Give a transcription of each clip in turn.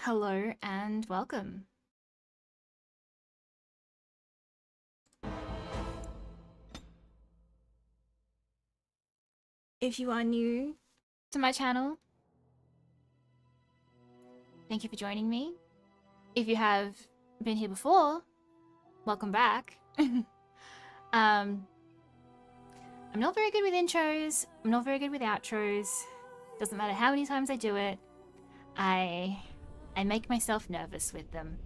Hello and welcome. If you are new to my channel, thank you for joining me. If you have been here before, welcome back. I'm not very good with intros. I'm not very good with outros. Doesn't matter how many times I do it. I make myself nervous with them.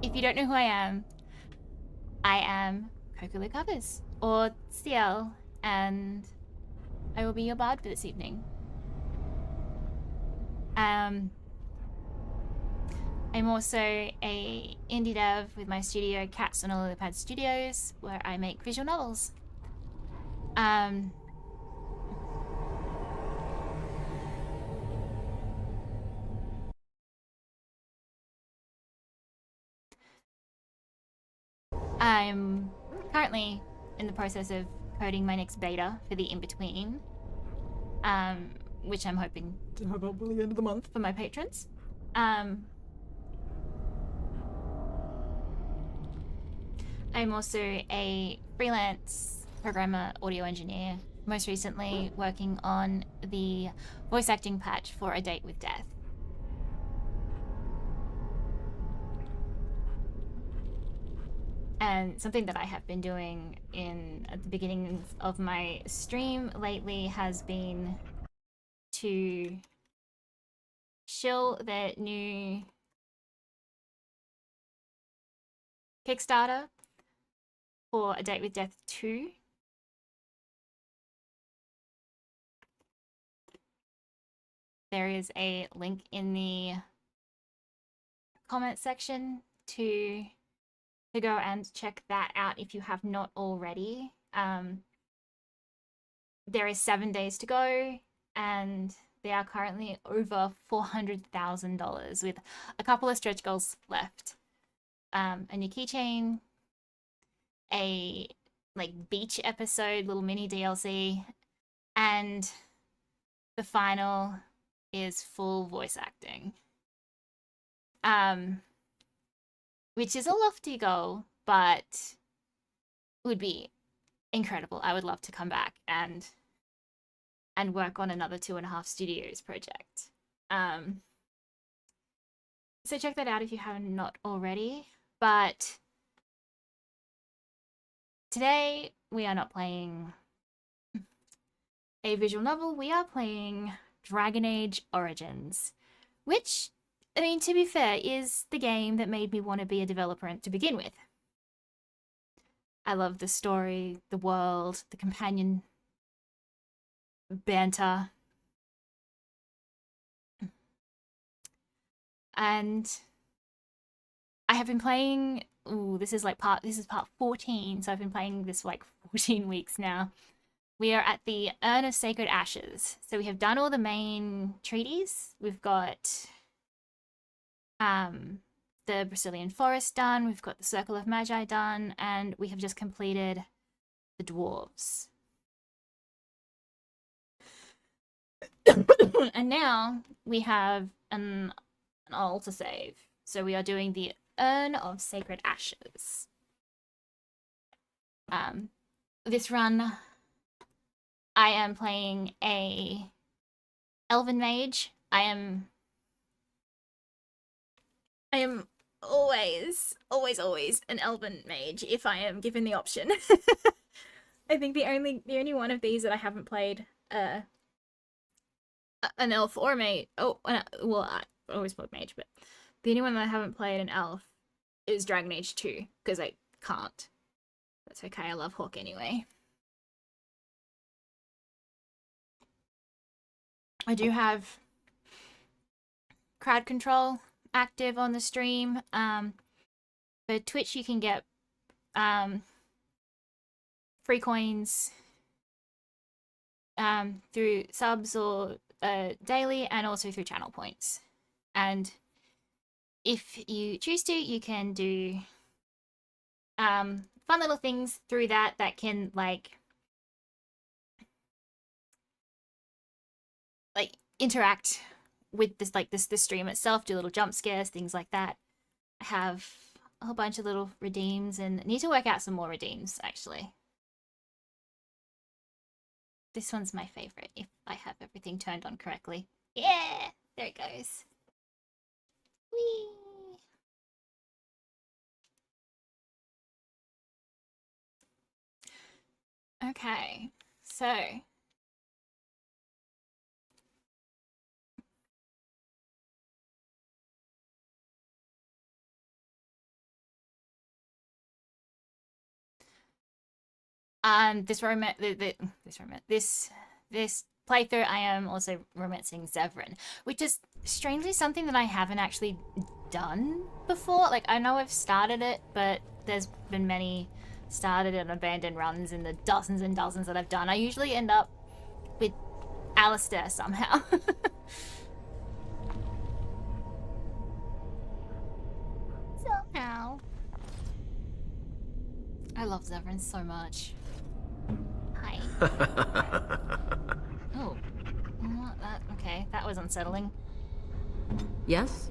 If you don't know who I am Coco Covers, or CL, and I will be your bard for this evening. I'm also a indie dev with my studio Cats on Lilypad Studios, where I make visual novels. I'm currently in the process of coding my next beta for the in-between, which I'm hoping to have up by the end of the month for my patrons. I'm also a freelance programmer, audio engineer, most recently working on the voice acting patch for A Date with Death. And something that I have been doing at the beginning of my stream lately has been to shill the new Kickstarter for A Date with Death 2. There is a link in the comment section to go and check that out if you have not already. There is 7 days to go, and they are currently over $400,000 with a couple of stretch goals left. A new keychain, a beach episode, little mini DLC, and the final is full voice acting. Which is a lofty goal, but would be incredible. I would love to come back and work on another 2.5 Studios project. So check that out if you have not already. But today we are not playing a visual novel. We are playing Dragon Age Origins, which, I mean, to be fair, is the game that made me want to be a developer to begin with. I love the story, the world, the companion banter. And I have been playing, this is part 14, so I've been playing this for like 14 weeks now. We are at the Urn of Sacred Ashes. So we have done all the main treaties. We've got the Brazilian Forest done, we've got the Circle of Magi done, and we have just completed the dwarves. And now we have an altar save. So we are doing the Urn of Sacred Ashes. This run, I am playing a elven mage. I am always an elven mage if I am given the option. I think the only one of these that I haven't played an elf or a mage. Well, I always played mage, but the only one that I haven't played an elf is Dragon Age 2, because I can't. That's okay, I love Hawk anyway. I do have crowd control active on the stream. For Twitch you can get free coins through subs or daily, and also through channel points. And if you choose to, you can do fun little things through that can like interact with this, like this stream itself, do little jump scares, things like that. I have a whole bunch of little redeems and need to work out some more redeems actually. This one's my favorite if I have everything turned on correctly. Yeah, there it goes. Whee! Okay, so this playthrough I am also romancing Zevran, which is strangely something that I haven't actually done before. Like, I know I've started it, but there's been many started and abandoned runs in the dozens and dozens that I've done. I usually end up with Alistair somehow. Somehow. I love Zevran so much. Hi. Oh. Okay, that was unsettling. Yes?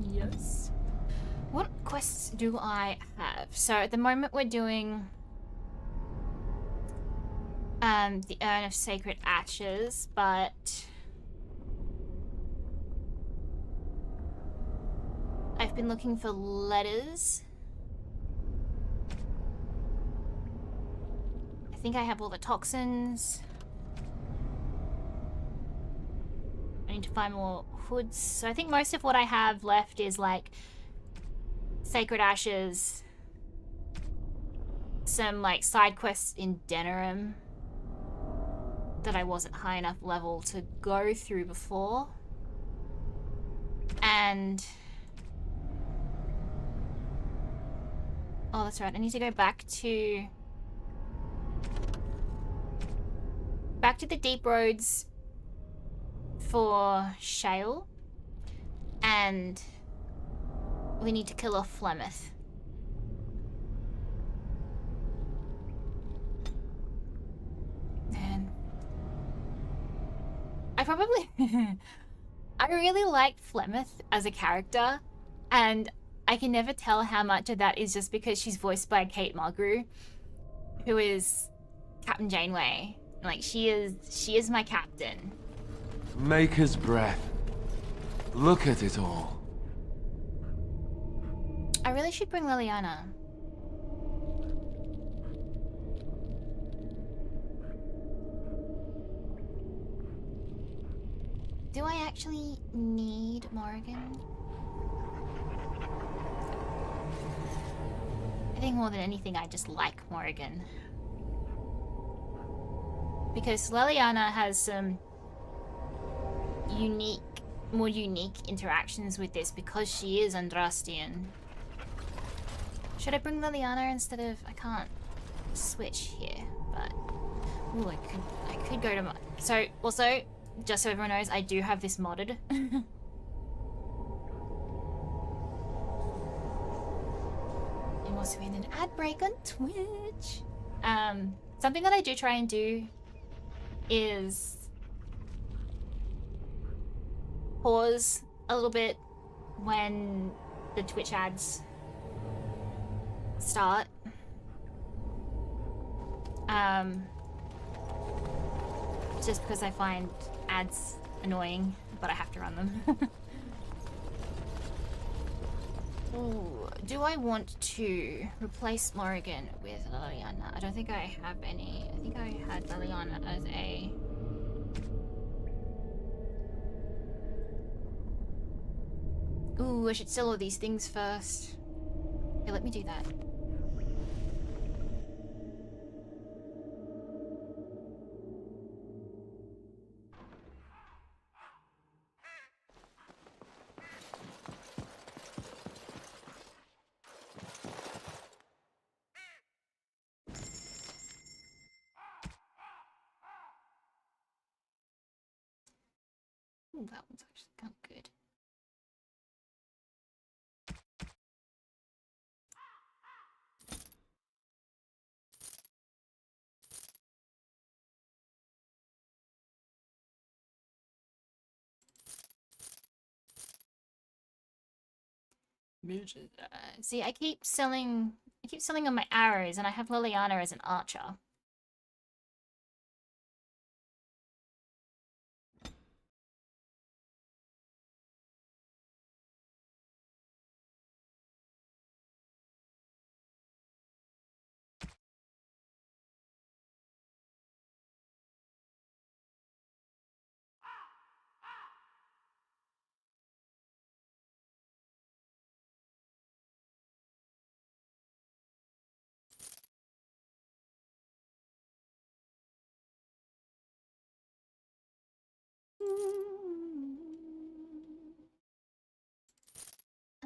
Yes. What quests do I have? So at the moment we're doing the Urn of Sacred Ashes, but I've been looking for letters. I think I have all the toxins. I need to find more hoods. So I think most of what I have left is like Sacred Ashes, some like side quests in Denerim that I wasn't high enough level to go through before. And oh, that's right, I need to go back to the deep roads for Shale, and we need to kill off Flemeth. Man, I probably I really like Flemeth as a character, and I can never tell how much of that is just because she's voiced by Kate Mulgrew, who is Captain Janeway. Like, she is my captain. Maker's breath. Look at it all. I really should bring Liliana. Do I actually need Morrigan? I think more than anything, I just like Morrigan. Because Liliana has some more unique interactions with this because she is Andrastian. Should I bring Liliana instead of... I can't switch here, but... Ooh, I could go to... So, also, just so everyone knows, I do have this modded. And also in an ad break on Twitch. Something that I do try and do is pause a little bit when the Twitch ads start. Just because I find ads annoying, but I have to run them. Ooh, do I want to replace Morrigan with Liliana? I don't think I have any. I think I had Liliana as a... Ooh, I should sell all these things first. Okay, let me do that. Ooh, that one's actually kind of good. See, I keep selling on my arrows, and I have Liliana as an archer.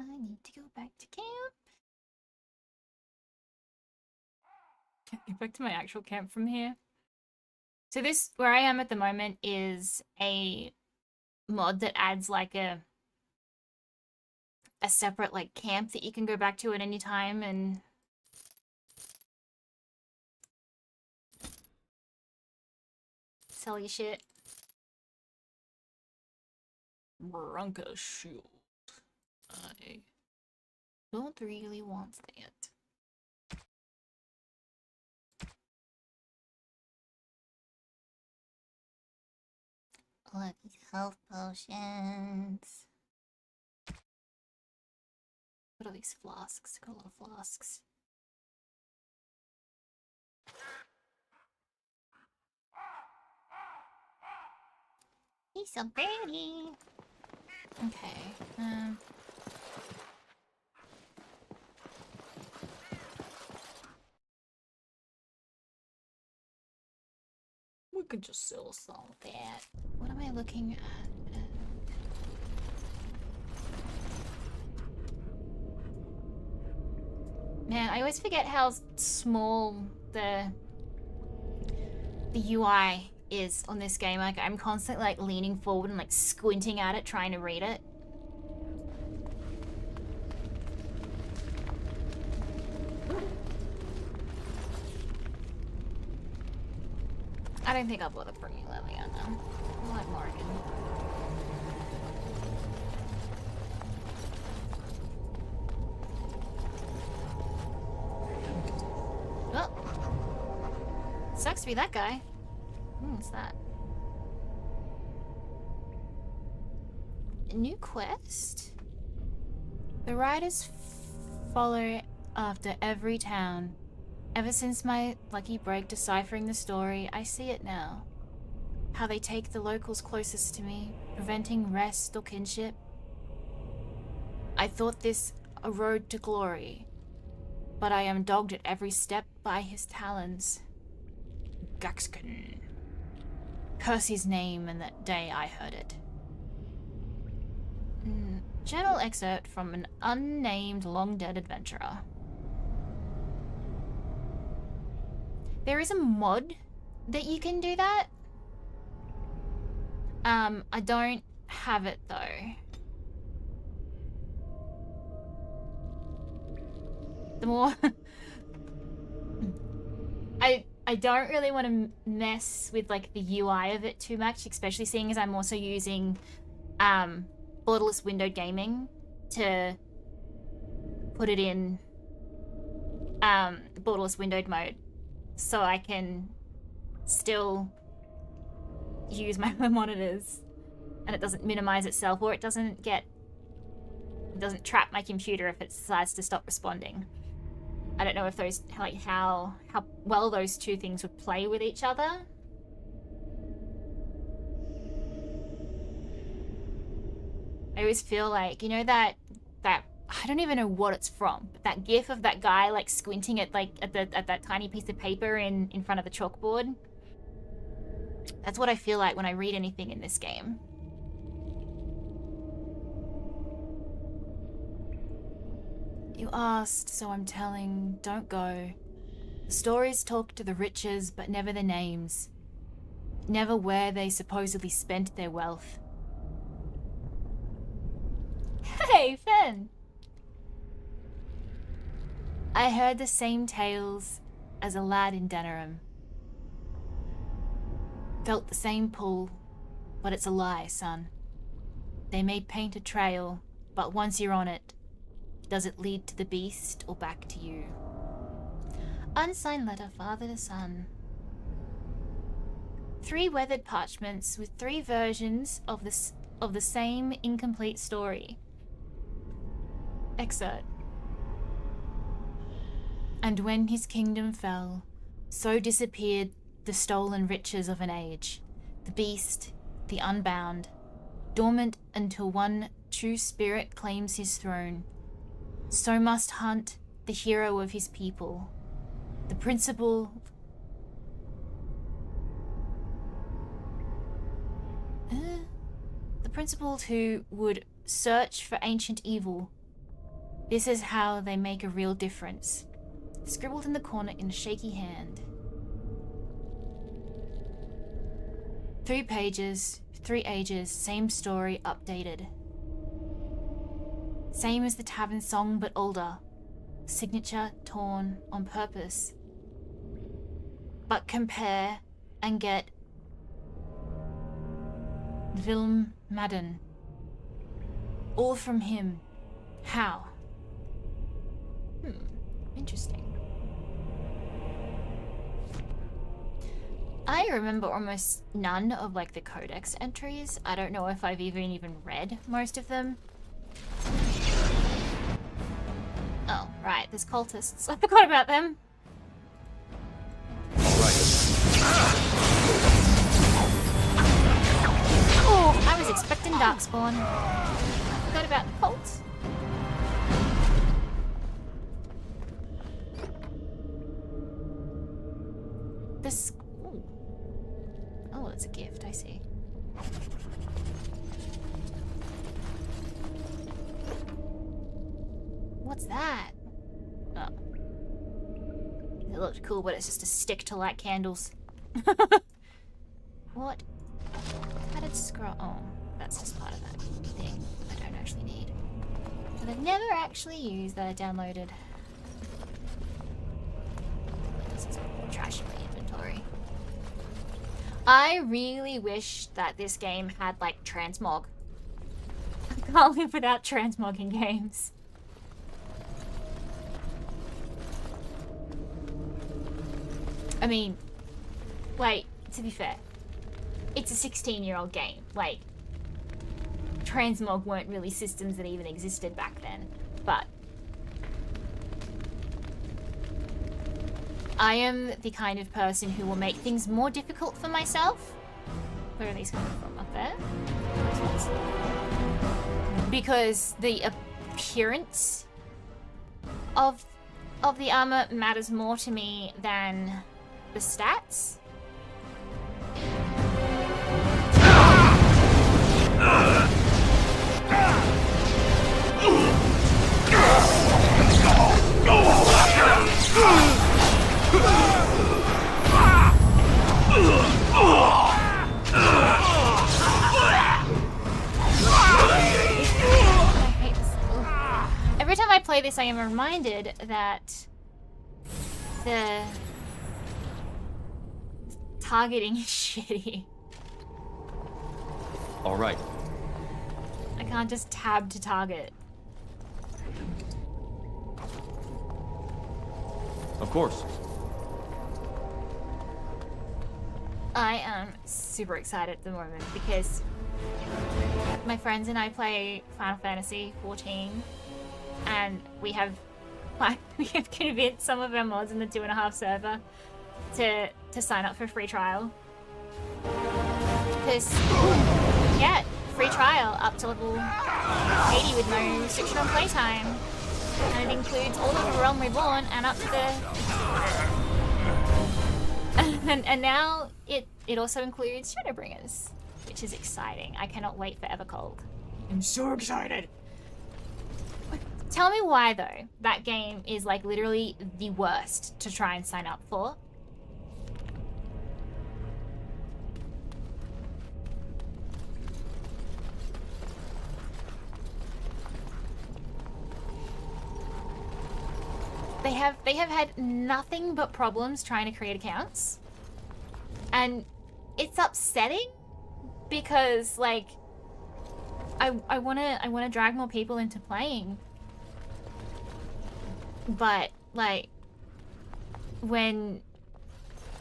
I need to go back to camp. Can't get back to my actual camp from here. So this, where I am at the moment, is a mod that adds like a separate like camp that you can go back to at any time and sell your shit. Bronca shield. I don't really want that. All of these health potions. What are these flasks? Got a lot of flasks. He's so pretty. Okay. We could just sell some of that. What am I looking at? Man, I always forget how small the UI is on this game. Like, I'm constantly like leaning forward and like squinting at it, trying to read it. I don't think I'll bother bringing Liliana. I like Morgan. Oh. Sucks to be that guy. What's that? A new quest? The riders follow after every town. Ever since my lucky break deciphering the story, I see it now. How they take the locals closest to me, preventing rest or kinship. I thought this a road to glory, but I am dogged at every step by his talons. Gaxkin. Curse his name and that day I heard it. Journal excerpt from an unnamed long-dead adventurer. There is a mod that you can do that. I don't have it though. The more I don't really want to mess with like the UI of it too much, especially seeing as I'm also using borderless windowed gaming to put it in borderless windowed mode, so I can still use my monitors and it doesn't minimize itself, or it doesn't trap my computer if it decides to stop responding. I don't know if those, like, how well those two things would play with each other. I always feel like, you know, that I don't even know what it's from, but that gif of that guy like squinting at like at that tiny piece of paper in front of the chalkboard. That's what I feel like when I read anything in this game. You asked, so I'm telling. Don't go. The stories talk to the riches, but never the names. Never where they supposedly spent their wealth. Hey, Fen! I heard the same tales as a lad in Denerim. Felt the same pull, but it's a lie, son. They may paint a trail, but once you're on it, Does it lead to the beast or back to you? Unsigned letter, father to son. 3 weathered parchments with 3 versions of the same incomplete story. Excerpt. And when his kingdom fell, so disappeared the stolen riches of an age. The beast, the unbound, dormant until one true spirit claims his throne. So must hunt the hero of his people, the principal... the principals who would search for ancient evil. This is how they make a real difference. Scribbled in the corner in a shaky hand. 3 pages, 3 ages, same story, updated. Same as the tavern song, but older. Signature torn on purpose. But compare and get Vilm Madden. All from him. How? Interesting. I remember almost none of like the codex entries. I don't know if I've even read most of them. Oh, right, there's cultists. I forgot about them. Oh, I was expecting Darkspawn. I forgot about the cults. This... Ooh. Oh, it's a gift, I see. What's that? Oh. It looked cool, but it's just a stick to light candles. What? Padded scroll. Oh, that's just part of that thing I don't actually need. But I've never actually used that I downloaded. This is trash in my inventory. I really wish that this game had like transmog. I can't live without transmog in games. I mean, like, to be fair, it's a 16-year-old game. Like, transmog weren't really systems that even existed back then. But I am the kind of person who will make things more difficult for myself. Where are these coming from? Up there? Those ones? Because the appearance of the armor matters more to me than the stats. I hate this. Every time I play this, I am reminded that the targeting is shitty. All right. I can't just tab to target. Of course. I am super excited at the moment because my friends and I play Final Fantasy 14 and we have convinced some of our mods in the 2.5 server to sign up for free trial. Because you get free trial up to level 80 with no restriction on playtime. And it includes all of the Realm Reborn and up to the... and now it also includes Shadowbringers, which is exciting. I cannot wait for Evercold. I'm so excited! Tell me why, though, that game is like literally the worst to try and sign up for. They have had nothing but problems trying to create accounts. And it's upsetting because like I wanna drag more people into playing. but like when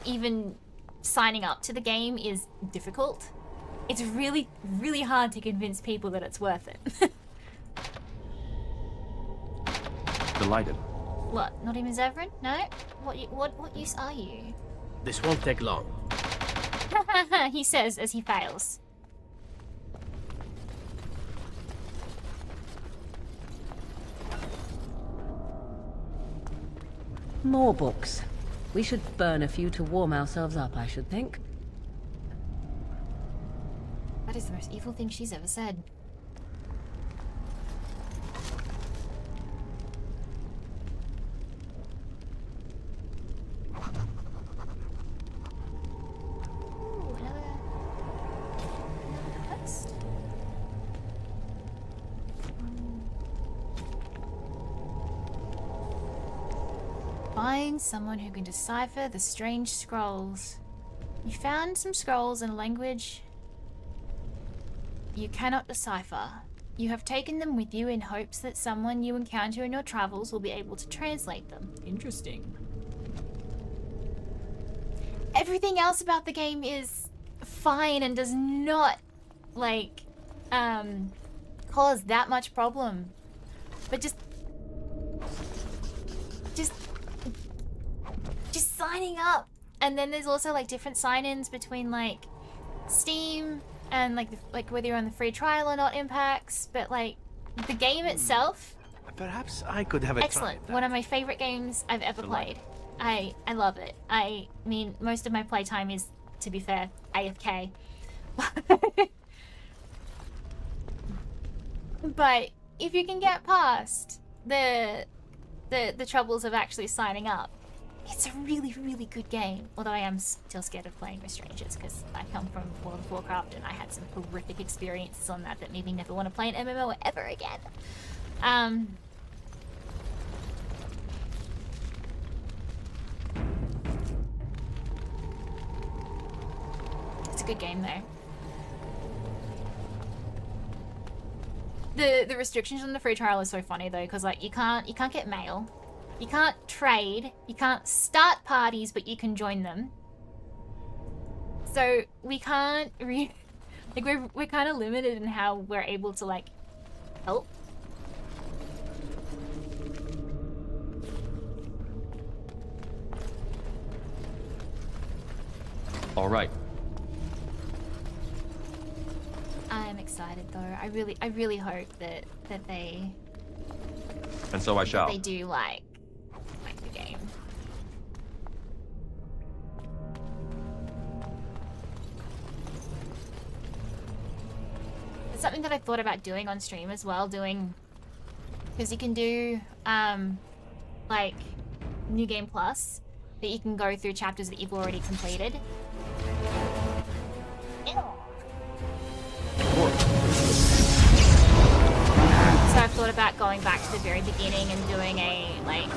even signing up to the game is difficult, it's really, really hard to convince people that it's worth it. Delighted. What? Not even Zevran? No? What use are you? This won't take long. He says as he fails. More books. We should burn a few to warm ourselves up, I should think. That is the most evil thing she's ever said. Ooh, another quest. Find someone who can decipher the strange scrolls. You found some scrolls in a language you cannot decipher. You have taken them with you in hopes that someone you encounter in your travels will be able to translate them. Interesting. Everything else about the game is fine and does not, like, cause that much problem. But just signing up. And then there's also, like, different sign-ins between, like, Steam and like whether you're on the free trial or not impacts, but like the game itself, Perhaps I could have a excellent. try. One of my favorite games I've ever played. I love it. I mean, most of my playtime is, to be fair, AFK. But if you can get past the troubles of actually signing up, it's a really, really good game. Although I am still scared of playing with strangers because I come from World of Warcraft and I had some horrific experiences on that made me never want to play an MMO ever again. It's a good game though. The restrictions on the free trial are so funny though, because like you can't get mail. You can't trade, you can't start parties, but you can join them. So we can't we're kind of limited in how we're able to like help. All right. I'm excited though. I really hope that they And so I shall. they do like the game. It's something that I thought about doing on stream as well, because you can do like New Game Plus, that you can go through chapters that you've already completed. So I've thought about going back to the very beginning and doing a like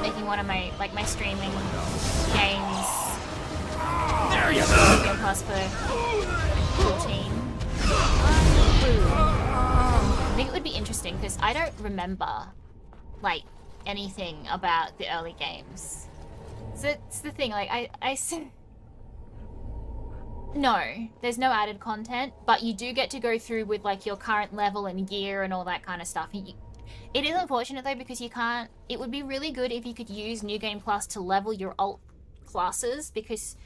making one of my my streaming games Game Plus for 14. I think it would be interesting because I don't remember like anything about the early games. So it's the thing, like I no, there's no added content, but you do get to go through with like your current level and gear and all that kind of stuff. It is unfortunate though because you can't. It would be really good if you could use New Game Plus to level your alt classes, because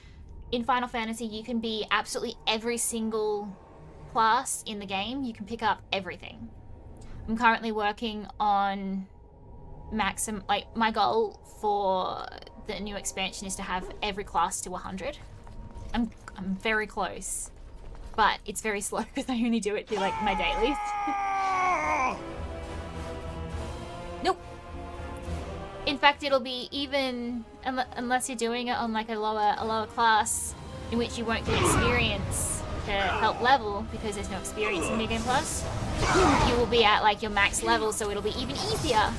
in Final Fantasy you can be absolutely every single class in the game. You can pick up everything. I'm currently working on my goal for the new expansion is to have every class to 100. I'm very close, but it's very slow because I only do it through like my dailies. Nope. In fact, it'll be even unless you're doing it on like a lower class, in which you won't get experience to help level because there's no experience in New Game Plus. You will be at like your max level, so it'll be even easier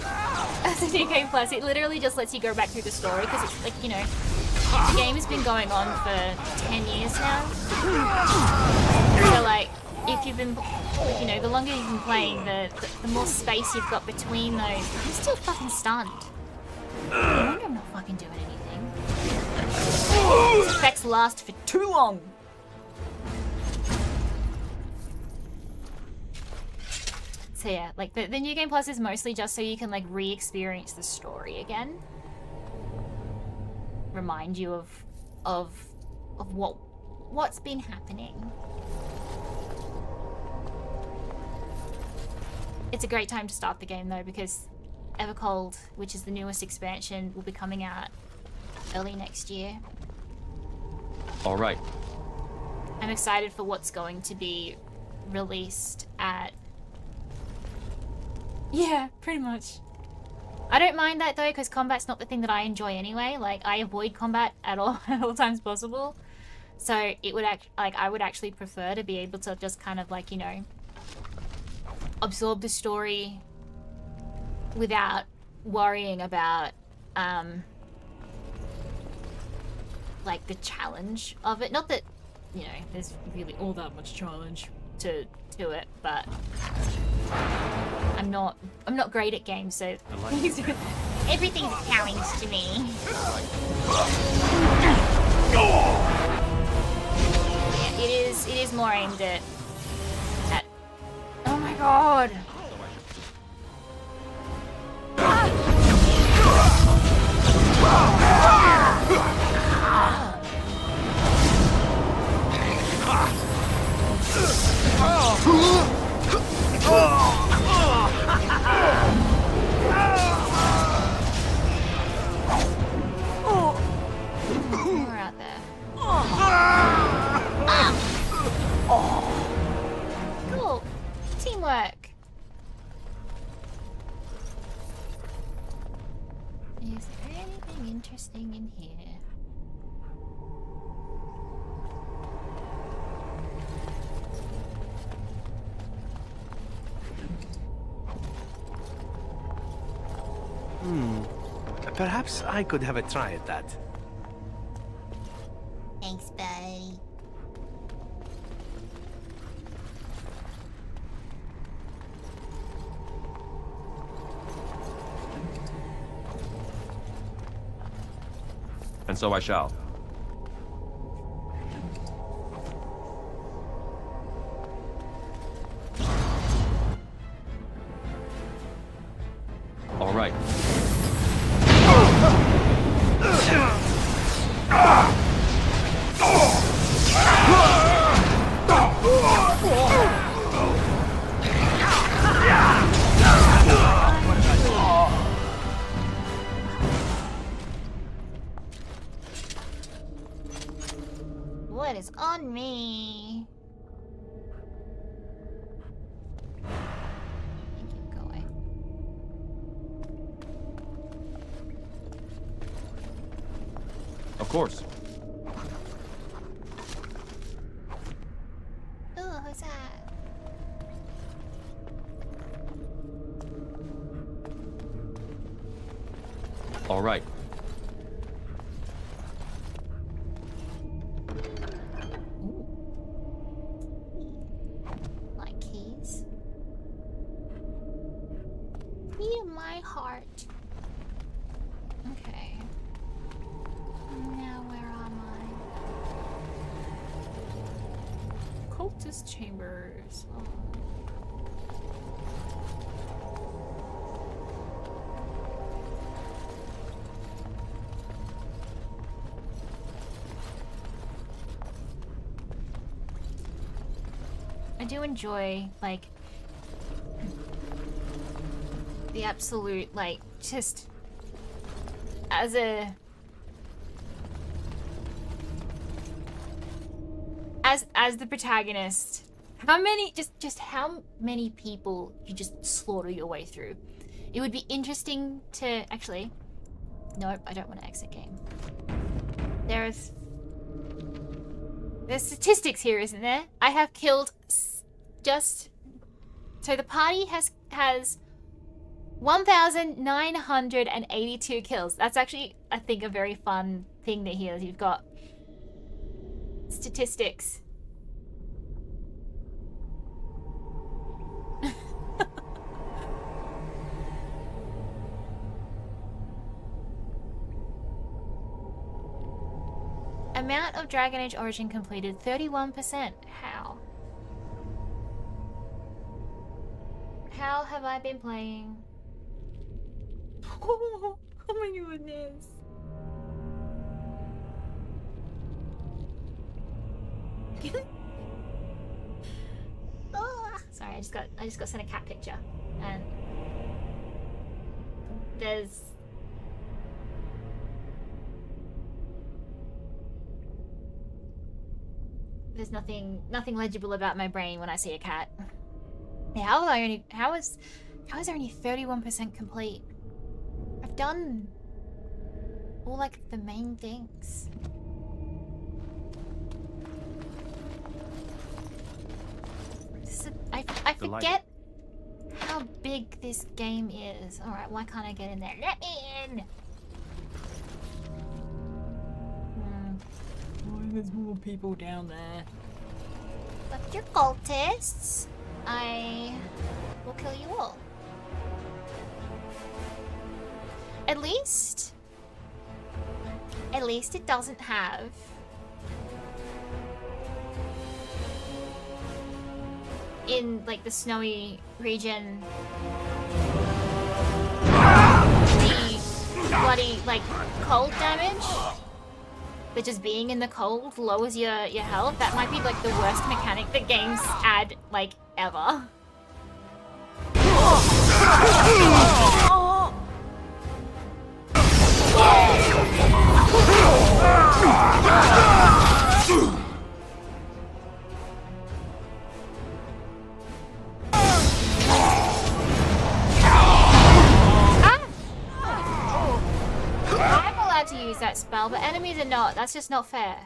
as a New Game Plus. It literally just lets you go back through the story because it's like, you know, the game has been going on for 10 years now. So like, if you've been, you know, the longer you've been playing, the more space you've got between those. I'm still fucking stunned. No wonder I'm not fucking doing anything. These effects last for too long. So yeah, like the New Game Plus is mostly just so you can like re-experience the story again. Remind you of what's been happening. It's a great time to start the game though, because Evercold, which is the newest expansion, will be coming out early next year. All right. I'm excited for what's going to be released at... Yeah, pretty much. I don't mind that though, because combat's not the thing that I enjoy anyway. Like, I avoid combat at all times possible. So it would I would actually prefer to be able to just kind of like, you know, absorb the story without worrying about like the challenge of it. Not that, you know, there's really all that much challenge to it, but I'm not great at games, so everything's a challenge to me. Yeah, it is more aimed at oh my god. More out there. Cool. Teamwork. Is there anything interesting in here? Perhaps I could have a try at that. Thanks, buddy. And so I shall. All right. What is on me? Thank you, go away. Of course. Ooh, who's that? All right. My keys. Beat of my heart. Okay. Now where am I? Cultist chambers. Oh. I do enjoy, like, the absolute, like, just as a... As the protagonist, how many, just how many people you just slaughter your way through? It would be interesting to, actually, nope, I don't want to exit game. There's statistics here, isn't there? I have killed so the party has 1,982 kills. That's actually, I think, a very fun thing to hear. You've got statistics. Amount of Dragon Age Origin completed 31%. How? How have I been playing? Oh my goodness. Oh, sorry, I just got sent a cat picture, and there's nothing legible about my brain when I see a cat. Yeah, how is there only 31% complete? I've done all like the main things. I forget how big this game is. Alright, why can't I get in there? Let me in! Why there's more people down there? But you're cultists. I will kill you all. At least it doesn't have in like the snowy region the bloody like cold damage. But just being in the cold lowers your health. That might be like the worst mechanic that games add like ever. I'm allowed to use that spell, but enemies are not. That's just not fair.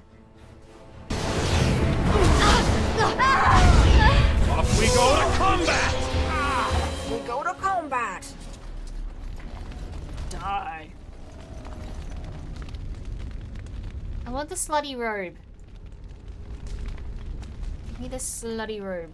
Off we go to combat! We go to combat. Die. I want the slutty robe. Give me the slutty robe.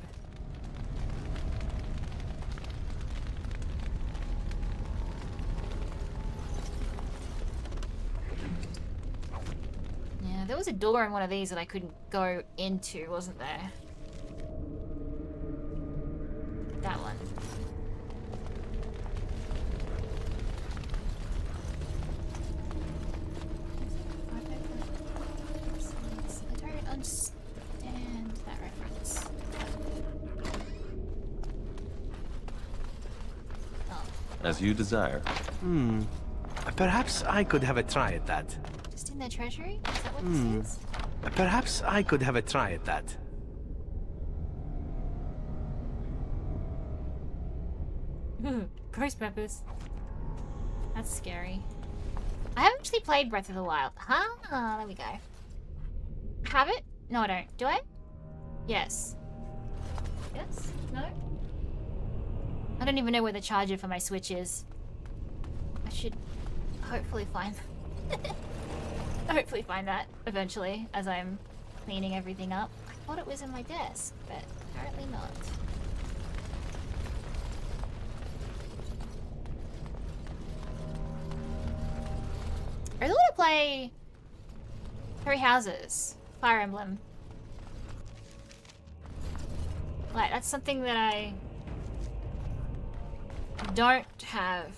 Yeah, there was a door in one of these that I couldn't go into, wasn't there? That one. I don't understand that reference. Oh, As you desire. Perhaps I could have a try at that. just in the treasury? Is that what this is? Perhaps I could have a try at that. Ghost peppers. That's scary. I haven't actually played Breath of the Wild. Huh? There we go. Have it? No, I don't. Do I? Yes. Yes? No? I don't even know where the charger for my Switch is. I should hopefully find that eventually as I'm cleaning everything up. I thought it was in my desk, but apparently not. I really want to play Three Houses, Fire Emblem. Like, that's something that I don't have.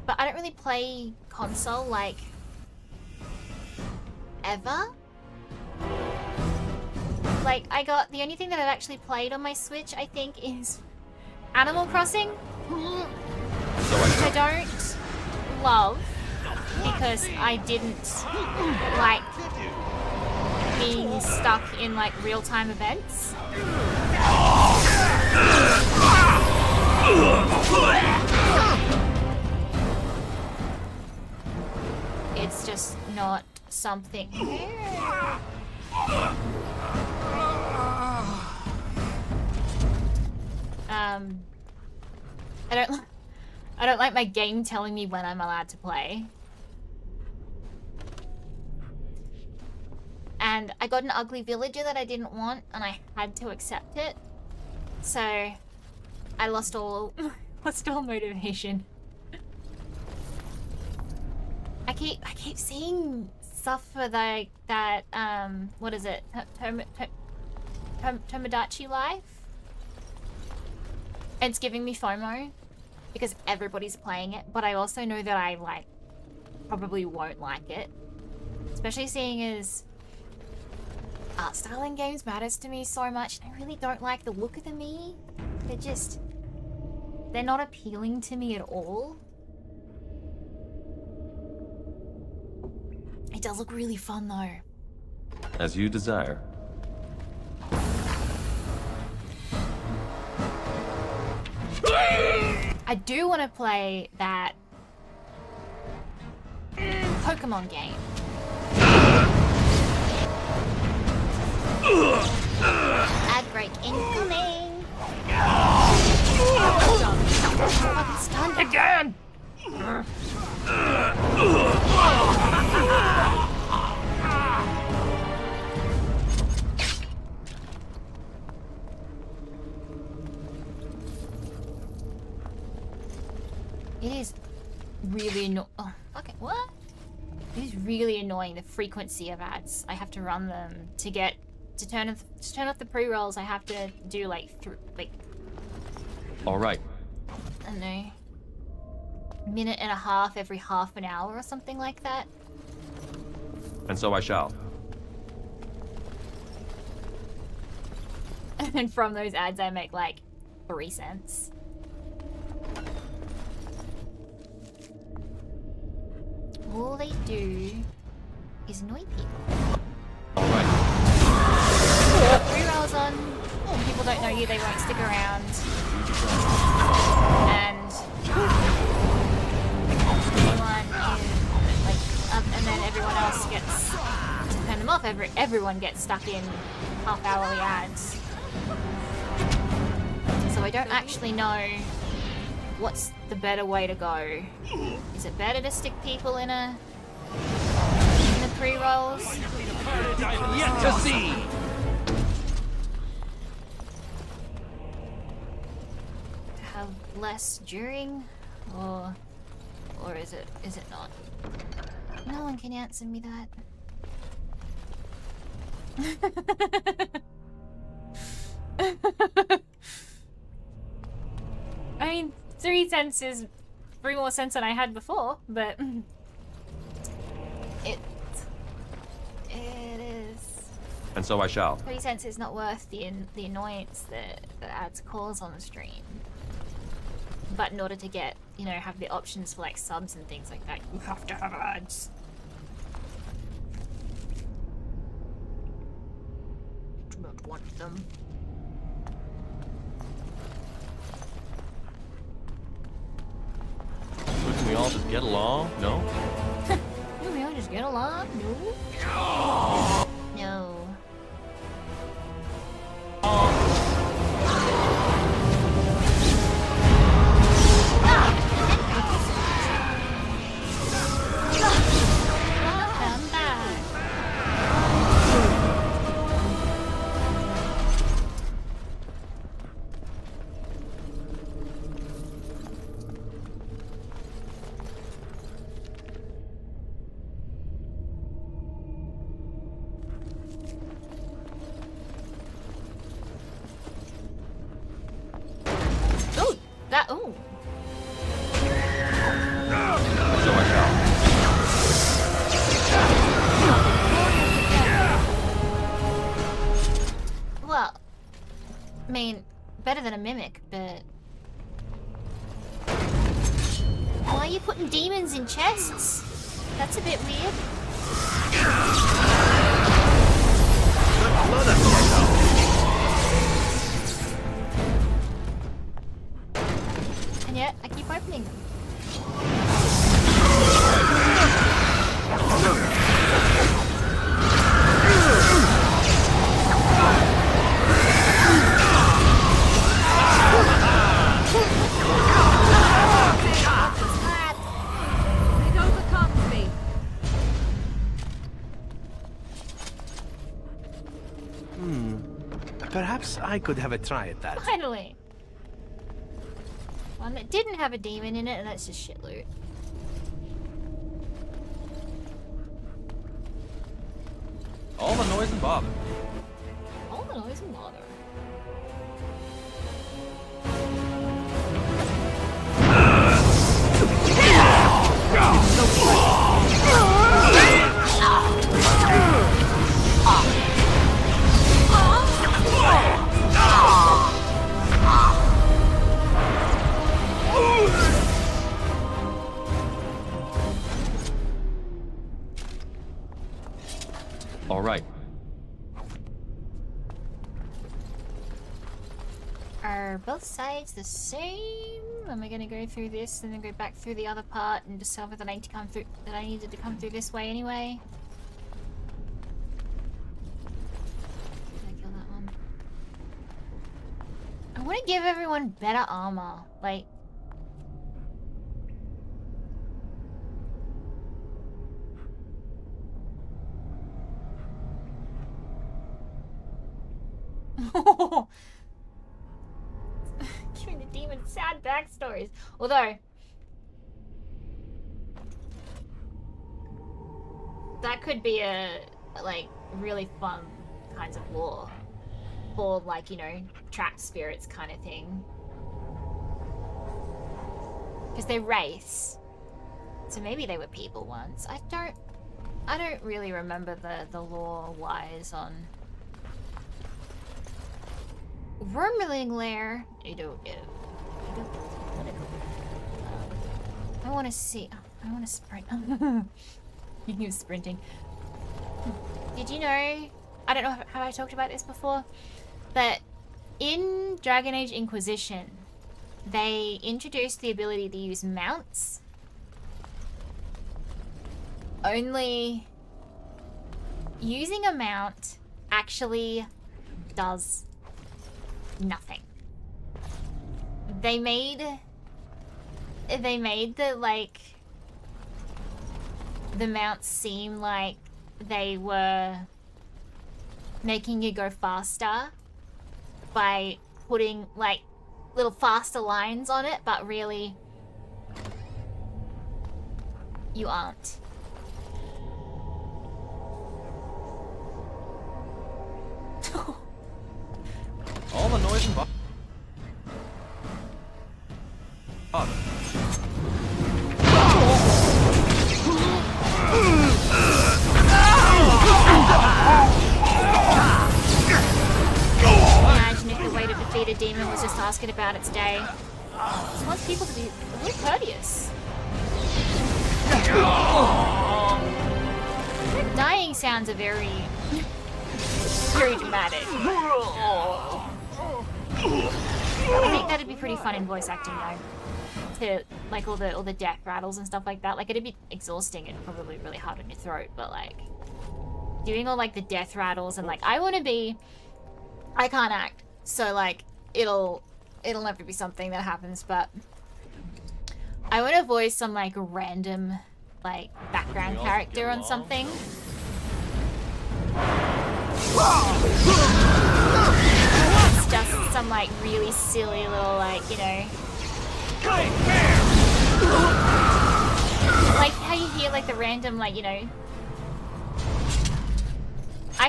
But I don't really play console, like, ever. Like, the only thing that I've actually played on my Switch, I think, is Animal Crossing. Which I don't love, because I didn't like being stuck in, like, real-time events. It's just not something. I don't like my game telling me when I'm allowed to play. And I got an ugly villager that I didn't want, and I had to accept it. So I lost all motivation. I keep seeing stuff for that what is it? Tomodachi Life? And it's giving me FOMO because everybody's playing it, but I also know that I like probably won't like it. Especially seeing as art style in games matters to me so much. I really don't like the look of me. They're not appealing to me at all. It does look really fun though. As you desire. I do want to play that Pokemon game. Ad break incoming. Fucking stunned again. It is really oh, okay, what? It is really annoying, the frequency of ads. I have to run them to turn off the pre-rolls. I have to do like All right. I don't know, minute and a half every half an hour or something like that. And so I shall. And from those ads I make like 3 cents. All they do is annoy people. All right. Rerolls on. When people don't know you, they won't stick around. And everyone is like, and then everyone else gets to turn them off. Everyone gets stuck in half-hourly ads. So I don't actually know what's the better way to go. Is it better to stick people in the pre-rolls? Yet to see. To have less during, or is it not? No one can answer me that. I mean, 3 cents is 3 more cents than I had before, but it is. And so I shall. 3 cents is not worth the annoyance that the ads cause on the stream. But in order to get, have the options for like subs and things like that, you have to have ads. Do not want them. Couldn't we all just get along? No? Can we all just get along? No. No. Come back. Ooh, that ooh. And so I shall. Well, I mean, better than a mimic, but why are you putting demons in chests? That's a bit weird. And yet, I keep opening them. It overcomes me. Perhaps I could have a try at that. Finally! One that didn't have a demon in it, and that's just shit loot. All the noise and bother. All the noise and bother. All right. Are both sides the same? Am I gonna go through this and then go back through the other part and discover that I need to come through that I needed to come through this way anyway? Did I kill that one? I want to give everyone better armor. Like giving the demon sad backstories. Although that could be a like really fun kinds of lore for like, you know, trapped spirits kind of thing. Because they race. So maybe they were people once. I don't really remember the lore wise on Wormling Lair. I want to see. I want to sprint. He was sprinting. Did you know? I don't know how I talked about this before, but in Dragon Age Inquisition, they introduced the ability to use mounts. Only using a mount actually does nothing. They made the like the mounts seem like they were making you go faster by putting like little faster lines on it, but really you aren't. All the noise and bother. Imagine if the way to defeat a demon was just asking about its day. Just wants people to be a little courteous. Their dying sounds are very dramatic. I think that'd be pretty fun in voice acting though. To like all the death rattles and stuff like that. Like it'd be exhausting and probably really hard on your throat, but like doing all like the death rattles and like I can't act. So like it'll have to be something that happens, but I want to voice some like random like background character on something. It's just some like really silly little like, you know, like how you hear like the random like, you know, I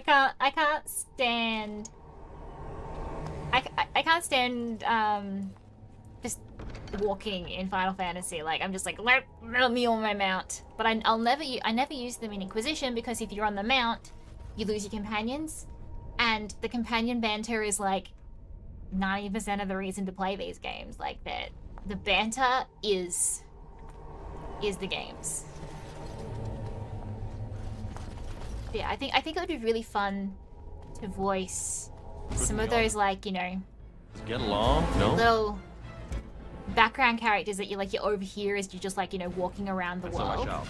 can't stand just walking in Final Fantasy. Like I'm just like let me on my mount, but I never use them in Inquisition because if you're on the mount you lose your companions, and the companion banter is like 90% of the reason to play these games. Like that the banter is the games. Yeah, I think it would be really fun to voice some of those like, you know, Get along? No? little background characters that you like you overhear as you're just like, you know, walking around the And so I world. shall.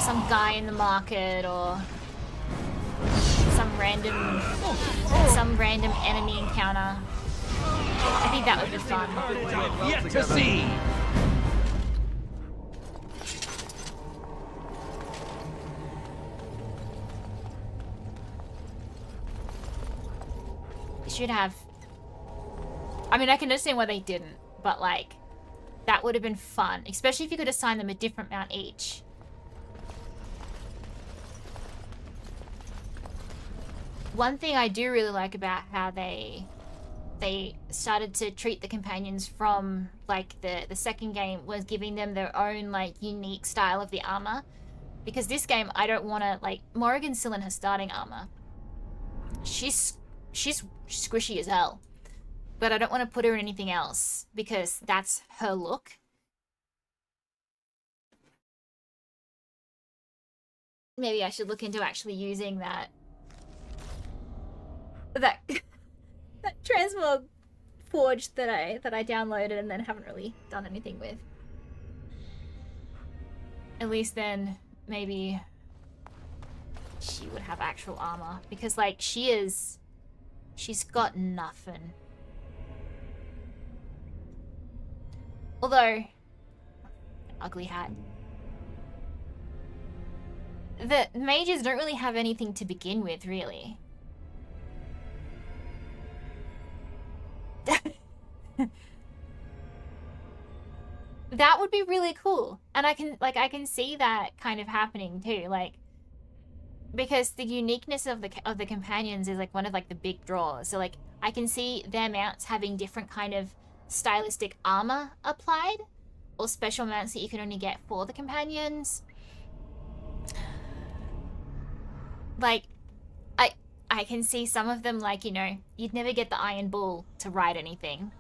Some guy in the market or some random enemy encounter. I think that would be fun. Yet to see. It should have. I mean, I can understand why they didn't, but like, That would have been fun, especially if you could assign them a different mount each. One thing I do really like about how they started to treat the companions from like the second game was giving them their own like unique style of the armor. Because this game I don't want to like Morrigan's still in her starting armor. She's squishy as hell. But I don't want to put her in anything else because that's her look. Maybe I should look into actually using that that transmog forge that I downloaded and then haven't really done anything with. At least then maybe she would have actual armor because like she's got nothing. Although ugly hat. The mages don't really have anything to begin with, really. That would be really cool. And I can see that kind of happening too, like because the uniqueness of the companions is like one of like the big draws. So like I can see their mounts having different kind of stylistic armor applied or special mounts that you can only get for the companions. Like I can see some of them like, you know, you'd never get the Iron Bull to ride anything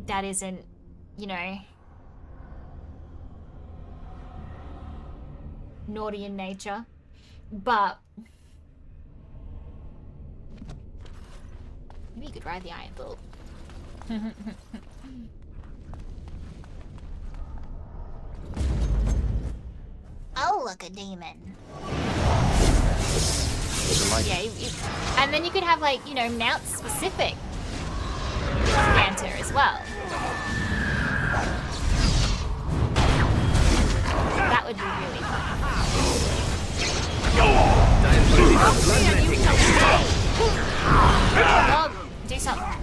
that isn't, you know, naughty in nature. But maybe you could ride the Iron Bull. Oh, look, a demon. Yeah, and then you could have like, you know, mount specific banter as well. That would be really fun. Dog, do something.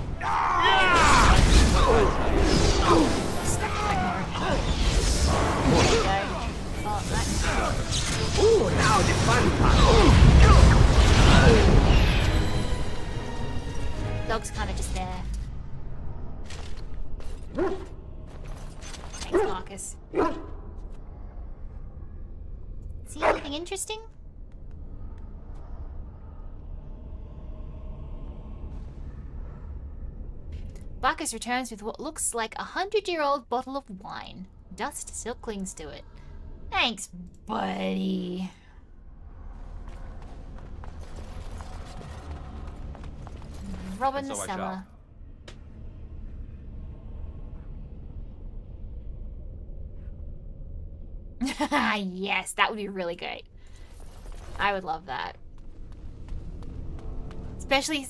There you go. Oh, that's... Ooh, now the fun part. Dog's kind of just there. Thanks, Marcus. See anything interesting? Bacchus returns with what looks like a 100-year-old bottle of wine. Dust still clings to it. Thanks, buddy. Robin the Cellar. Yes, that would be really great. I would love that. Especially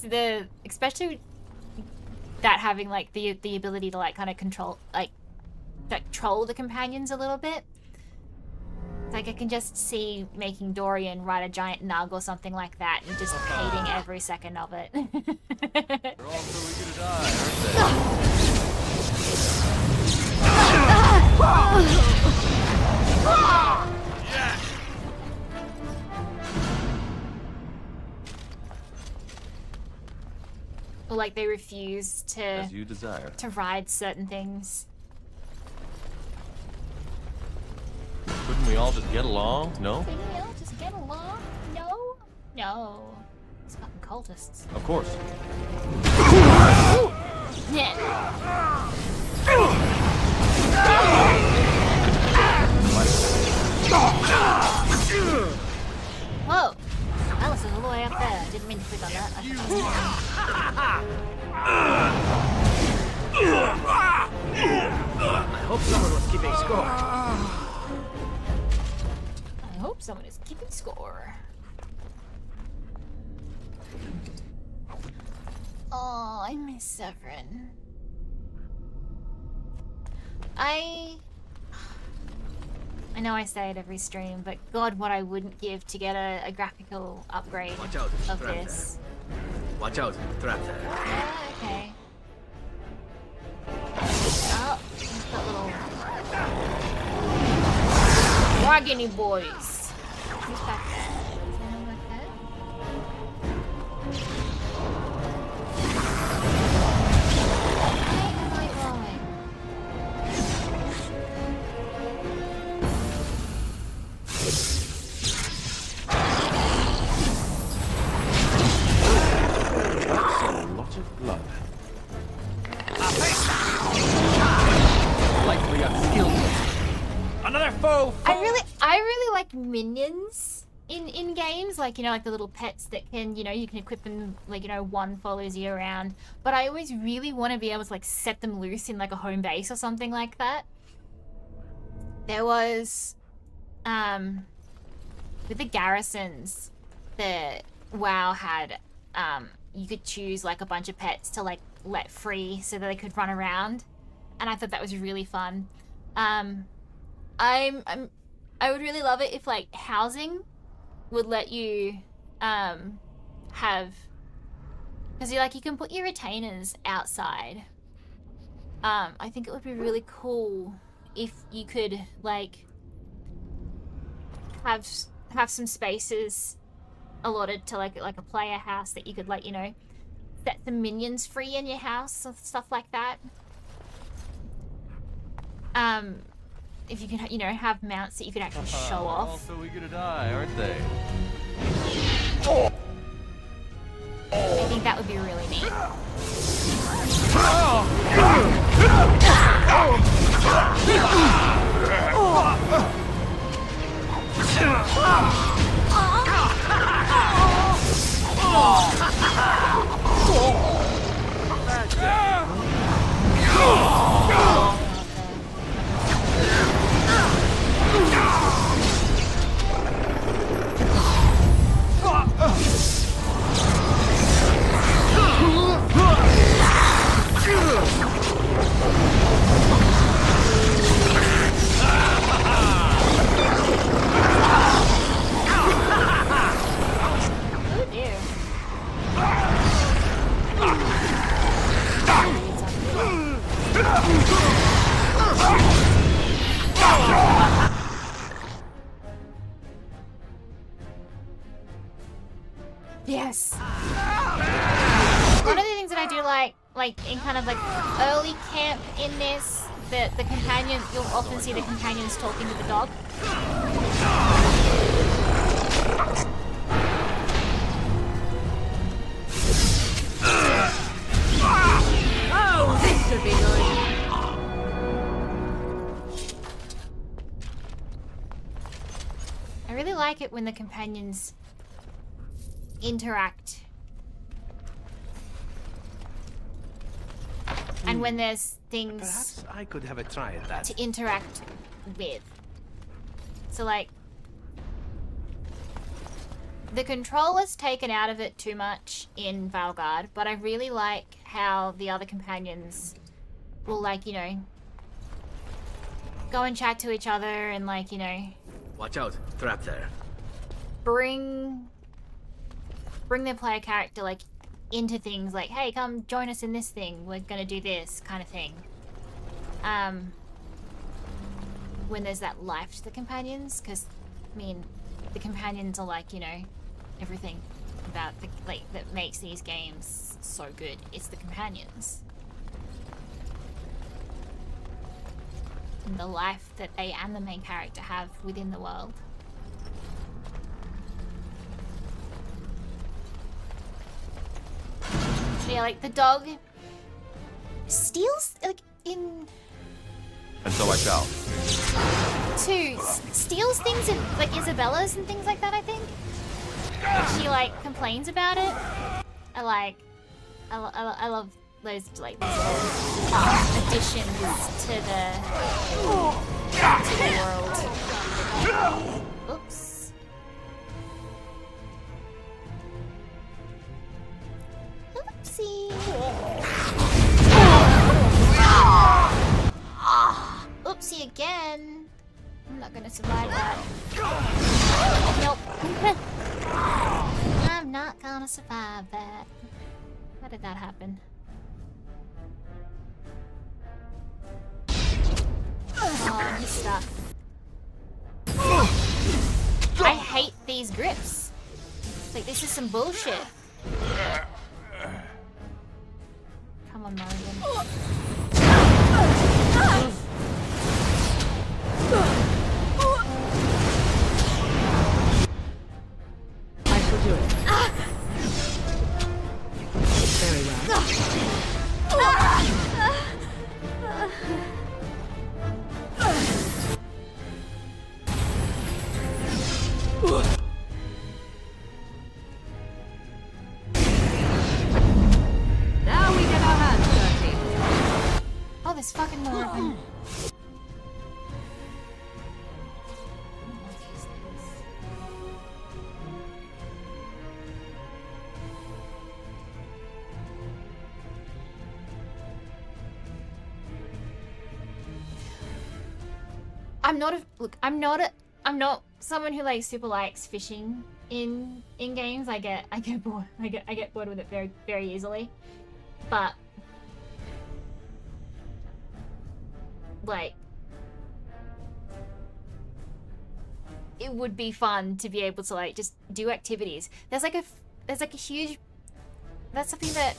that having like the ability to like kind of control the companions a little bit. Like I can just see making Dorian ride a giant nug or something like that and just hating every second of it. They're all so eager to die, aren't Or like they refuse As you desire. to ride certain things. Couldn't we all just get along? No? Couldn't we all just get along? No? No. It's fucking cultists. Of course. Yeah. Whoa! Alice is all the way up there. Didn't mean to click on that. I thought I hope someone was keeping score. I hope someone is keeping score. Oh, I miss Severin. I know I say it every stream, but God, what I wouldn't give to get a graphical upgrade Watch out, of trap this. Watch out, trap there. Yeah, okay. Oh, Dragony boys. Who's back there? Is anyone back there? Where am I going? That's a lot of blood. Like we got skilled. Another foe! I really like minions in games, like, you know, like the little pets that can, you know, you can equip them, like, you know, one follows you around. But I always really want to be able to, like, set them loose in, like, a home base or something like that. There was, with the garrisons that WoW had, you could choose, like, a bunch of pets to, like, let free so that they could run around. And I thought that was really fun. I would really love it if, like, housing would let you have, because you can put your retainers outside. I think it would be really cool if you could, like, have some spaces allotted to like a player house that you could, like, you know, set some minions free in your house or stuff like that. If you can, you know, have mounts that you could actually show off. All so eager to die, aren't they? I think that would be really neat. Oh dear. Yes. One of the things that I do like in kind of like early camp in this, that the companion, you'll often see the companions talking to the dog. Oh, this should be good. I really like it when the companions interact. And when there's things Perhaps I could have a try at that. to interact with. So, like, the controller's taken out of it too much in Valgard, but I really like how the other companions will, like, you know, go and chat to each other and, like, you know, Watch out, trap there. bring their player character, like, into things like, hey, come join us in this thing, we're gonna do this kind of thing. When there's that life to the companions, because, I mean, the companions are, like, you know, everything about the, like, that makes these games so good. It's the companions. And the life that they and the main character have within the world. So yeah, like, the dog steals, like, in And so I shall. steals things in, like, Isabella's and things like that, I think. And she, like, complains about it. I love those, like, these little additions to the world. Oops. Oopsie. Oopsie again. I'm not gonna survive that. Nope. I'm not gonna survive that. How did that happen? Oh, his stuff. these grips. Like, this is some bullshit. Come on, Morrigan. I shall do it. Very well. Now we get our hands dirty. Oh, there's fucking more of them. I'm not someone who like super likes fishing in games. I get bored. I get bored with it very, very easily. But like, it would be fun to be able to like just do activities. There's like a huge, that's something that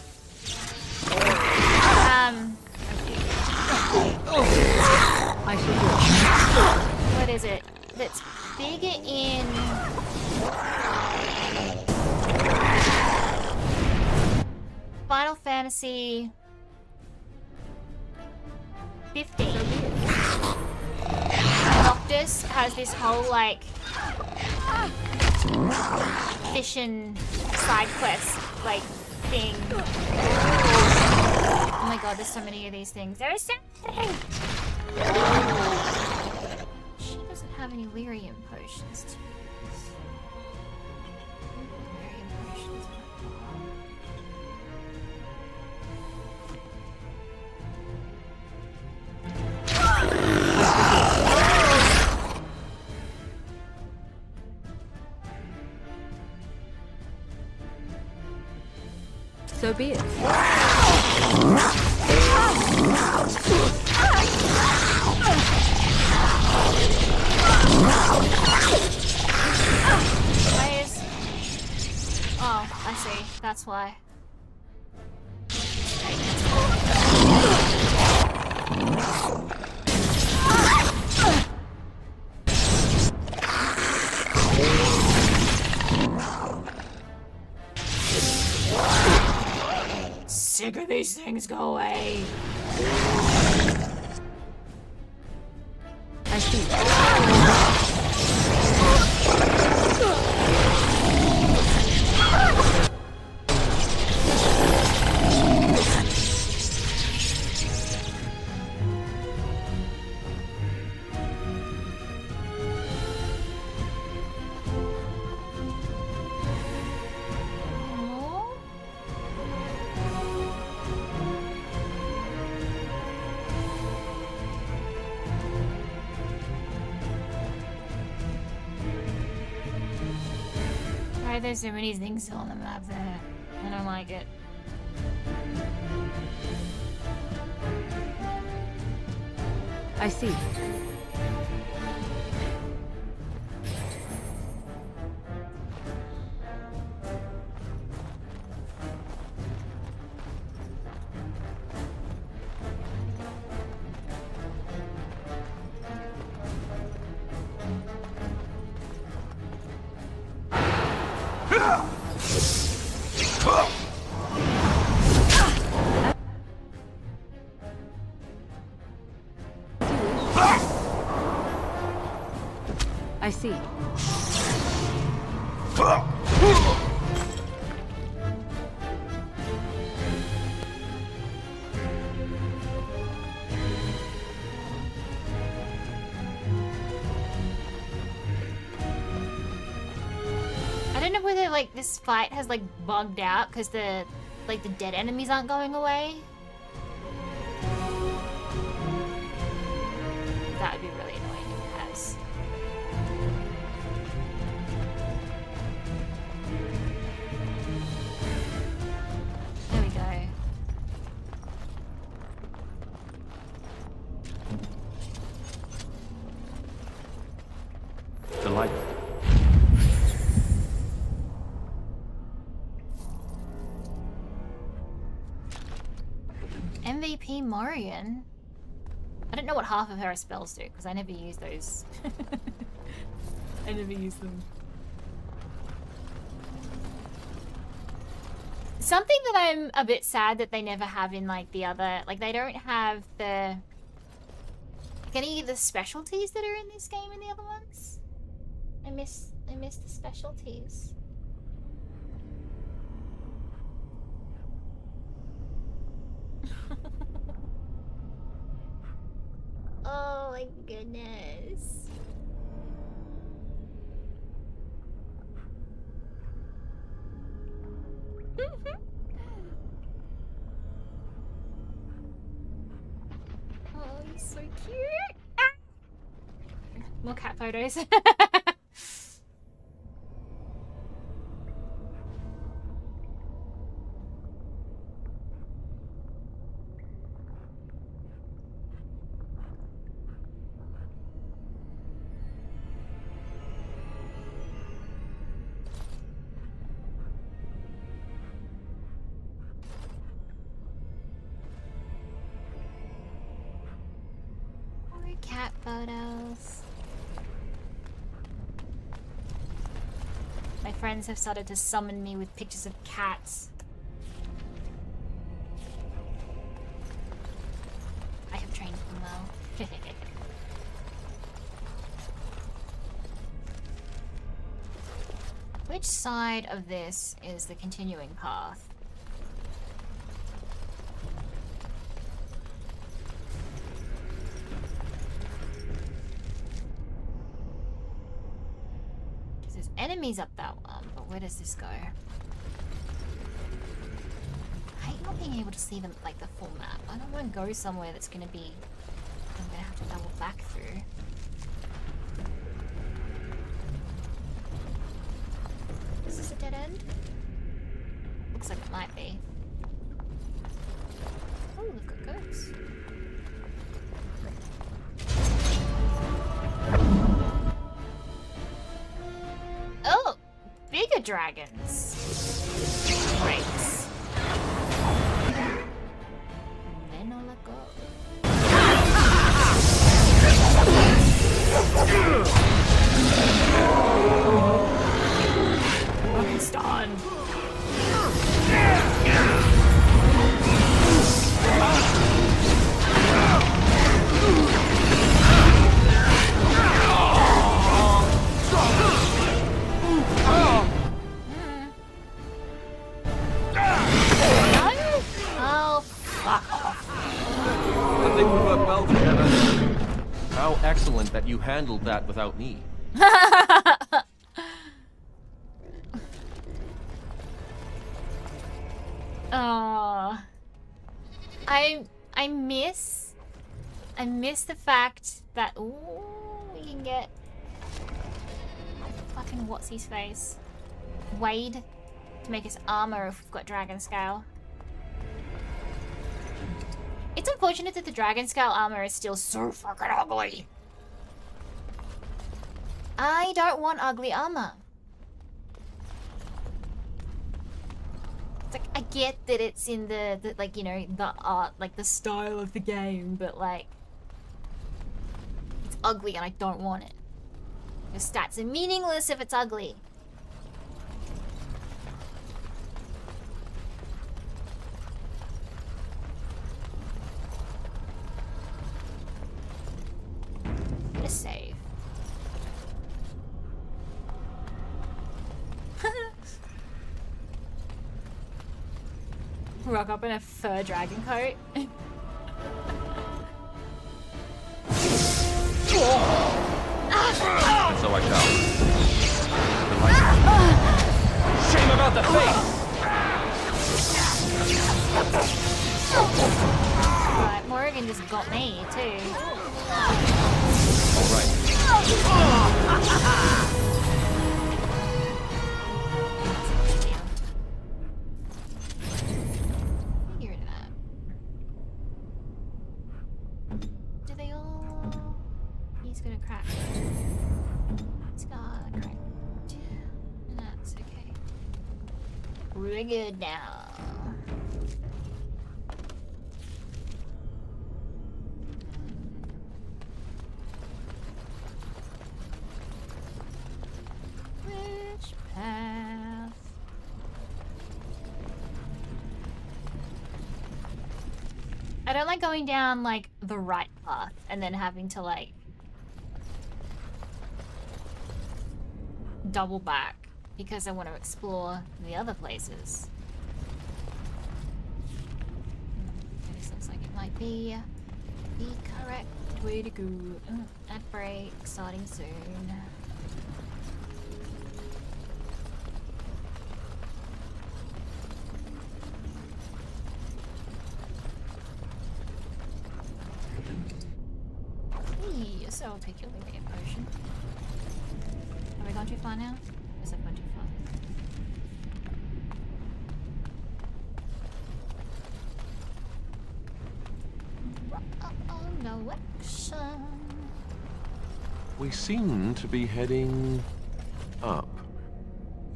I shall do it. what is it? That's bigger in Final Fantasy 15. Noctis has this whole like fishing side quest like thing. Oh my god, there's so many of these things. There is so many. She doesn't have any lyrium potions to use. Lyrium potions. So be it. Why is... Oh, I see. That's why. Sick of these things, go away. I see. Why are there so many things on the map there? I don't like it. I see. I see. I don't know whether like this fight has like bugged out because the dead enemies aren't going away. That would be really annoying if it has. There we go. Delightful. MVP Morian. I don't know what half of her spells do because I never use those. I never use them. Something that I'm a bit sad that they never have in like the other, like they don't have the any of the specialties that are in this game in the other ones. I miss the specialties. Oh my goodness. Oh, he's so cute. Ah! More cat photos. More cat photos. My friends have started to summon me with pictures of cats. I have trained them well. Which side of this is the continuing path? Because there's enemies up that one, but where does this go? I hate not being able to see them like the full map. I don't want to go somewhere that's going to be I'm going to have to double back through. Is this a dead end? Looks like it might be. Oh, look at goats. Oh, bigger dragons. Great. Then I'll let go. I'm stunned. Oh, fuck off. I think we work well together. How excellent that you handled that without me. Oh, I miss the fact that ooh, we can get fucking what's his face, Wade, to make us armor if we've got dragon scale. It's unfortunate that the dragon scale armor is still so fucking ugly. I don't want ugly armor. It's like, I get that it's in the like, you know, the art, like the style of the game, but like, it's ugly and I don't want it. Your stats are meaningless if it's ugly. A save. Rock up in a fur dragon coat. So I shall. Shame about the face! Right, Morrigan just got me too. All right. Get rid of that. Do they all? He's gonna crack. He's gonna crack. That's okay. We're good now. I don't like going down like the right path and then having to like double back because I want to explore the other places. This looks like it might be the correct way to go. Ad break starting soon. Hey, so I'll take your Lyrian potion. Have we gone too far now? Yes, I've gone too far. Oh, no action. We seem to be heading up.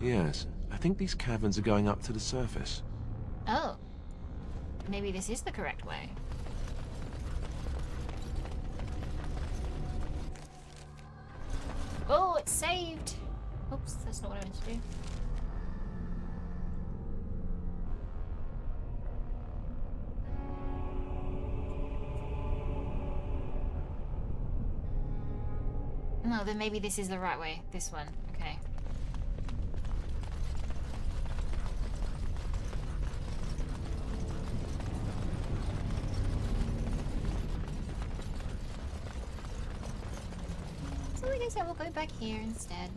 Yes, I think these caverns are going up to the surface. Oh. Maybe this is the correct way. Oh, it's saved. Oops, that's not what I meant to do. No, then maybe this is the right way. This one. Okay. So like I said, we'll go back here instead.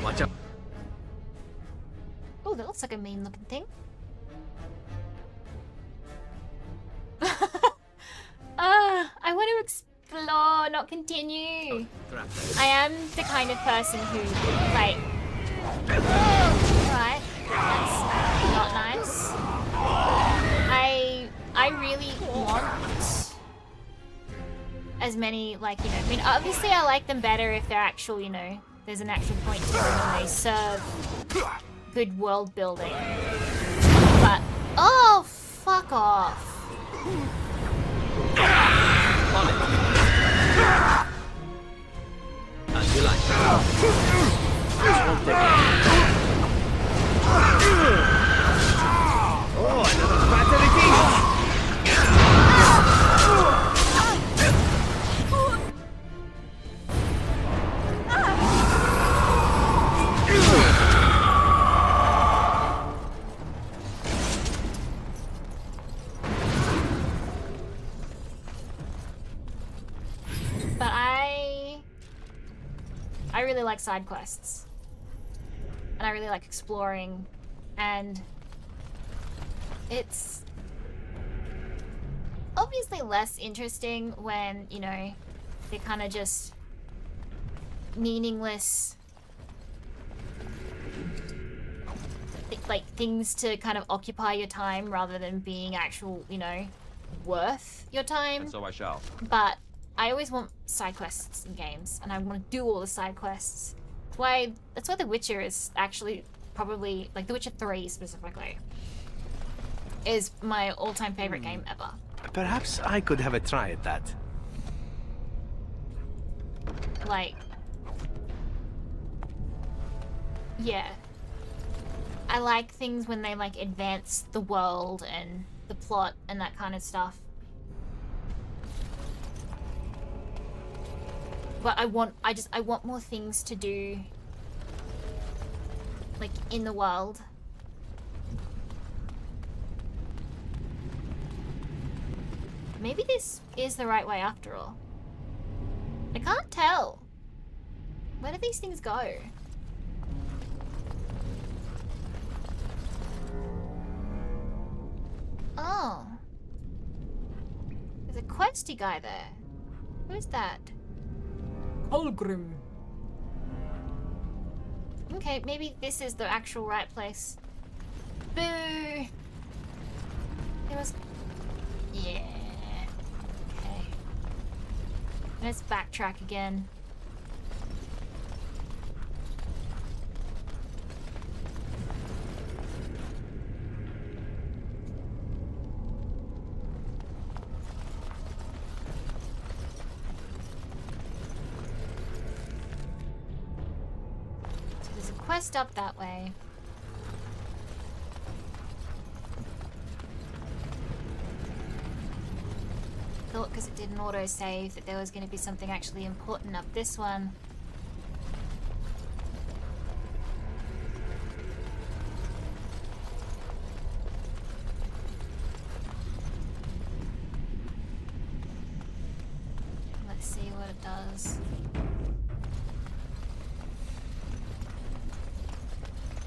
Watch out. Oh, that looks like a mean looking thing. I want to explore, not continue. Grab I am the kind of person who, like, right, that's not nice. I really want as many, like, you know, I mean, obviously I like them better if they're actual, you know, there's an actual point to them and they serve good world building. But, oh, fuck off. on it. As you like. This won't take long. Oh, another fatality! But I really like side quests. And I really like exploring, and it's obviously less interesting when, you know, they're kind of just meaningless, like things to kind of occupy your time rather than being actual, you know, worth your time. And so I shall. But I always want side quests in games, and I want to do all the side quests. That's why The Witcher is actually probably, like The Witcher 3 specifically, is my all-time favorite game ever. Perhaps I could have a try at that. Like, yeah. I like things when they like advance the world and the plot and that kind of stuff. But I want more things to do, like, in the world. Maybe this is the right way after all. I can't tell. Where do these things go? Oh. There's a questy guy there. Who's that? Holgrim. Okay, maybe this is the actual right place. Boo! It was... Yeah. Okay. Let's backtrack again. So there's a quest up that way. Thought because it did an autosave that there was going to be something actually important up this one. Let's see what it does.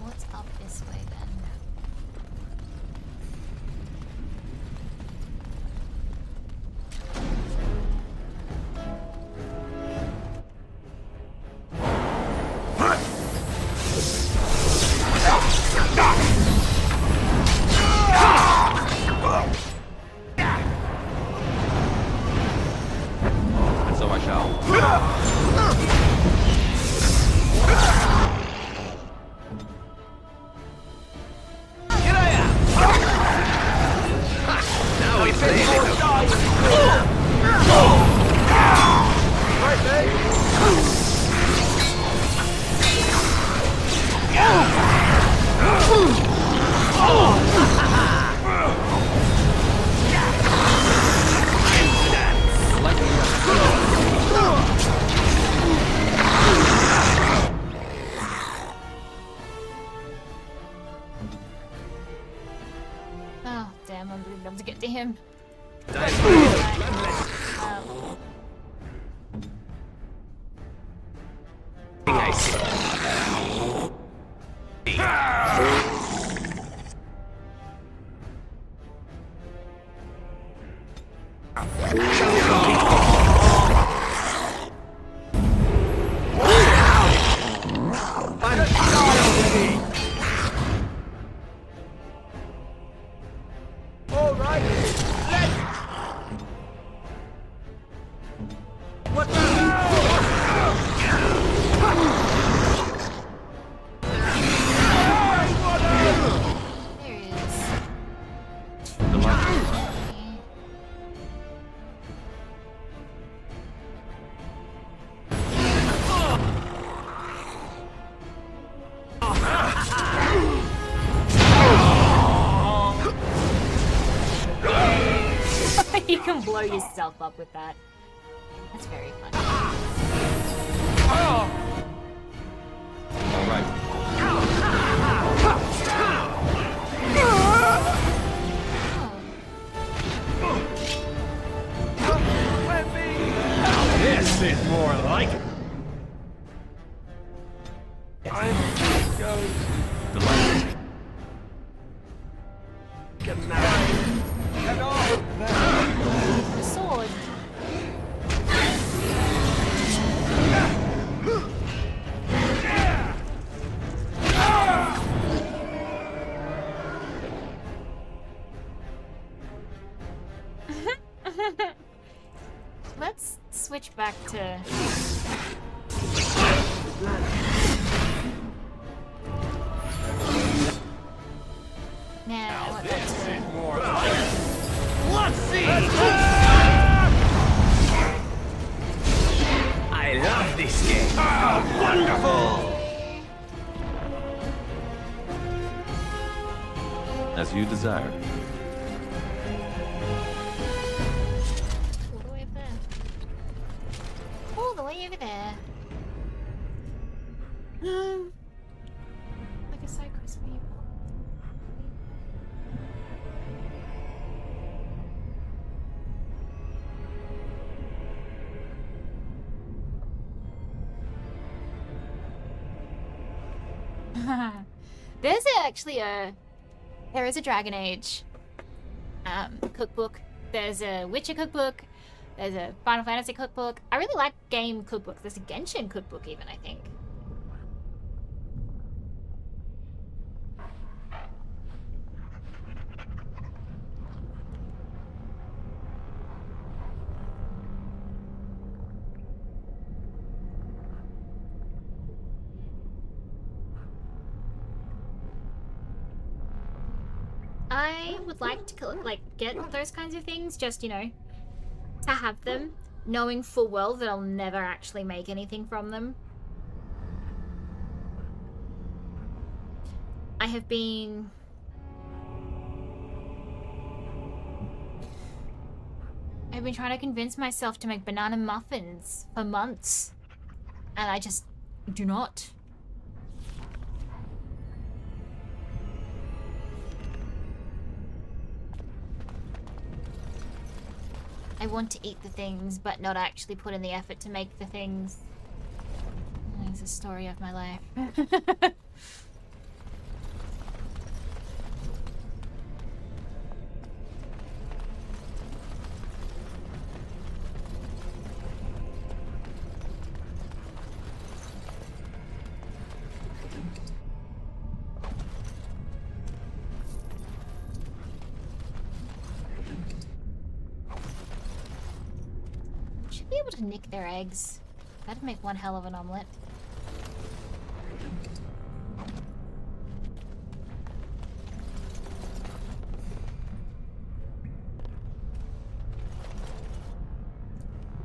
What's up this way then? And so I shall. Now we play it. Right, mate. Oh, damn, I'm really dumb to get to him. I see. All right. What There he is. The light. You can blow yourself up with that. That's very funny. All right. This is more like it. I'm going The light. to get married. And all of that. The sword. Let's switch back to... Nah, I want that to... More like it. Let's see. I love this game. Wonderful. As you desired. All the way over there. All the way over there. Like a side quest for you. There's there is a Dragon Age cookbook. There's a Witcher cookbook. There's a Final Fantasy cookbook. I really like game cookbooks. There's a Genshin cookbook even, I think. I would like to like get those kinds of things, just, you know, to have them, knowing full well that I'll never actually make anything from them. I've been trying to convince myself to make banana muffins for months, and I just do not. I want to eat the things, but not actually put in the effort to make the things. It's the story of my life. Be able to nick their eggs. That'd make one hell of an omelette.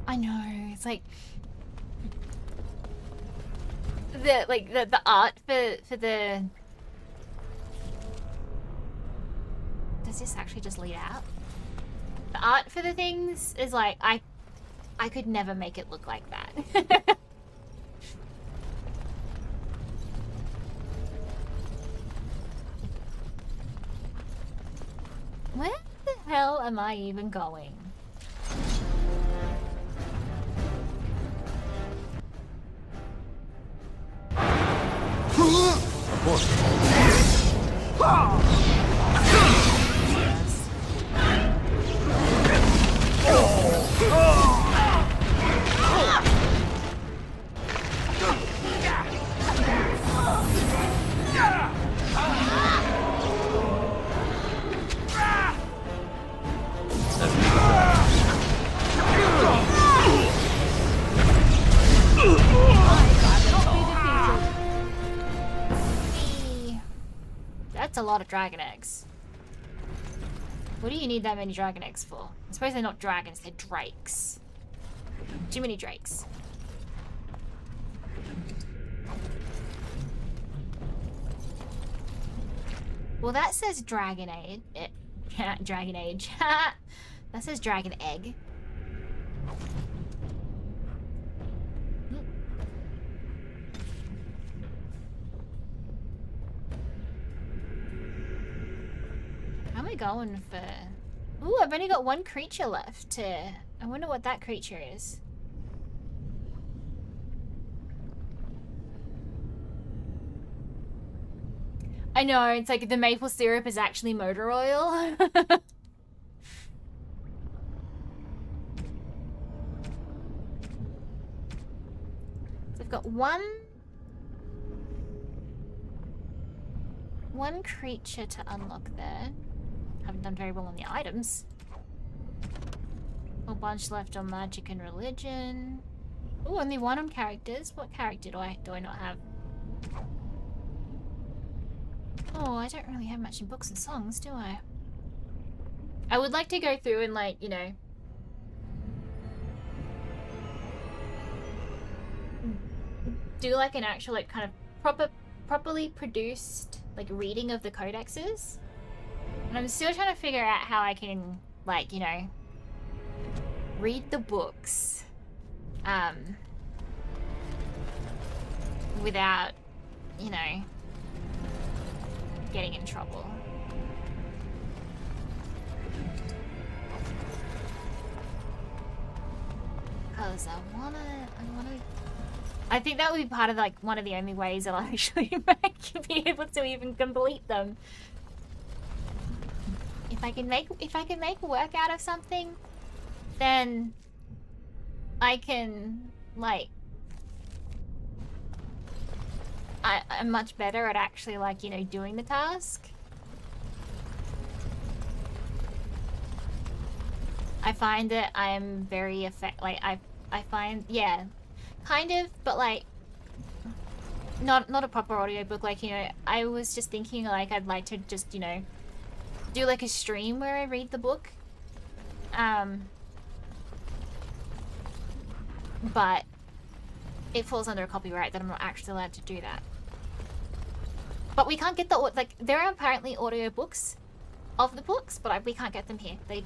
I know, it's like the art for the. Does this actually just lead out? The art for the things is like I could never make it look like that. Where the hell am I even going? Of course. That's a lot of dragon eggs. What do you need that many dragon eggs for? I suppose they're not dragons, they're drakes. Too many drakes. Well, that says dragon age. Dragon age. That says dragon egg. How am I going for? Ooh, I've only got one creature left to. I wonder what that creature is. I know, it's like the maple syrup is actually motor oil. So I've got one creature to unlock there. Haven't done very well on the items. A bunch left on magic and religion. Oh, only one on characters. What character do I not have? Oh, I don't really have much in books and songs, do I? I would like to go through and, like, you know, do like an actual, like, kind of properly produced, like, reading of the codexes. And I'm still trying to figure out how I can, like, you know, read the books without, you know, getting in trouble. Because I think that would be part of, like, one of the only ways I'll actually be able to even complete them. If I can make work out of something, then I can, like, I'm much better at actually, like, you know, doing the task. I find that I'm very I find, yeah, kind of, but, like, not a proper audiobook. Like, you know, I was just thinking, like, I'd like to just, you know, do like a stream where I read the book. But it falls under a copyright that I'm not actually allowed to do that. But we can't get the, like, there are apparently audiobooks of the books, but we can't get them here. We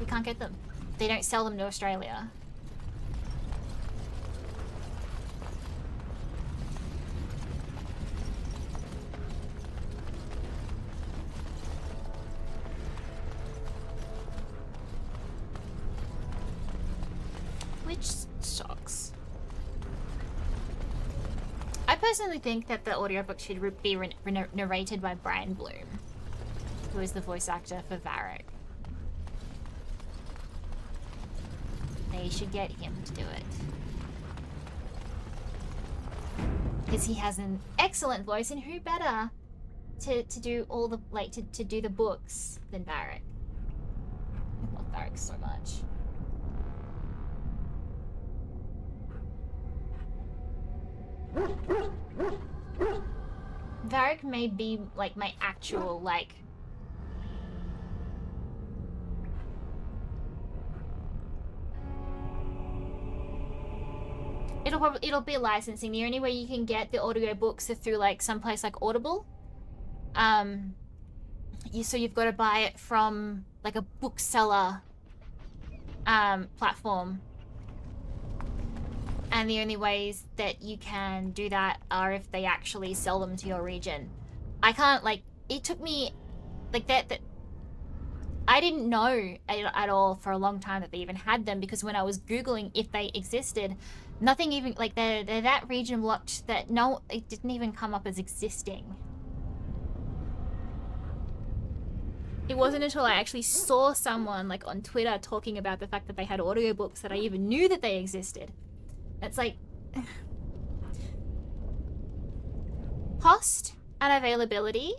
can't get them. They don't sell them to Australia. Which sucks. I personally think that the audiobook should be narrated by Brian Bloom, who is the voice actor for Varric. They should get him to do it. Because he has an excellent voice, and who better to do all the, like, to do the books than Varric? I love Varric so much. Varric may be like my actual like it'll be licensing. The only way you can get the audiobooks are through like someplace like Audible. So you've got to buy it from like a bookseller platform. And the only ways that you can do that are if they actually sell them to your region. I can't, like, it took me, like, that I didn't know at all for a long time that they even had them, because when I was Googling if they existed, nothing even, like, they're that region blocked that it didn't even come up as existing. It wasn't until I actually saw someone, like, on Twitter talking about the fact that they had audiobooks that I even knew that they existed. It's like cost and availability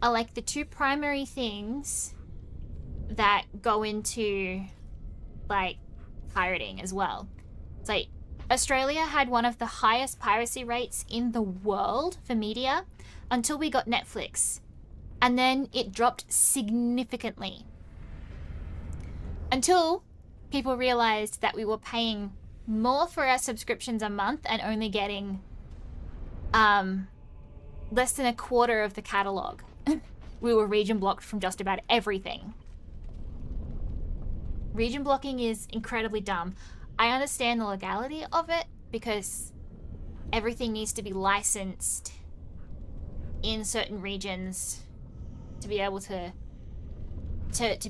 are like the two primary things that go into like pirating as well. It's like Australia had one of the highest piracy rates in the world for media until we got Netflix, and then it dropped significantly until people realized that we were paying more for our subscriptions a month and only getting less than a quarter of the catalog. We were region blocked from just about everything. Region blocking is incredibly dumb. I understand the legality of it because everything needs to be licensed in certain regions to be able to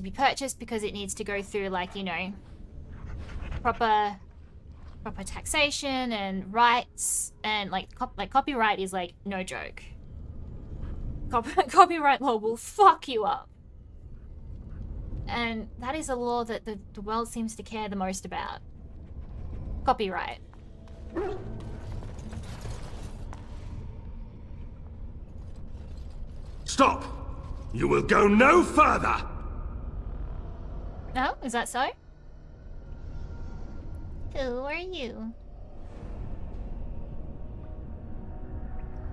be purchased, because it needs to go through, like, you know, proper taxation and rights, and like copyright is like no joke. Copyright law will fuck you up, and that is a law that the world seems to care the most about. Copyright. Stop! You will go no further! Oh, is that so? Who are you?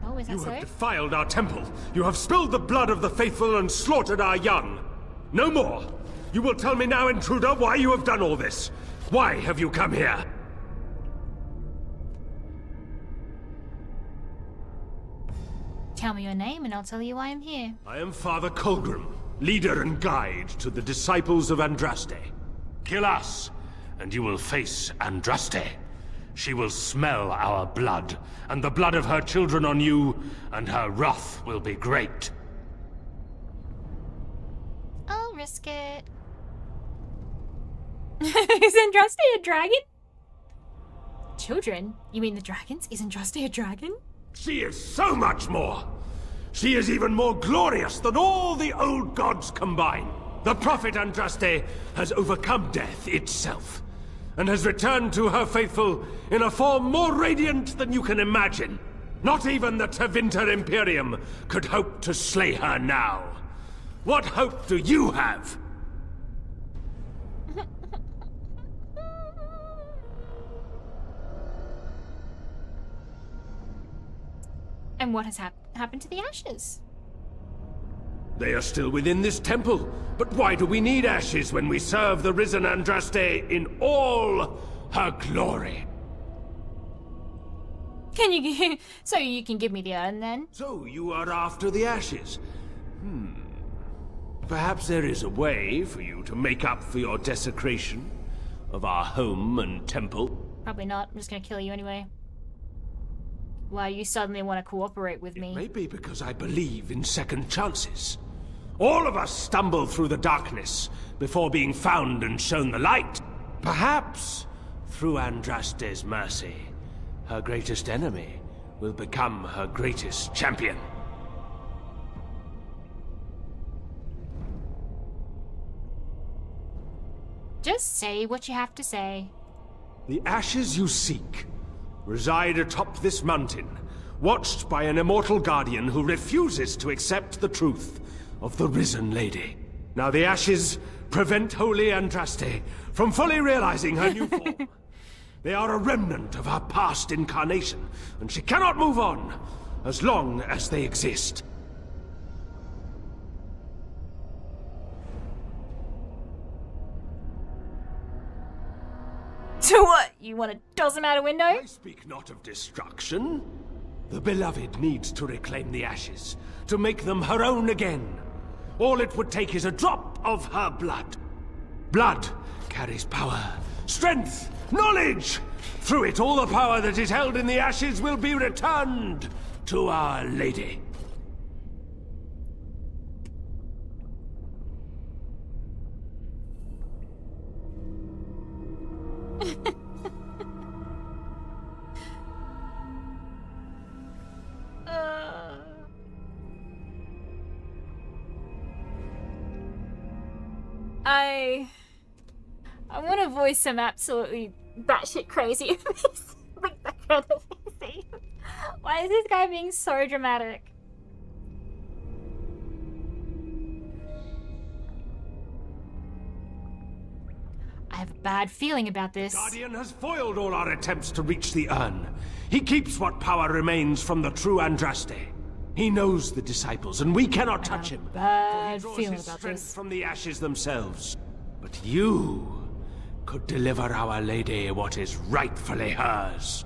Oh, is that You so? have defiled our temple. You have spilled the blood of the faithful and slaughtered our young. No more. You will tell me now, intruder, why you have done all this. Why have you come here? Tell me your name and I'll tell you why I'm here. I am Father Colgrim, leader and guide to the disciples of Andraste. Kill us, and you will face Andraste. She will smell our blood, and the blood of her children on you, and her wrath will be great. I'll risk it. Is Andraste a dragon? Children? You mean the dragons? Is Andraste a dragon? She is so much more! She is even more glorious than all the old gods combined. The prophet Andraste has overcome death itself, and has returned to her faithful in a form more radiant than you can imagine. Not even the Tevinter Imperium could hope to slay her now. What hope do you have? And what has happened to the ashes? They are still within this temple. But why do we need ashes when we serve the risen Andraste in all her glory? Can you so you can give me the urn then? So you are after the ashes? Perhaps there is a way for you to make up for your desecration of our home and temple. Probably not. I'm just gonna kill you anyway. Why you suddenly want to cooperate with me? Maybe because I believe in second chances. All of us stumble through the darkness before being found and shown the light. Perhaps, through Andraste's mercy, her greatest enemy will become her greatest champion. Just say what you have to say. The ashes you seek reside atop this mountain, watched by an immortal guardian who refuses to accept the truth of the risen lady. Now the ashes prevent Holy Andraste from fully realizing her new form. They are a remnant of her past incarnation, and she cannot move on as long as they exist. So what? You want to toss him out a window? I speak not of destruction. The beloved needs to reclaim the ashes, to make them her own again. All it would take is a drop of her blood. Blood carries power, strength, knowledge. Through it, all the power that is held in the ashes will be returned to Our Lady. I want to voice some absolutely batshit crazy like that kind of thing. Why is this guy being so dramatic? I have a bad feeling about this. Guardian has foiled all our attempts to reach the urn. He keeps what power remains from the true Andraste. He knows the disciples, and we cannot touch him. Bad For he feeling draws his about strength this. from the ashes themselves. But you could deliver Our Lady what is rightfully hers.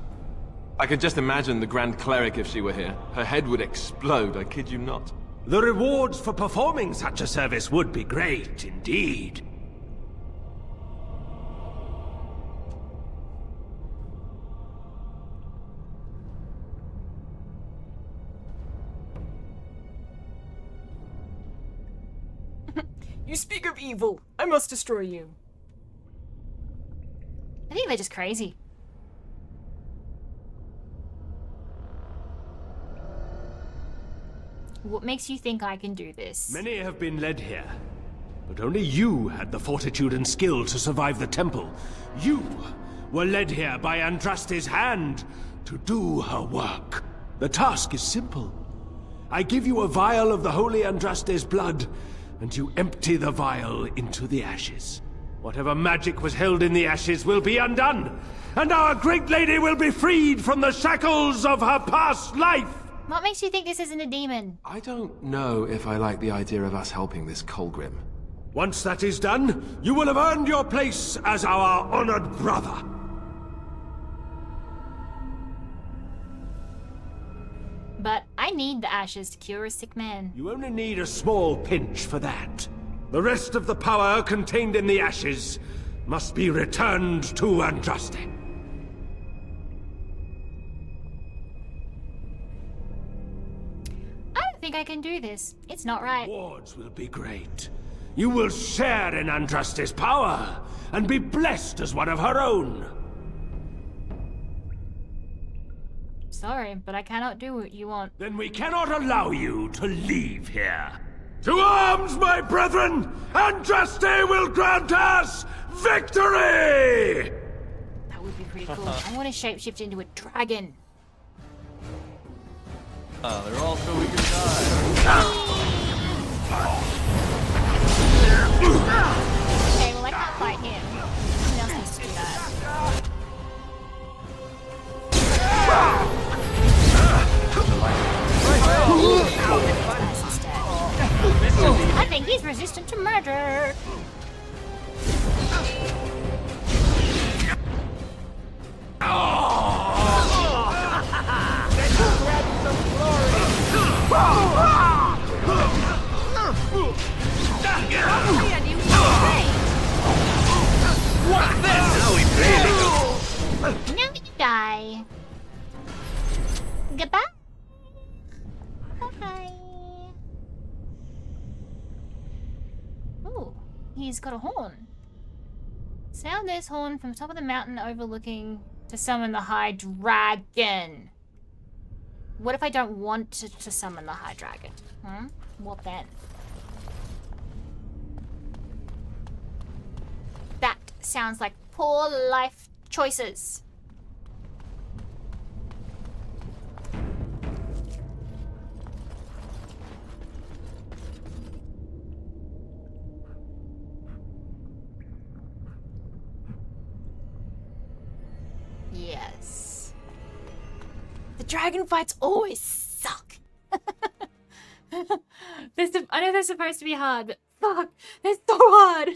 I could just imagine the Grand Cleric if she were here. Her head would explode, I kid you not. The rewards for performing such a service would be great indeed. You speak of evil. I must destroy you. I think they're just crazy. What makes you think I can do this? Many have been led here, but only you had the fortitude and skill to survive the temple. You were led here by Andraste's hand to do her work. The task is simple. I give you a vial of the holy Andraste's blood, and you empty the vial into the ashes. Whatever magic was held in the ashes will be undone, and our great lady will be freed from the shackles of her past life! What makes you think this isn't a demon? I don't know if I like the idea of us helping this Colgrim. Once that is done, you will have earned your place as our honored brother. But I need the ashes to cure a sick man. You only need a small pinch for that. The rest of the power contained in the ashes must be returned to Andraste. I don't think I can do this. It's not right. Rewards will be great. You will share in Andraste's power and be blessed as one of her own. Sorry, but I cannot do what you want. Then we cannot allow you to leave here. To arms, my brethren! Andraste will grant us victory! That would be pretty cool. I want to shapeshift into a dragon. They're all so eager to die. Okay, well I can't fight him. Someone else needs to do that. Nice instead. think he's resistant to murder. What's this? Now we really go. Now you die. Goodbye. Bye. Ooh, he's got a horn. Sound this horn from top of the mountain overlooking to summon the high dragon. What if I don't want to summon the high dragon? What then? That sounds like poor life choices. Yes. The dragon fights always suck. I know they're supposed to be hard, but fuck, they're so hard.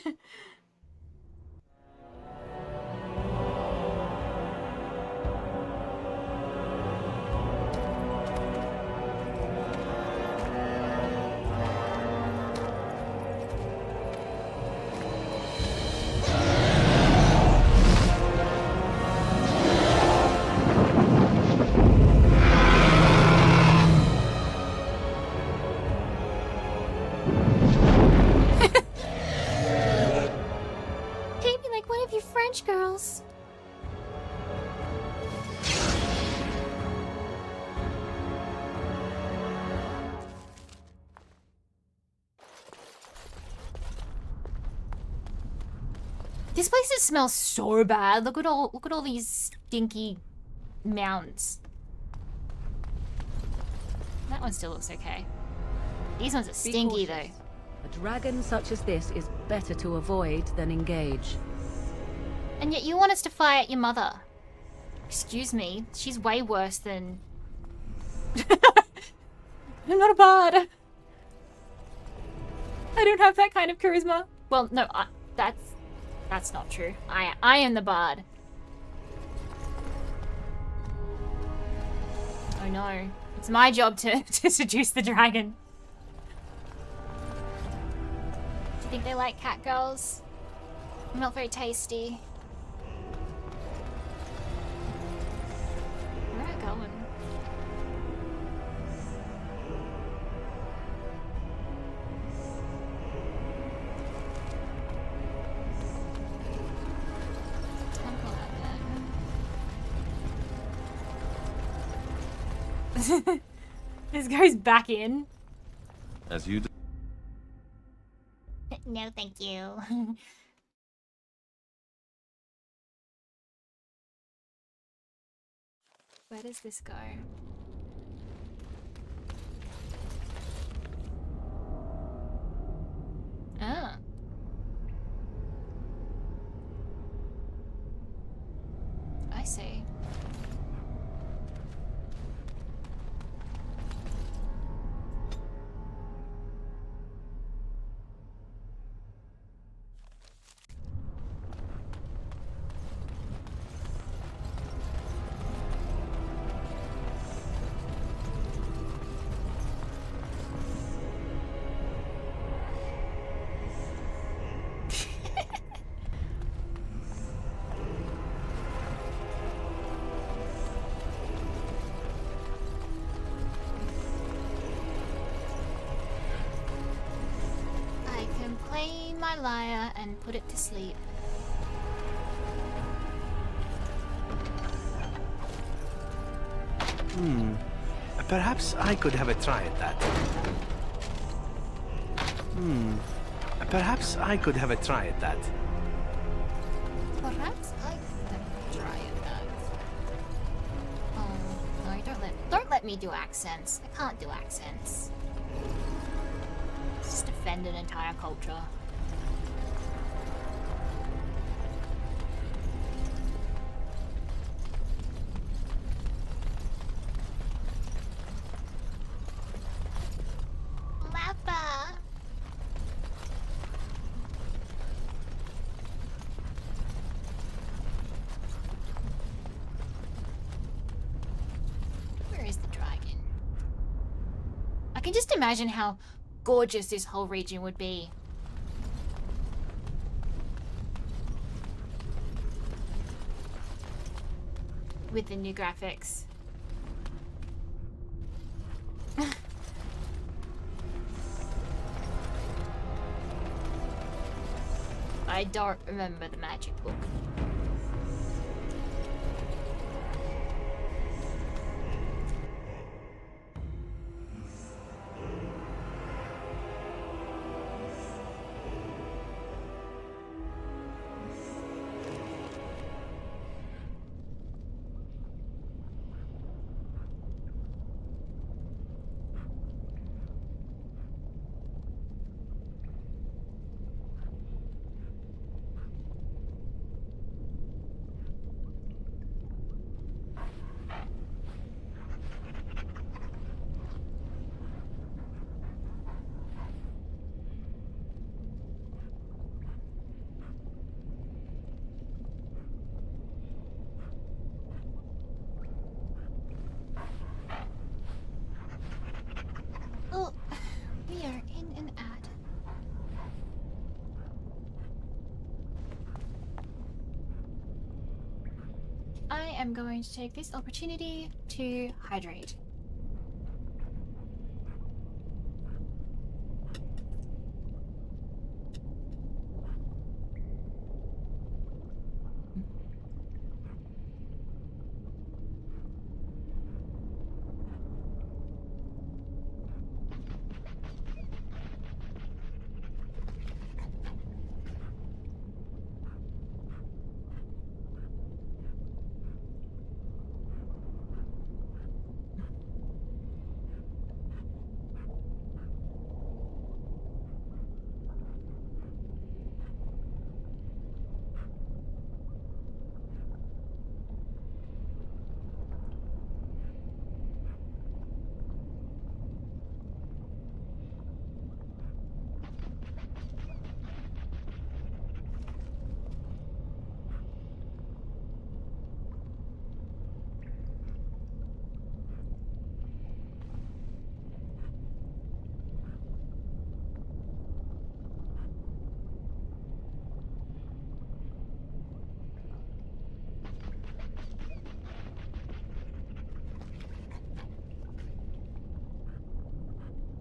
Girls. This place smells so bad. Look at all these stinky mounds. That one still looks okay. These ones are stinky though. A dragon such as this is better to avoid than engage. And yet you want us to fly at your mother. Excuse me, she's way worse than... I'm not a bard. I don't have that kind of charisma. Well, no, that's not true. I am the bard. Oh no, it's my job to seduce the dragon. Do you think they like cat girls? Not very tasty. Where am I going? Temple out there. This goes back in. As you do. No, thank you. Where does this go? Ah. I see. My lyre and put it to sleep. Perhaps I could have a try at that. Perhaps I could have a try at that. Perhaps I could try at that. Oh no, don't let me do accents. I can't do accents. Just offend an entire culture. can just imagine how gorgeous this whole region would be. With the new graphics. I don't remember the magic book. Oh, we are in an ad. I am going to take this opportunity to hydrate.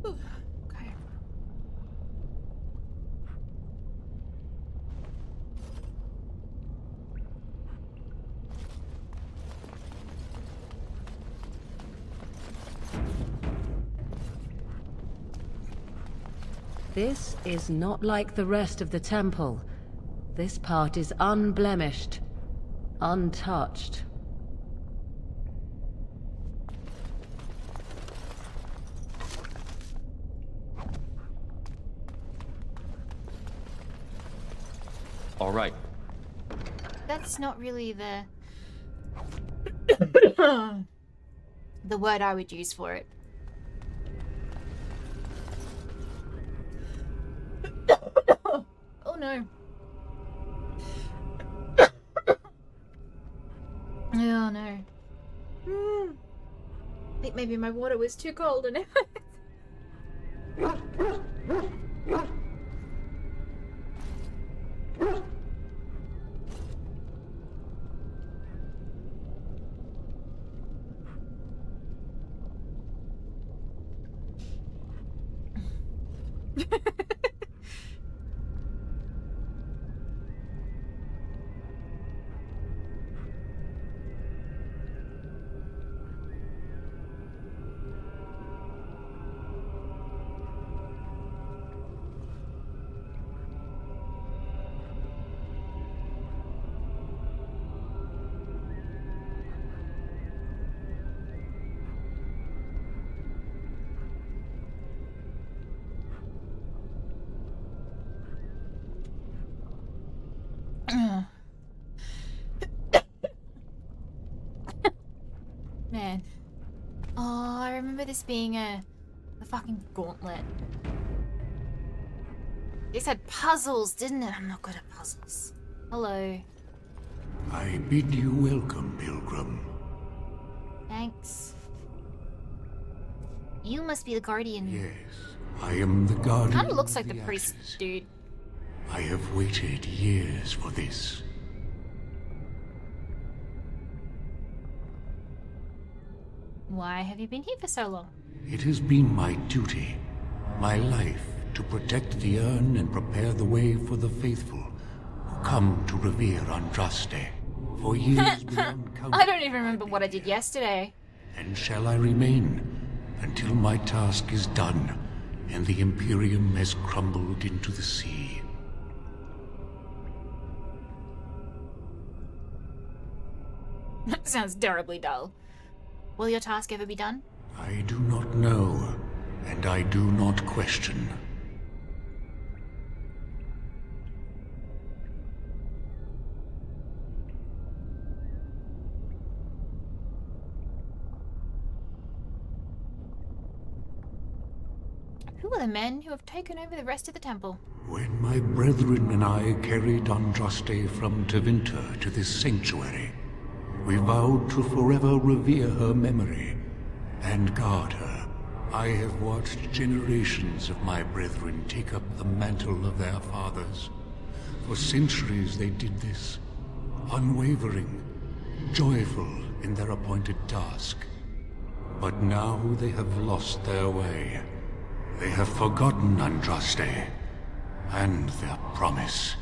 Okay. This is not like the rest of the temple. This part is unblemished, untouched. All right. That's not really the the word I would use for it. Oh no. Oh no. I think maybe my water was too cold and man. Oh, I remember this being a fucking gauntlet. This had puzzles, didn't it? I'm not good at puzzles. Hello. I bid you welcome, pilgrim. Thanks. You must be the guardian. Yes, I am the guardian. Kind of looks of like the priest, ashes. dude. I have waited years for this. Why have you been here for so long? It has been my duty, my life, to protect the urn and prepare the way for the faithful who come to revere Andraste. For years beyond counting. I don't even remember what I did yesterday. And shall I remain until my task is done and the Imperium has crumbled into the sea. Sounds terribly dull. Will your task ever be done? I do not know, and I do not question. Who are the men who have taken over the rest of the temple? When my brethren and I carried Andraste from Tevinter to this sanctuary, we vowed to forever revere her memory and guard her. I have watched generations of my brethren take up the mantle of their fathers. For centuries they did this, unwavering, joyful in their appointed task. But now they have lost their way. They have forgotten Andraste and their promise.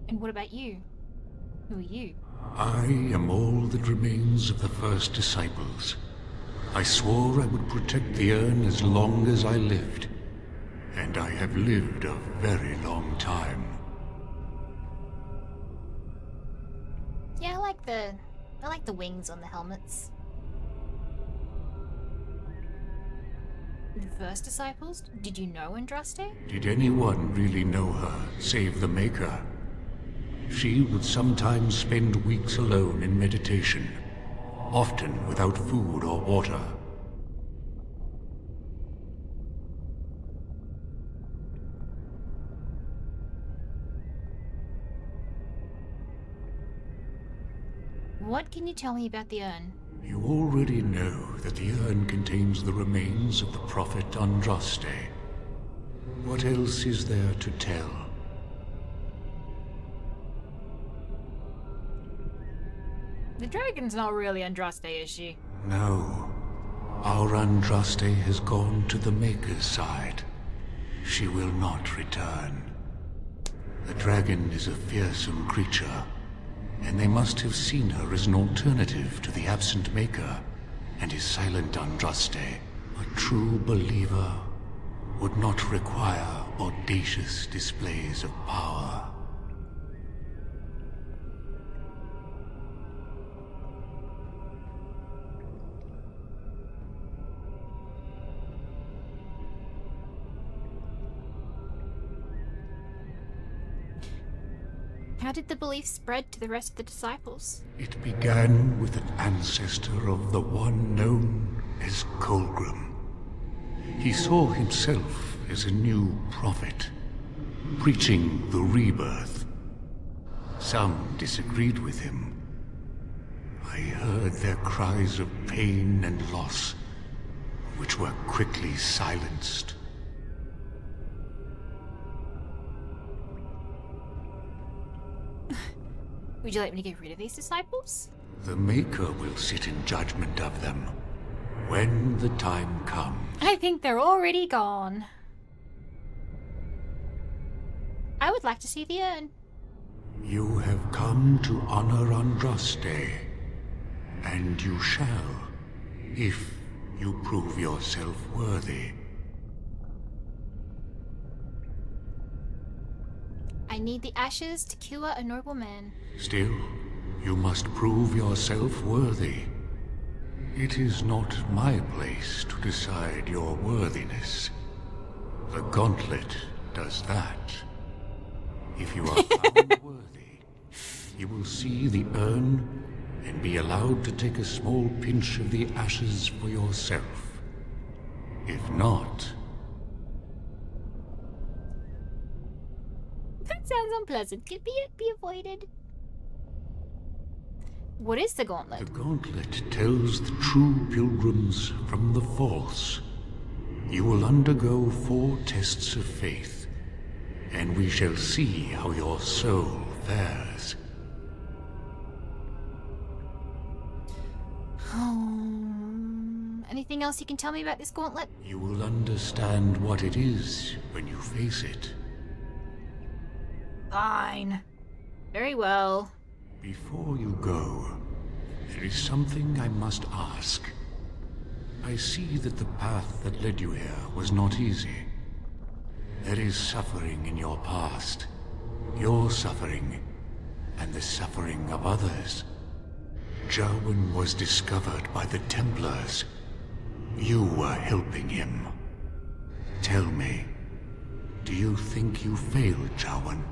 And what about you? Who are you? I am all that remains of the first disciples. I swore I would protect the urn as long as I lived. And I have lived a very long time. Yeah, I like the wings on the helmets. The first disciples? Did you know Andraste? Did anyone really know her, save the Maker? She would sometimes spend weeks alone in meditation, often without food or water. What can you tell me about the urn? You already know that the urn contains the remains of the prophet Andraste. What else is there to tell? The dragon's not really Andraste, is she? No. Our Andraste has gone to the Maker's side. She will not return. The dragon is a fearsome creature, and they must have seen her as an alternative to the absent Maker and his silent Andraste. A true believer would not require audacious displays of power. How did the belief spread to the rest of the disciples? It began with an ancestor of the one known as Colgrim. He saw himself as a new prophet, preaching the rebirth. Some disagreed with him. I heard their cries of pain and loss, which were quickly silenced. Would you like me to get rid of these disciples? The Maker will sit in judgment of them when the time comes. I think they're already gone. I would like to see the urn. You have come to honor Andraste, and you shall, if you prove yourself worthy. I need the ashes to cure a noble man. Still, you must prove yourself worthy. It is not my place to decide your worthiness. The gauntlet does that. If you are found worthy, you will see the urn and be allowed to take a small pinch of the ashes for yourself. If not... That sounds unpleasant. Could be avoided. What is the The gauntlet? gauntlet tells the true pilgrims from the false. You will undergo 4 tests of faith, and we shall see how your soul fares. Anything else you can tell me about this gauntlet? You will understand what it is when you face it. Fine. Very well. Before you go, there is something I must ask. I see that the path that led you here was not easy. There is suffering in your past. Your suffering, and the suffering of others. Jarwin was discovered by the Templars. You were helping him. Tell me, do you think you failed Jarwin?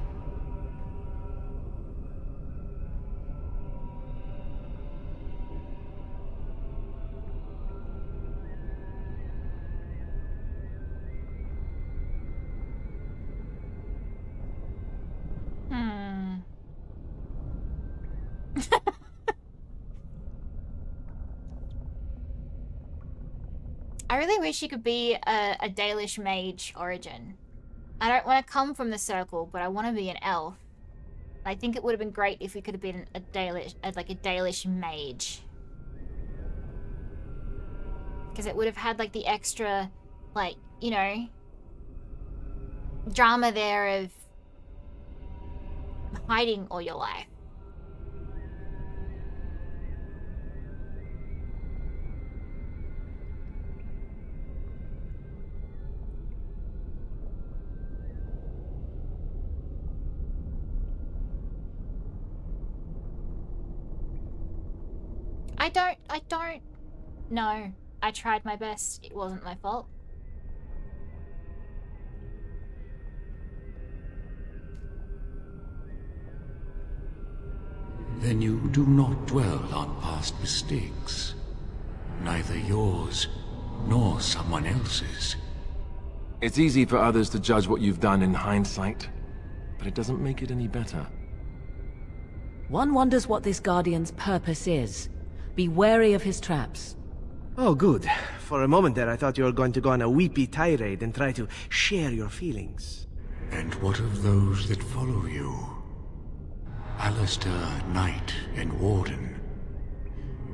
I really wish you could be a Dalish mage origin. I don't want to come from the circle, but I want to be an elf. I think it would have been great if we could have been a Dalish mage. Because it would have had like the extra, like, you know, drama there of hiding all your life. I don't know. I tried my best. It wasn't my fault. Then you do not dwell on past mistakes. Neither yours, nor someone else's. It's easy for others to judge what you've done in hindsight, but it doesn't make it any better. One wonders what this Guardian's purpose is. Be wary of his traps. Oh, good. For a moment there, I thought you were going to go on a weepy tirade and try to share your feelings. And what of those that follow you? Alistair, Knight, and Warden.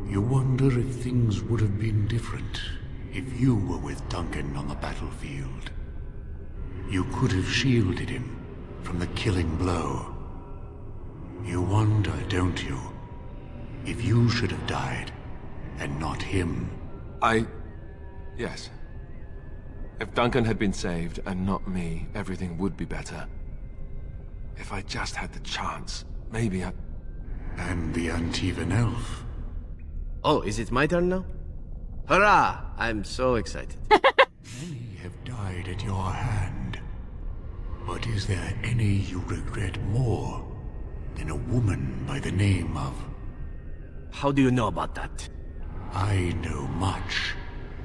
You wonder if things would have been different if you were with Duncan on the battlefield. You could have shielded him from the killing blow. You wonder, don't you, if you should have died and not him? Yes. If Duncan had been saved and not me, everything would be better. If I just had the chance, maybe I... And the Antivan elf. Oh, is it my turn now? Hurrah! I'm so excited. Many have died at your hand. But is there any you regret more than a woman by the name of... How do you know about that? I know much.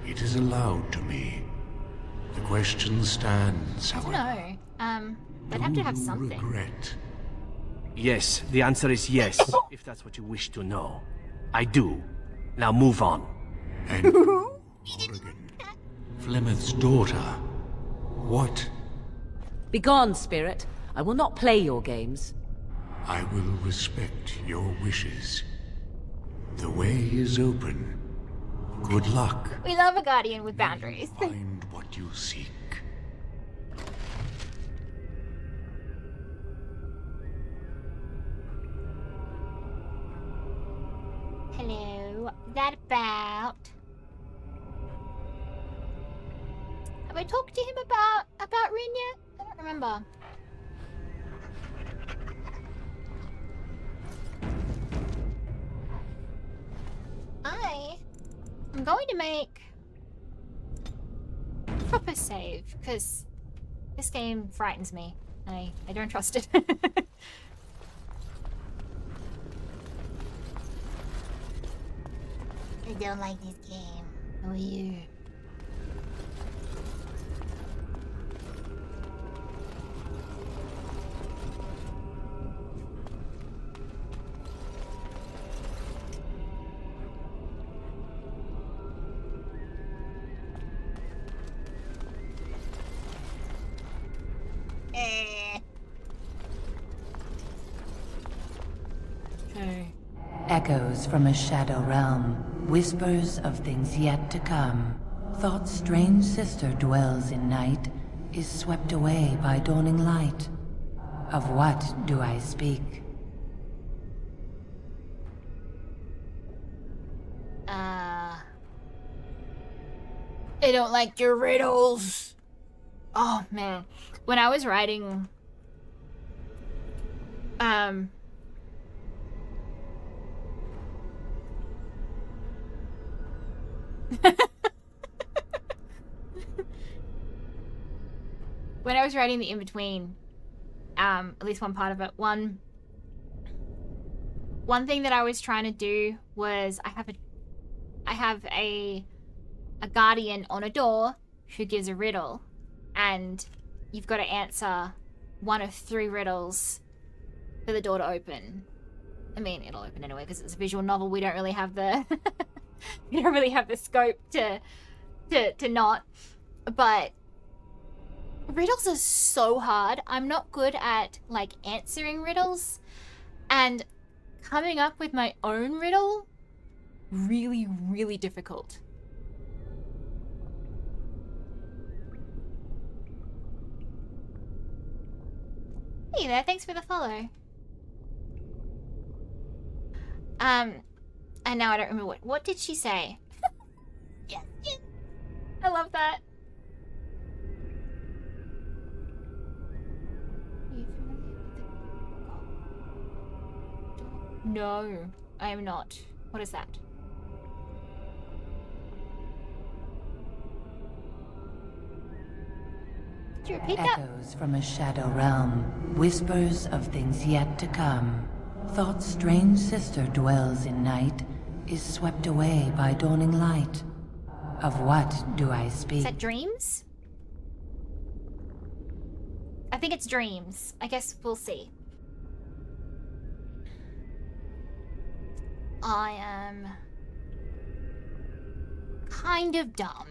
It is allowed to me. The question stands, I don't however. know. They'd have to have Do you something. regret? Yes, the answer is yes, if that's what you wish to know. I do. Now move on. And Oregon, Flemeth's daughter. What? Begone, spirit. I will not play your games. I will respect your wishes. The way is open. Good luck. We love a guardian with boundaries. Find what you seek. Hello. Is that about? Have I talked to him about Rin yet? I don't remember. I'm going to make a proper save because this game frightens me. I don't trust it. I don't like this game. Who are you? Echoes from a shadow realm, whispers of things yet to come. Thought's strange sister dwells in night, is swept away by dawning light. Of what do I speak? I don't like your riddles. Oh man, when I was writing, when I was writing the in-between, at least one part of it, one thing that I was trying to do was I have a guardian on a door who gives a riddle, and you've got to answer one of 3 riddles for the door to open. I mean, it'll open anyway because it's a visual novel. We don't really have the we don't really have the scope to not. But riddles are so hard. I'm not good at like answering riddles, and coming up with my own riddle, really, really difficult. Hey there, thanks for the follow. And now I don't remember what did she say? Yes, yes. I love that. Are you familiar with the... No, I am not. What is that? Could you repeat that? Echoes from a shadow realm, whispers of things yet to come. Thought's strange sister dwells in night, is swept away by dawning light. Of what do I speak? Is that dreams? I think it's dreams. I guess we'll see. I am kind of dumb.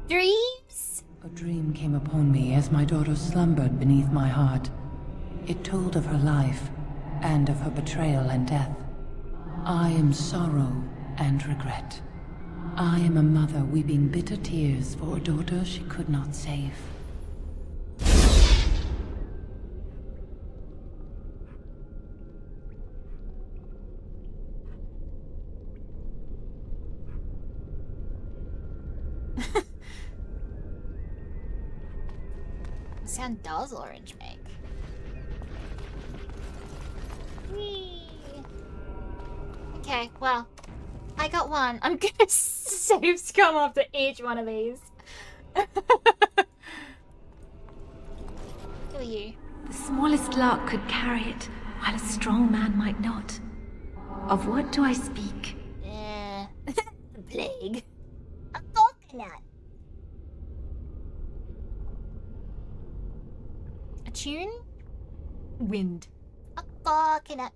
Dreams? A dream came upon me as my daughter slumbered beneath my heart. It told of her life, and of her betrayal and death. I am sorrow and regret. I am a mother weeping bitter tears for a daughter she could not save. What sound does orange make? Whee. Okay, well, I got one. I'm gonna save scum after each one of these. Who are you? The smallest lark could carry it, while a strong man might not. Of what do I speak? The plague. A coconut. A tune? Wind. A coconut.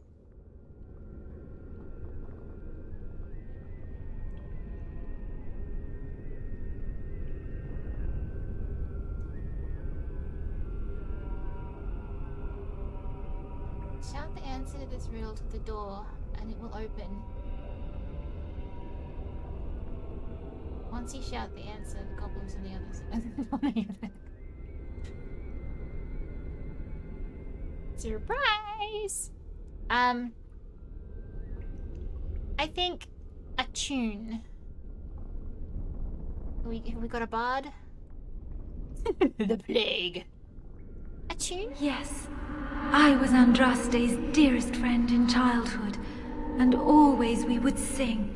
Shout the answer to this riddle to the door, and it will open. Once you shout the answer, the goblins on the other side. Surprise! I think a tune. Have we got a bard? The plague. A tune? Yes. I was Andraste's dearest friend in childhood, and always we would sing.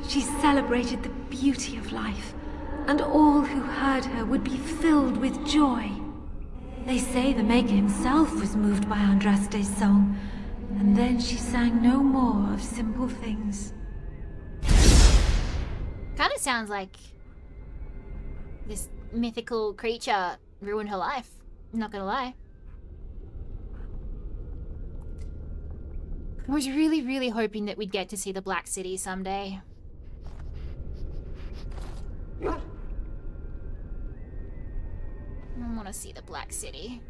She celebrated the beauty of life, and all who heard her would be filled with joy. They say the Maker himself was moved by Andraste's song, and then she sang no more of simple things. Kind of sounds like this mythical creature ruined her life. I'm not gonna lie. I was really, really hoping that we'd get to see the Black City someday. I want to see the Black City.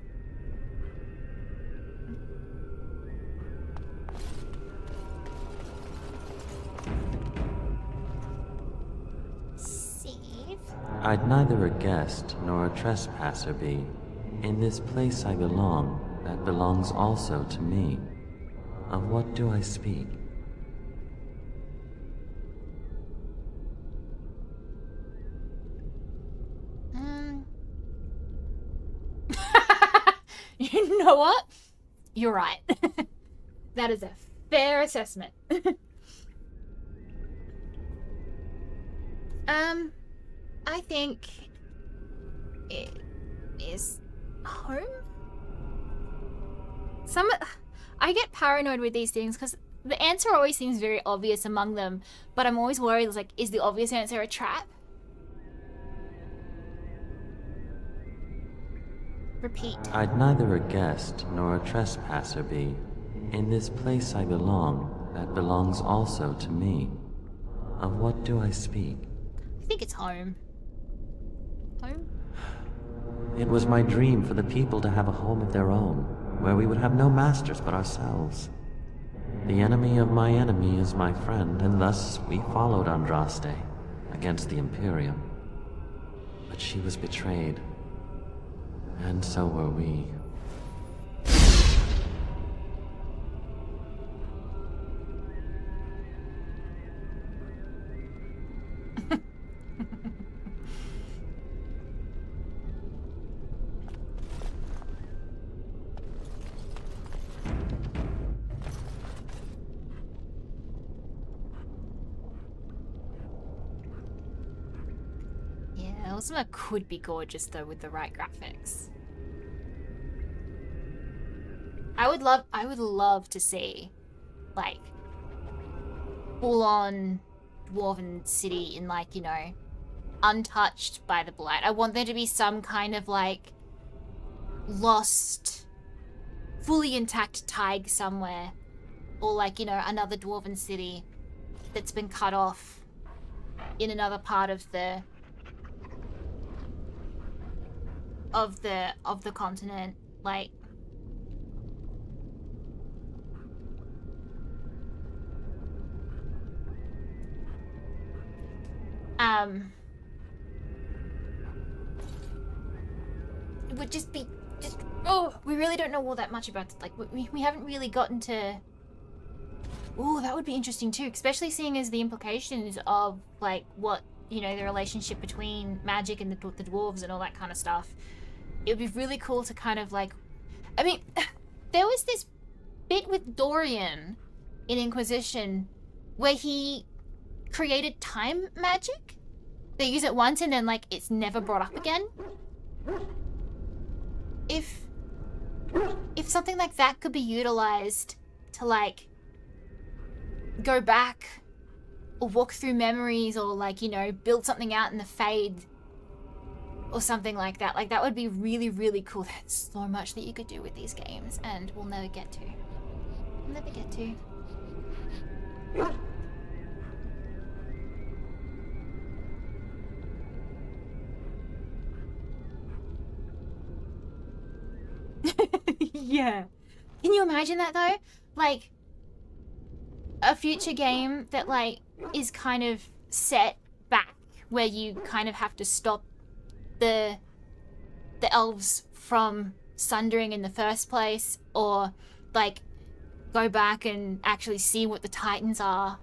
I'd neither a guest nor a trespasser be. In this place I belong, that belongs also to me. Of what do I speak? You know what? You're right. That is a fair assessment. I think it is home. I get paranoid with these things because the answer always seems very obvious among them, but I'm always worried, like, is the obvious answer a trap? Repeat. I'd neither a guest nor a trespasser be. In this place I belong, that belongs also to me. Of what do I speak? I think it's home. Home? It was my dream for the people to have a home of their own, where we would have no masters but ourselves. The enemy of my enemy is my friend, and thus we followed Andraste against the Imperium. But she was betrayed, and so were we. Ultima could be gorgeous though with the right graphics. I would love to see, like, full-on dwarven city in, like, you know, untouched by the blight. I want there to be some kind of, like, lost, fully intact Tig somewhere, or, like, you know, another dwarven city that's been cut off in another part of the continent, like. It would just be, we really don't know all that much about, like, we haven't really gotten to. Oh, that would be interesting too, especially seeing as the implications of, like, what, you know, the relationship between magic and the dwarves and all that kind of stuff. It would be really cool to kind of, like, I mean, there was this bit with Dorian in Inquisition where he created time magic. They use it once and then, like, it's never brought up again. If something like that could be utilized to, like, go back or walk through memories or, like, you know, build something out in the Fade or something like that. Like, that would be really, really cool. There's so much that you could do with these games and we'll never get to. We'll never get to. Yeah. Can you imagine that though? Like, a future game that, like, is kind of set back where you kind of have to stop the elves from sundering in the first place, or, like, go back and actually see what the Titans are.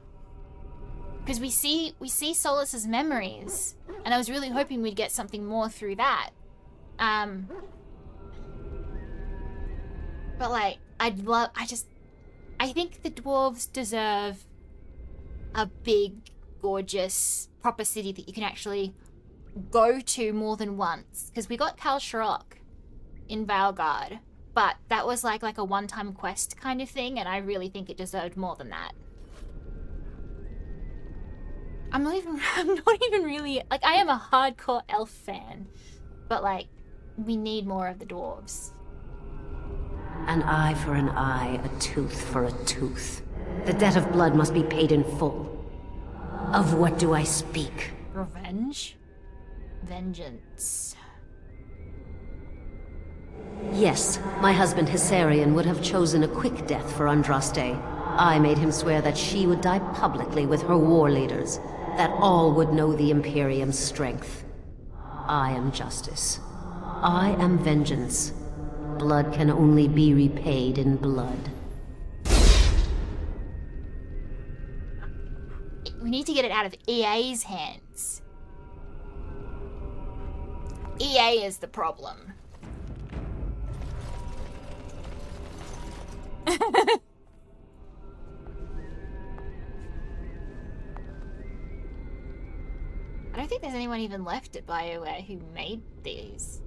Because we see Solus's memories, and I was really hoping we'd get something more through that. But, like, I think the dwarves deserve a big, gorgeous, proper city that you can actually go to more than once. Because we got Kal Sharok in Valgard, but that was like a one-time quest kind of thing, and I really think it deserved more than that. I'm not even really, like, I am a hardcore elf fan, but, like, we need more of the dwarves. An eye for an eye, a tooth for a tooth. The debt of blood must be paid in full. Of what do I speak? Revenge? Vengeance. Yes, my husband Hysarion would have chosen a quick death for Andraste. I made him swear that she would die publicly with her war leaders, that all would know the Imperium's strength. I am justice. I am vengeance. Blood can only be repaid in blood. We need to get it out of EA's hands. EA is the problem. I don't think there's anyone even left at BioWare who made these.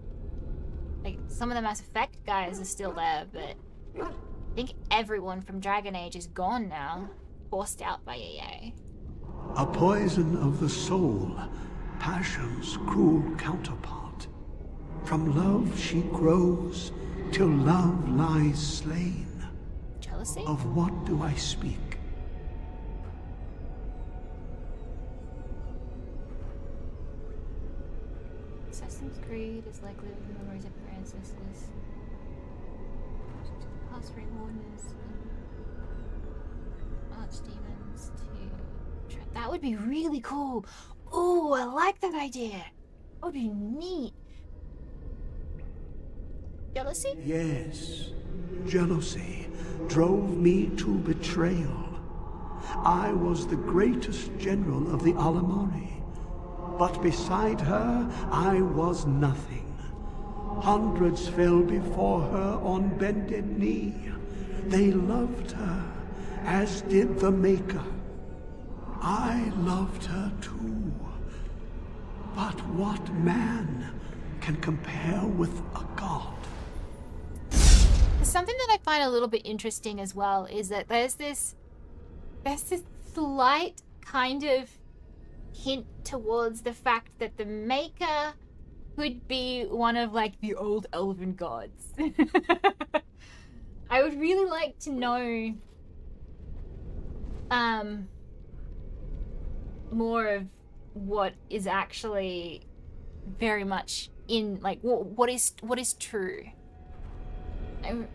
Like, some of the Mass Effect guys are still there, but I think everyone from Dragon Age is gone now, forced out by EA. A poison of the soul, passion's cruel counterpart. From love she grows, till love lies slain. Jealousy? Of what do I speak? Assassin's Creed is like living the memories of your ancestors. Past rewarders and archdemons to... That would be really cool. Ooh, I like that idea. That would be neat. Jealousy? Yes, jealousy drove me to betrayal. I was the greatest general of the Alamari. But beside her, I was nothing. Hundreds fell before her on bended knee. They loved her, as did the Maker. I loved her too. But what man can compare with a god? Something that I find a little bit interesting as well is that there's this slight kind of hint towards the fact that the Maker could be one of like the old elven gods. I would really like to know more of what is actually very much in like what is true. I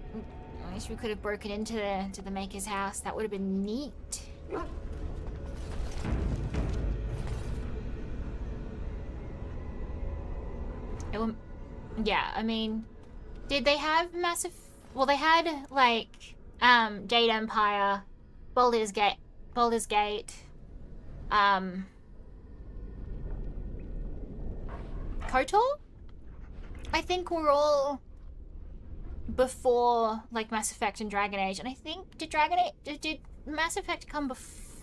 wish we could have broken into the Maker's house. That would have been neat. Yeah, I mean, did they have massive... Well, they had, like, Jade Empire, Baldur's Gate, KOTOR? I think were all before, like, Mass Effect and Dragon Age. And I think, did Mass Effect come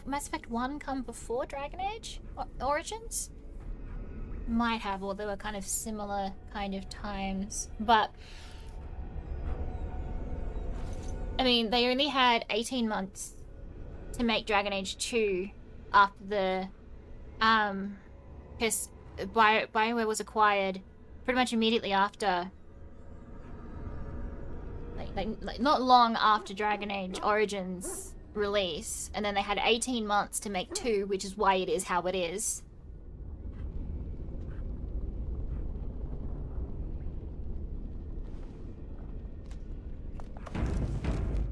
Mass Effect 1 come before Dragon Age? Origins? Might have, or they were kind of similar kind of times. But I mean, they only had 18 months to make Dragon Age 2 after the because BioWare was acquired pretty much immediately after, like not long after Dragon Age Origins release, and then they had 18 months to make 2, which is why it is how it is.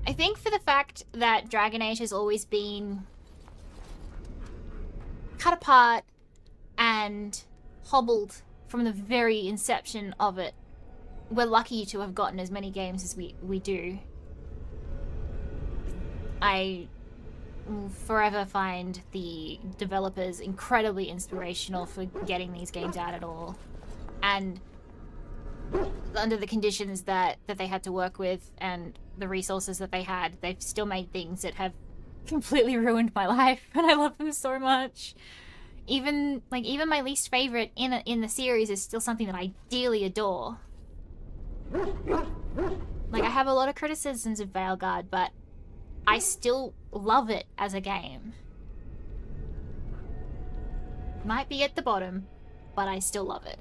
I think for the fact that Dragon Age has always been cut apart and hobbled from the very inception of it, we're lucky to have gotten as many games as we do. I will forever find the developers incredibly inspirational for getting these games out at all. And under the conditions that they had to work with and the resources that they had, they've still made things that have completely ruined my life, and I love them so much. Even my least favorite in the series is still something that I dearly adore. Like, I have a lot of criticisms of Veilguard, but I still love it as a game. Might be at the bottom, but I still love it.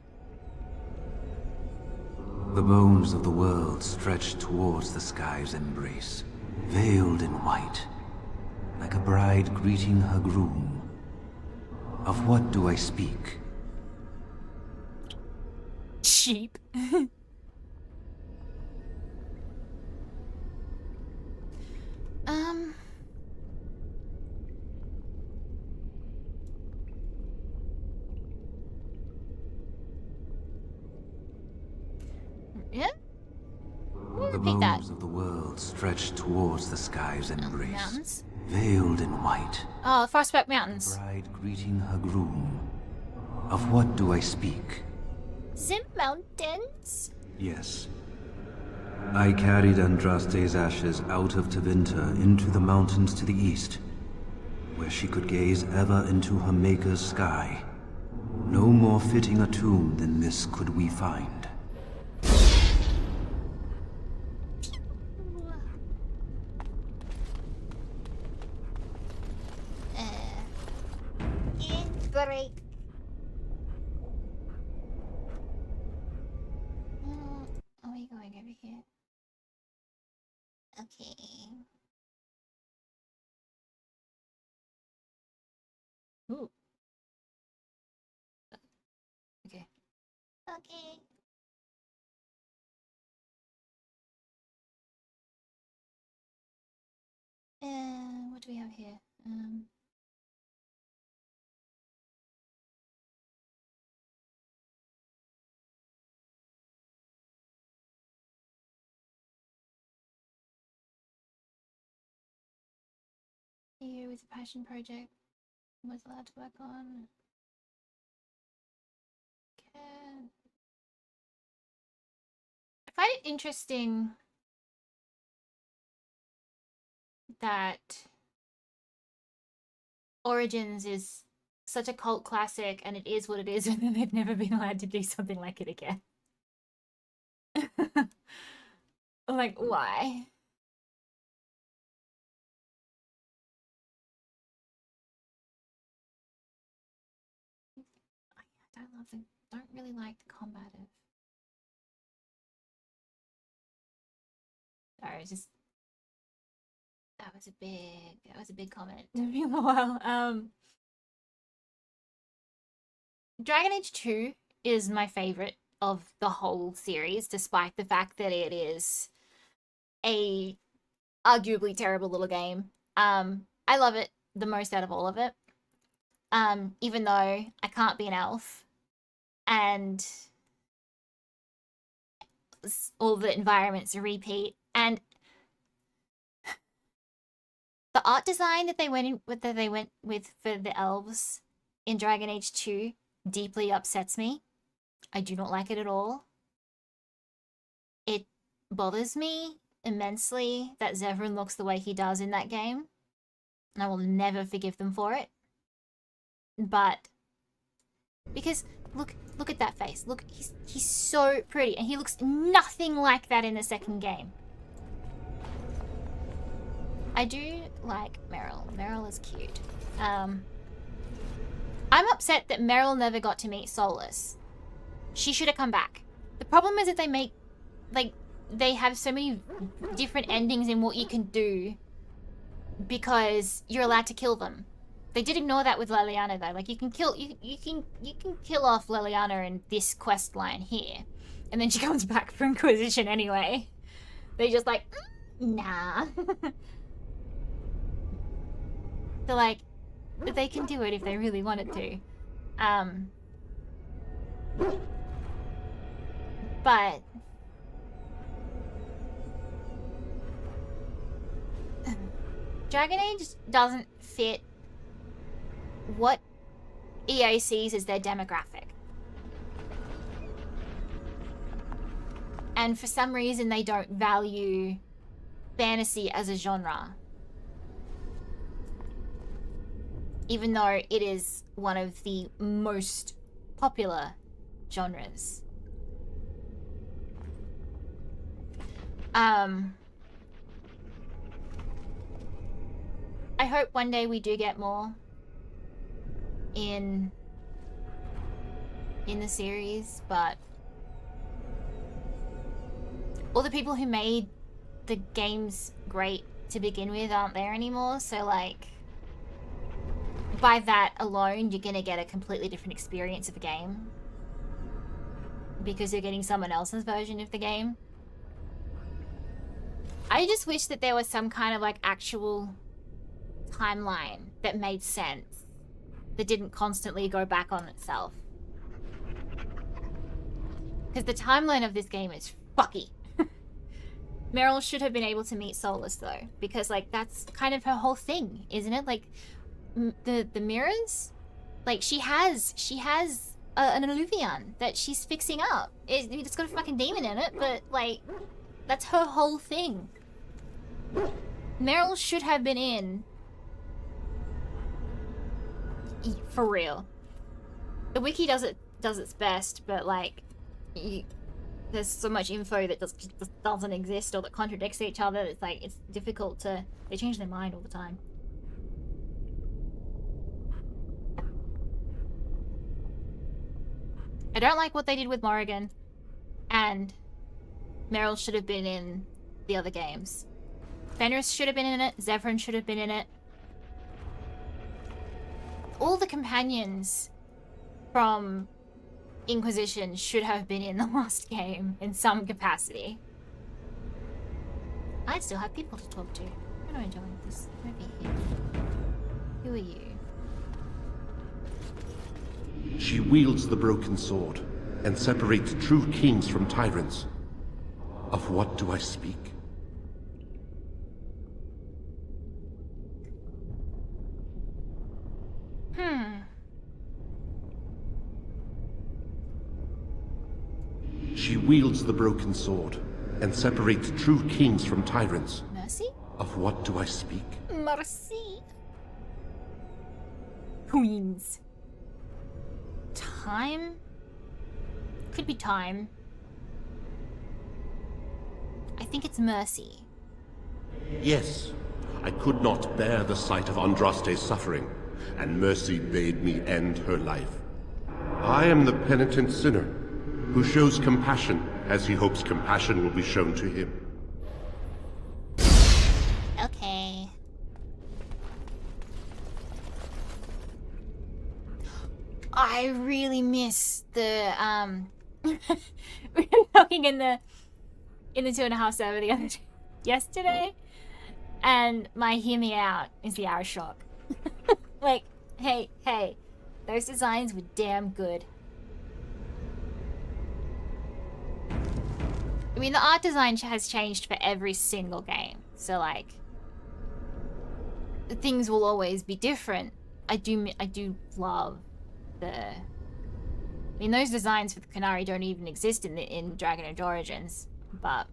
The bones of the world stretch towards the sky's embrace, veiled in white, like a bride greeting her groom. Of what do I speak? Sheep. Take that. bones of the world stretched towards the sky's embrace, Mountains. veiled in white. Oh, the Frostback Mountains. Bride greeting her groom. Of what do I speak? Zim Mountains? Yes. I carried Andraste's ashes out of Tevinter into the mountains to the east, where she could gaze ever into her maker's sky. No more fitting a tomb than this could we find. Break. Are we going over here? Okay. Ooh. Okay. Okay. What do we have here? Here was a passion project I was allowed to work on. Okay. I find it interesting that Origins is such a cult classic and it is what it is, and then they've never been allowed to do something like it again. Like, why? Don't really like the combat of. Sorry, it's just that was a big comment. Took me a while. Dragon Age 2 is my favorite of the whole series, despite the fact that it is a arguably terrible little game. I love it the most out of all of it. Even though I can't be an elf and all the environments a repeat, and the art design that they went with for the elves in Dragon Age 2 deeply upsets me. I do not like it at all. It bothers me immensely that Zevran looks the way he does in that game, and I will never forgive them for it. But because look at that face. Look, he's so pretty, and he looks nothing like that in the second game. I do like Meryl. Meryl is cute. I'm upset that Meryl never got to meet Solus. She should have come back. The problem is that they have so many different endings in what you can do because you're allowed to kill them. They did ignore that with Leliana though. Like you can kill off Leliana in this quest line here, and then she comes back for Inquisition anyway. They just like, nah. So like, they can do it if they really wanted to. But Dragon Age doesn't fit what EA sees as their demographic. And for some reason they don't value fantasy as a genre. Even though it is one of the most popular genres. I hope one day we do get more in the series, but all the people who made the games great to begin with aren't there anymore, so like by that alone you're gonna get a completely different experience of the game because you're getting someone else's version of the game. I just wish that there was some kind of like actual timeline that made sense, that didn't constantly go back on itself. Because the timeline of this game is fucky. Meryl should have been able to meet Solus though, because like that's kind of her whole thing, isn't it? Like the mirrors, like she has an Illuvian that she's fixing up. It's got a fucking demon in it, but like that's her whole thing. Meryl should have been in. For real. The wiki does its best, but like there's so much info that just doesn't exist or that contradicts each other. It's like it's difficult to. They change their mind all the time. I don't like what they did with Morrigan, and Meryl should have been in the other games. Fenris should have been in it. Zevran should have been in it. All the companions from Inquisition should have been in the last game in some capacity. I still have people to talk to. I'm not enjoying this. Over here. Who are you? She wields the broken sword and separates true kings from tyrants. Of what do I speak? She wields the broken sword and separates true kings from tyrants. Mercy? Of what do I speak? Mercy. Queens. Time? Could be time. I think it's Mercy. Yes, I could not bear the sight of Andraste's suffering, and Mercy bade me end her life. I am the penitent sinner, who shows compassion as he hopes compassion will be shown to him. Okay. I really miss the we were talking in the 2.5 server the other day, yesterday, and my hear me out is the Arrow Shock. Like, hey, those designs were damn good. I mean, the art design has changed for every single game, so like things will always be different. I do love the. I mean, those designs for the Qunari don't even exist in Dragon Age Origins, but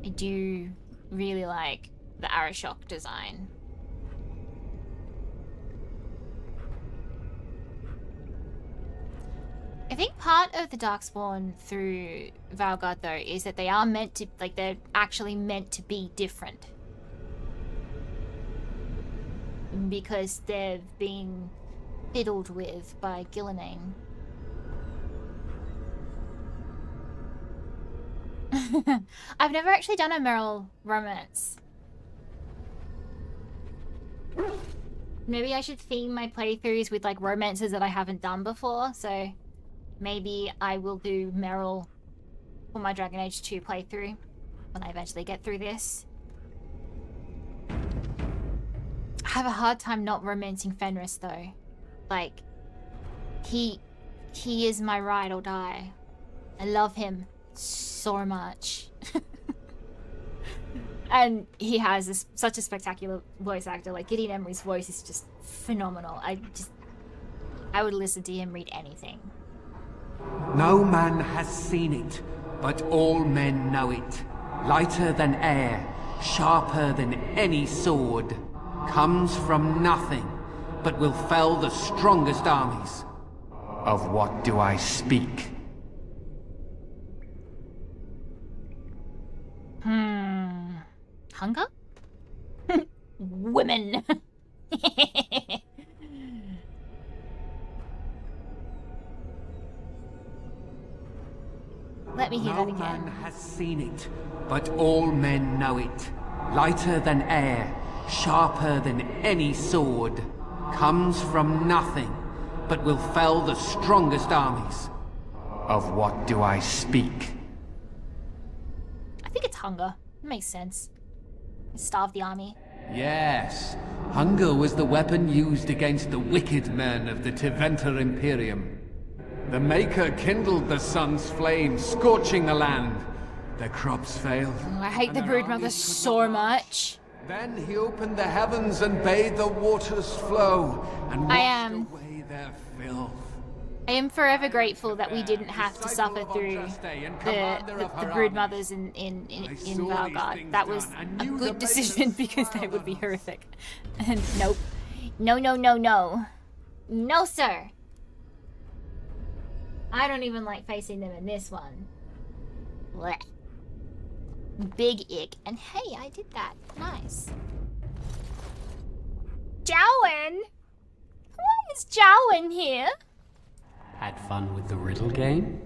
I do really like the Arashok design. I think part of the Darkspawn through Valgard though is that they are meant to, like, they're actually meant to be different. Because they've been fiddled with by Gillenane. I've never actually done a Meryl romance. Maybe I should theme my playthroughs with like romances that I haven't done before, so maybe I will do Meryl for my Dragon Age 2 playthrough when I eventually get through this. I have a hard time not romancing Fenris though. Like, he is my ride or die. I love him so much. And he has such a spectacular voice actor. Like, Gideon Emery's voice is just phenomenal. I would listen to him read anything. No man has seen it, but all men know it. Lighter than air, sharper than any sword. Comes from nothing, but will fell the strongest armies. Of what do I speak? Hunger? Women. Let me hear that again. No man has seen it, but all men know it. Lighter than air, sharper than any sword. Comes from nothing, but will fell the strongest armies. Of what do I speak? I think it's hunger. It makes sense. Starve the army. Yes. Hunger was the weapon used against the wicked men of the Tevinter Imperium. The Maker kindled the sun's flame, scorching the land. The crops failed. Oh, I hate the Broodmother so much. Then he opened the heavens and bade the waters flow, and washed away their filth. I am forever grateful that we didn't have to suffer through the Broodmothers in Valgard. That was a good decision because they would be horrific. And nope. No, no, no, no. No, sir. I don't even like facing them in this one. Blech. Big ick. And hey, I did that. Nice. Jowen? Why is Jowen here? Had fun with the riddle game?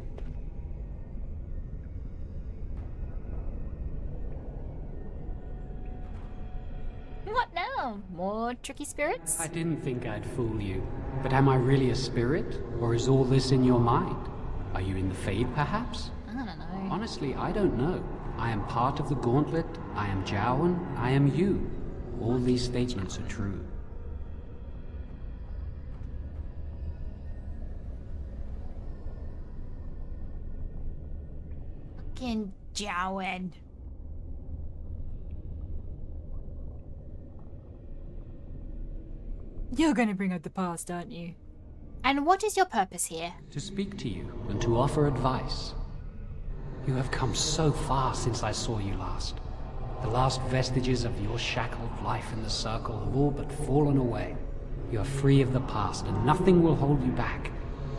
What now? More tricky spirits? I didn't think I'd fool you. But am I really a spirit? Or is all this in your mind? Are you in the Fade, perhaps? I don't know. Honestly, I don't know. I am part of the Gauntlet. I am Jowen. I am you. All these statements are true. Fucking Jowen. You're gonna bring up the past, aren't you? And what is your purpose here? To speak to you and to offer advice. You have come so far since I saw you last. The last vestiges of your shackled life in the circle have all but fallen away. You are free of the past and nothing will hold you back.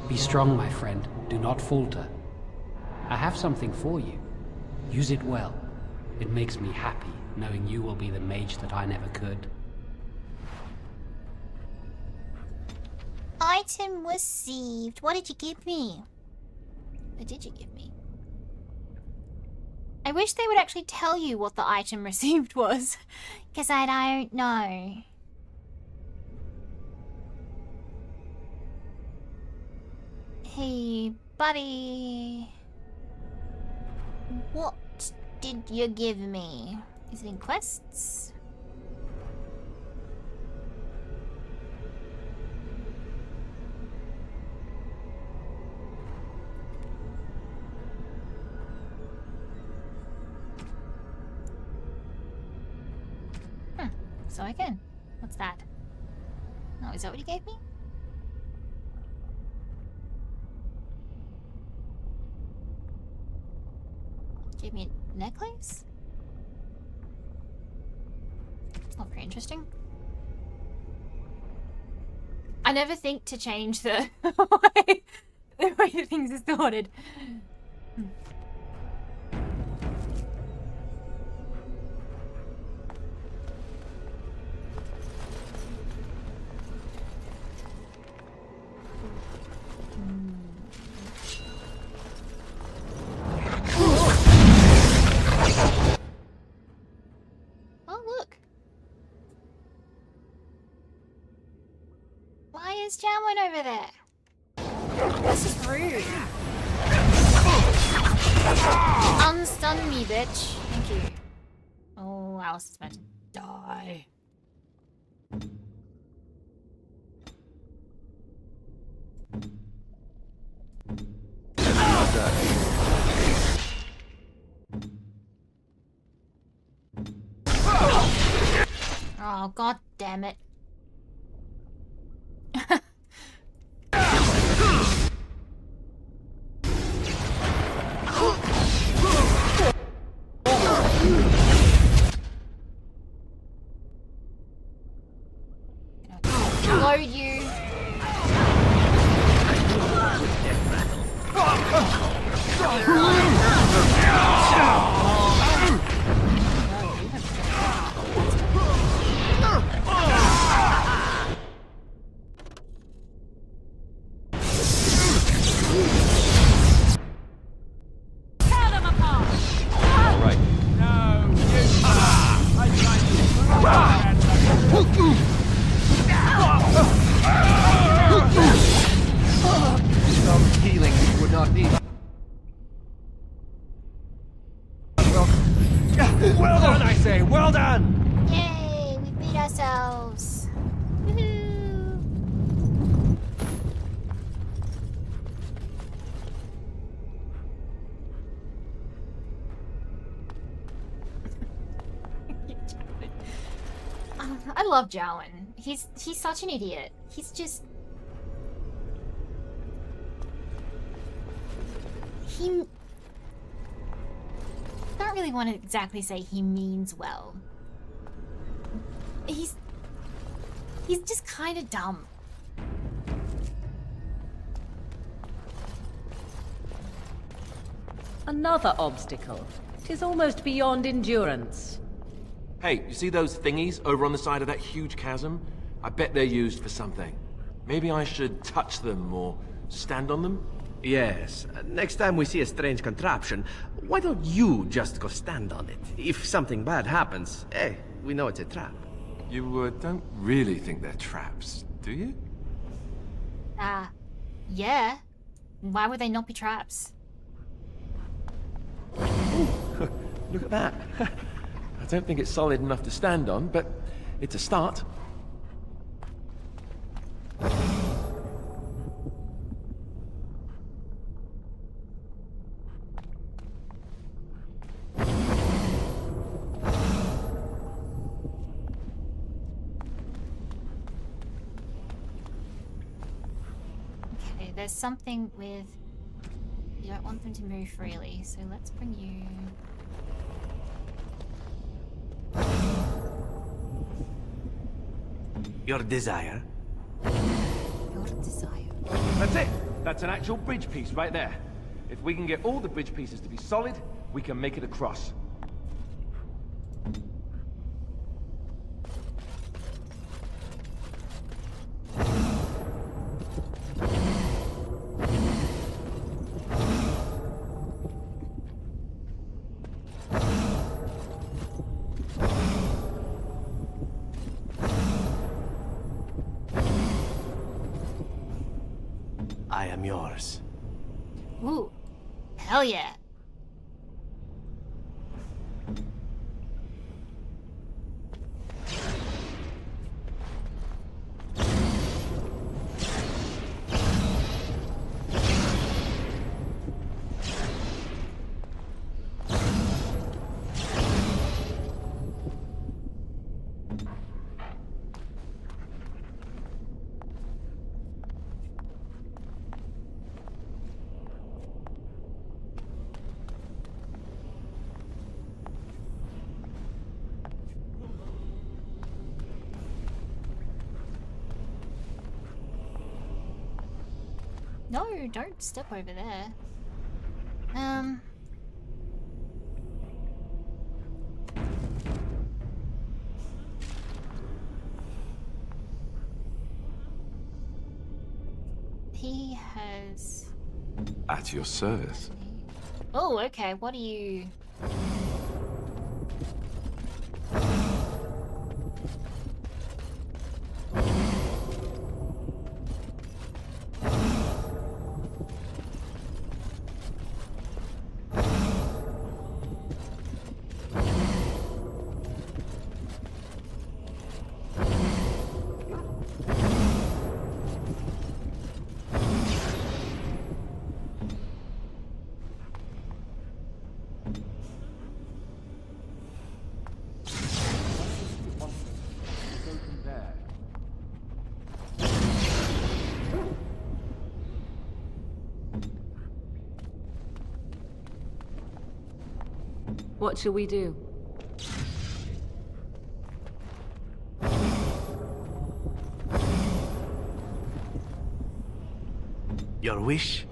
Be strong, my friend. Do not falter. I have something for you. Use it well. It makes me happy knowing you will be the mage that I never could. Item received. What did you give me? What did you give me? I wish they would actually tell you what the item received was, because I don't know. Hey, buddy. What did you give me? Is it in quests? So I can. What's that? Oh, is that what he gave me? Gave me a necklace? It's not very interesting. I never think to change the way things are sorted. Is Jamwin over there? This is rude. Unstun me, bitch. Thank you. Oh, Alice is about to die. Oh, god damn it. Load you. Well done, I say! Well done! Yay! We beat ourselves. Woohoo! I love Jowen. He's such an idiot. He's just... He... I don't really want to exactly say he means well. He's just kind of dumb. Another obstacle. 'Tis almost beyond endurance. Hey, you see those thingies over on the side of that huge chasm? I bet they're used for something. Maybe I should touch them or stand on them? Yes. Next time we see a strange contraption, why don't you just go stand on it? If something bad happens, hey, we know it's a trap. You don't really think they're traps, do you? Yeah. Why would they not be traps? Look at that. I don't think it's solid enough to stand on, but it's a start. Okay, there's something with... You don't want them to move freely, so let's bring you... Your desire? Your desire. That's it! That's an actual bridge piece right there. If we can get all the bridge pieces to be solid, we can make it across. I am yours. Ooh. Hell yeah. No, don't step over there. He has... At your service. Oh, okay, what are you... What shall we do? Your wish?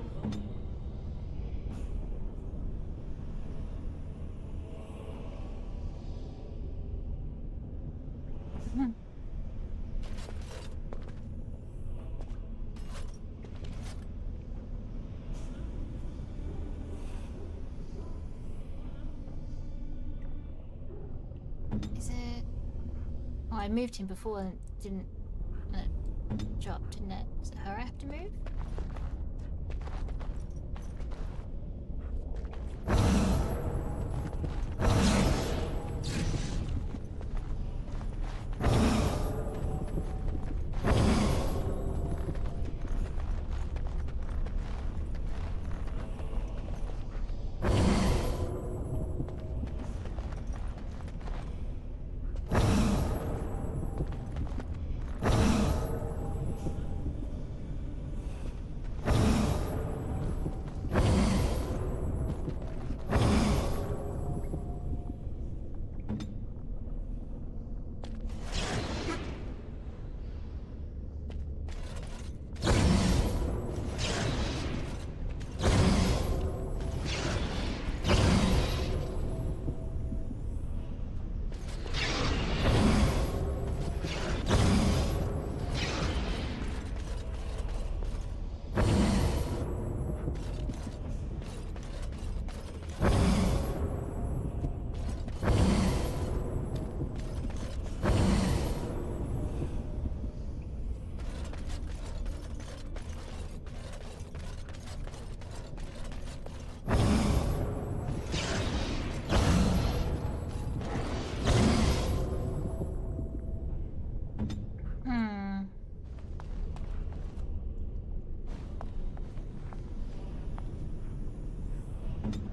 Is it... Oh, I moved him before and didn't... drop, didn't it? Is it her I have to move?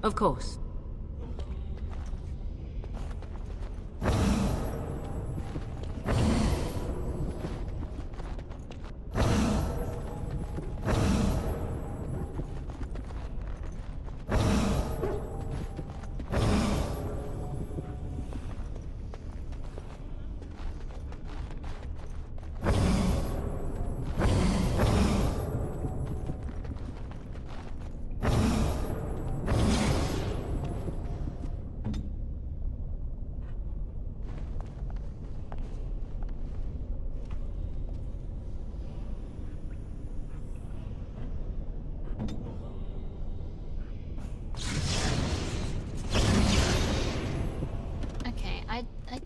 Of course.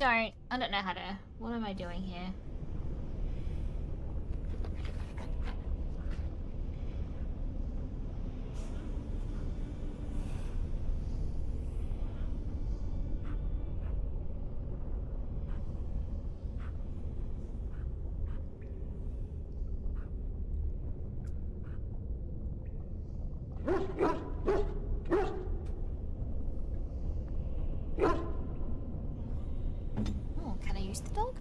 Okay, I don't know how to. What am I doing here? Oh, can I use the dog?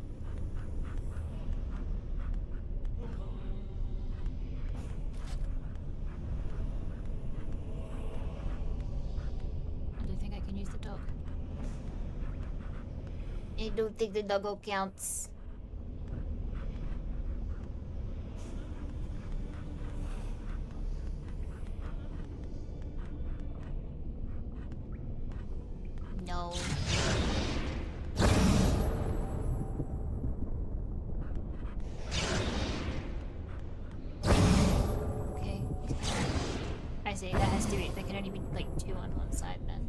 I don't think I can use the dog. I don't think the doggo counts. No. Okay. I see, that has to be, there can only be like two on one side then.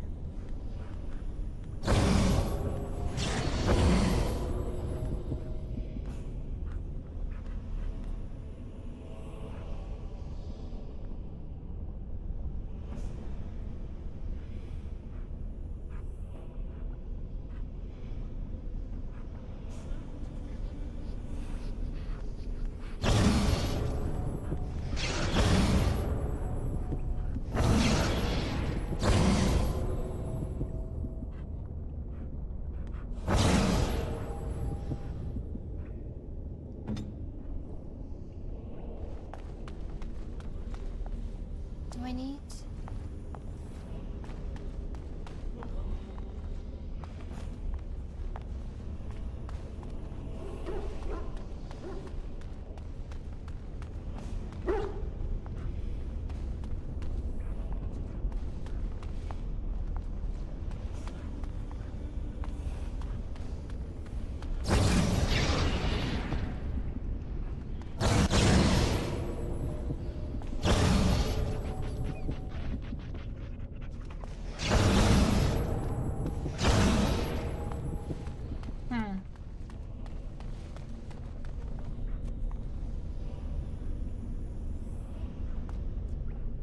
Do I need?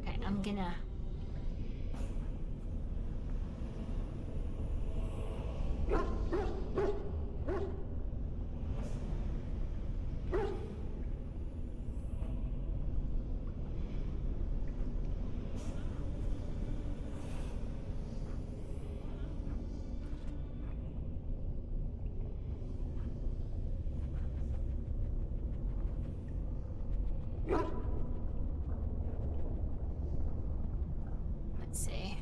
Okay, I'm gonna. Let's see.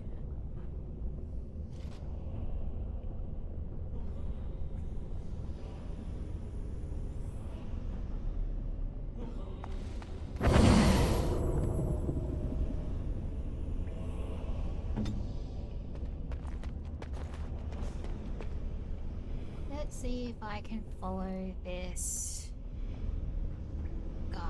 Let's see if I can follow this guide.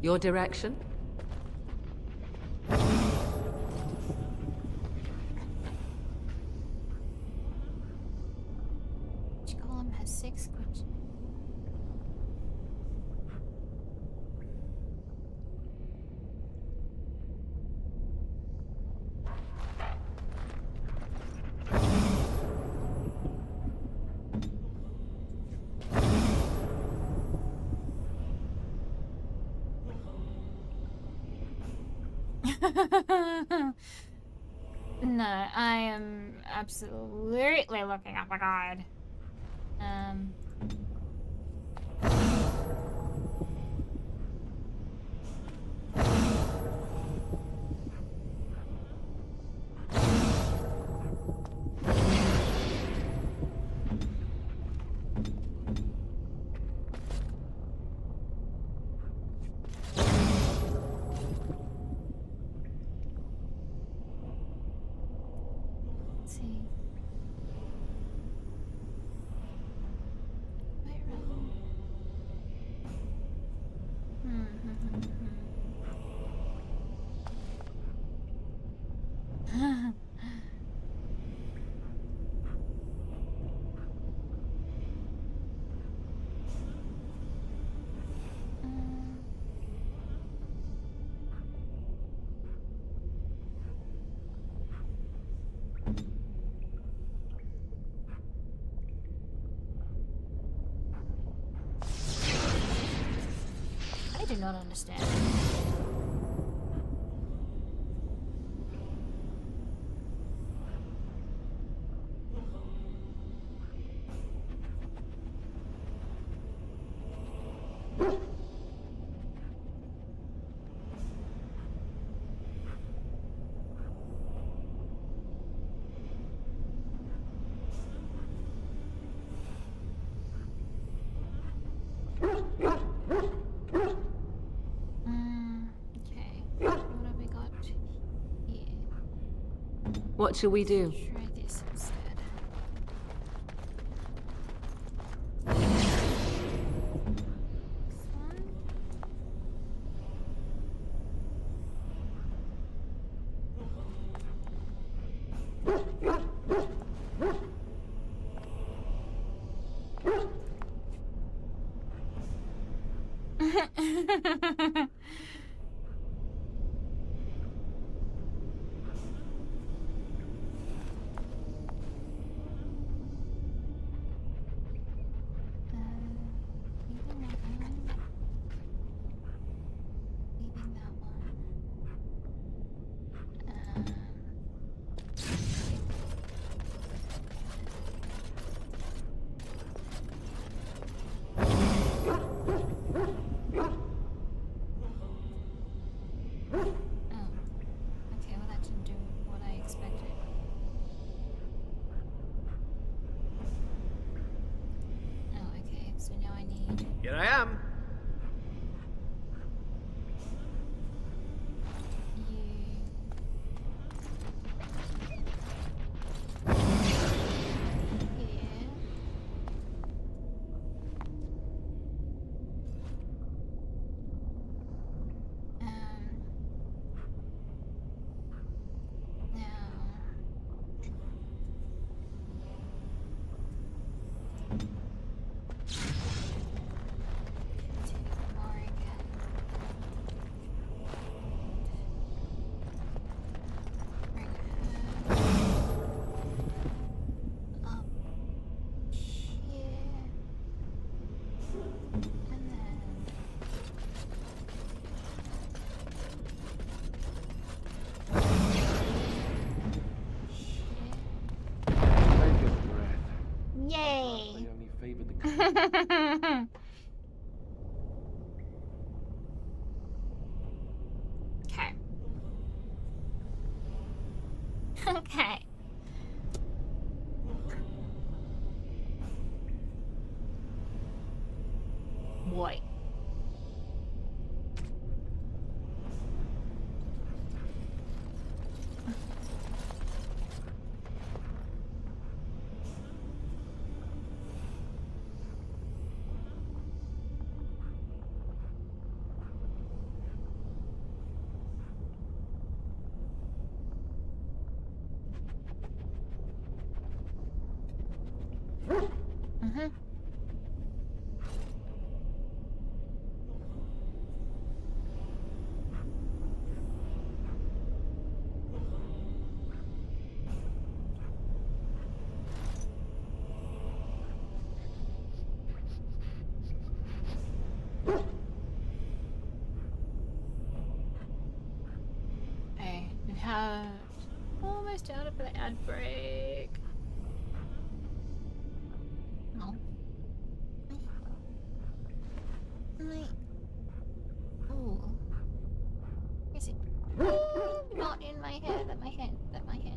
Your direction? Each column has 6 questions. No, I am absolutely looking up a guide. Let's see. Wait, right. I do not understand. Okay. What have we got here? What shall we do? Try this instead. This one. Leaving that one. Okay, well that didn't do what I expected. Oh, okay, so now I need... Here I am. Yay! Okay. Okay. Boy. Mm-hmm. Okay, we have almost out of the ad break. No. Oh. Is it not in my head that my hand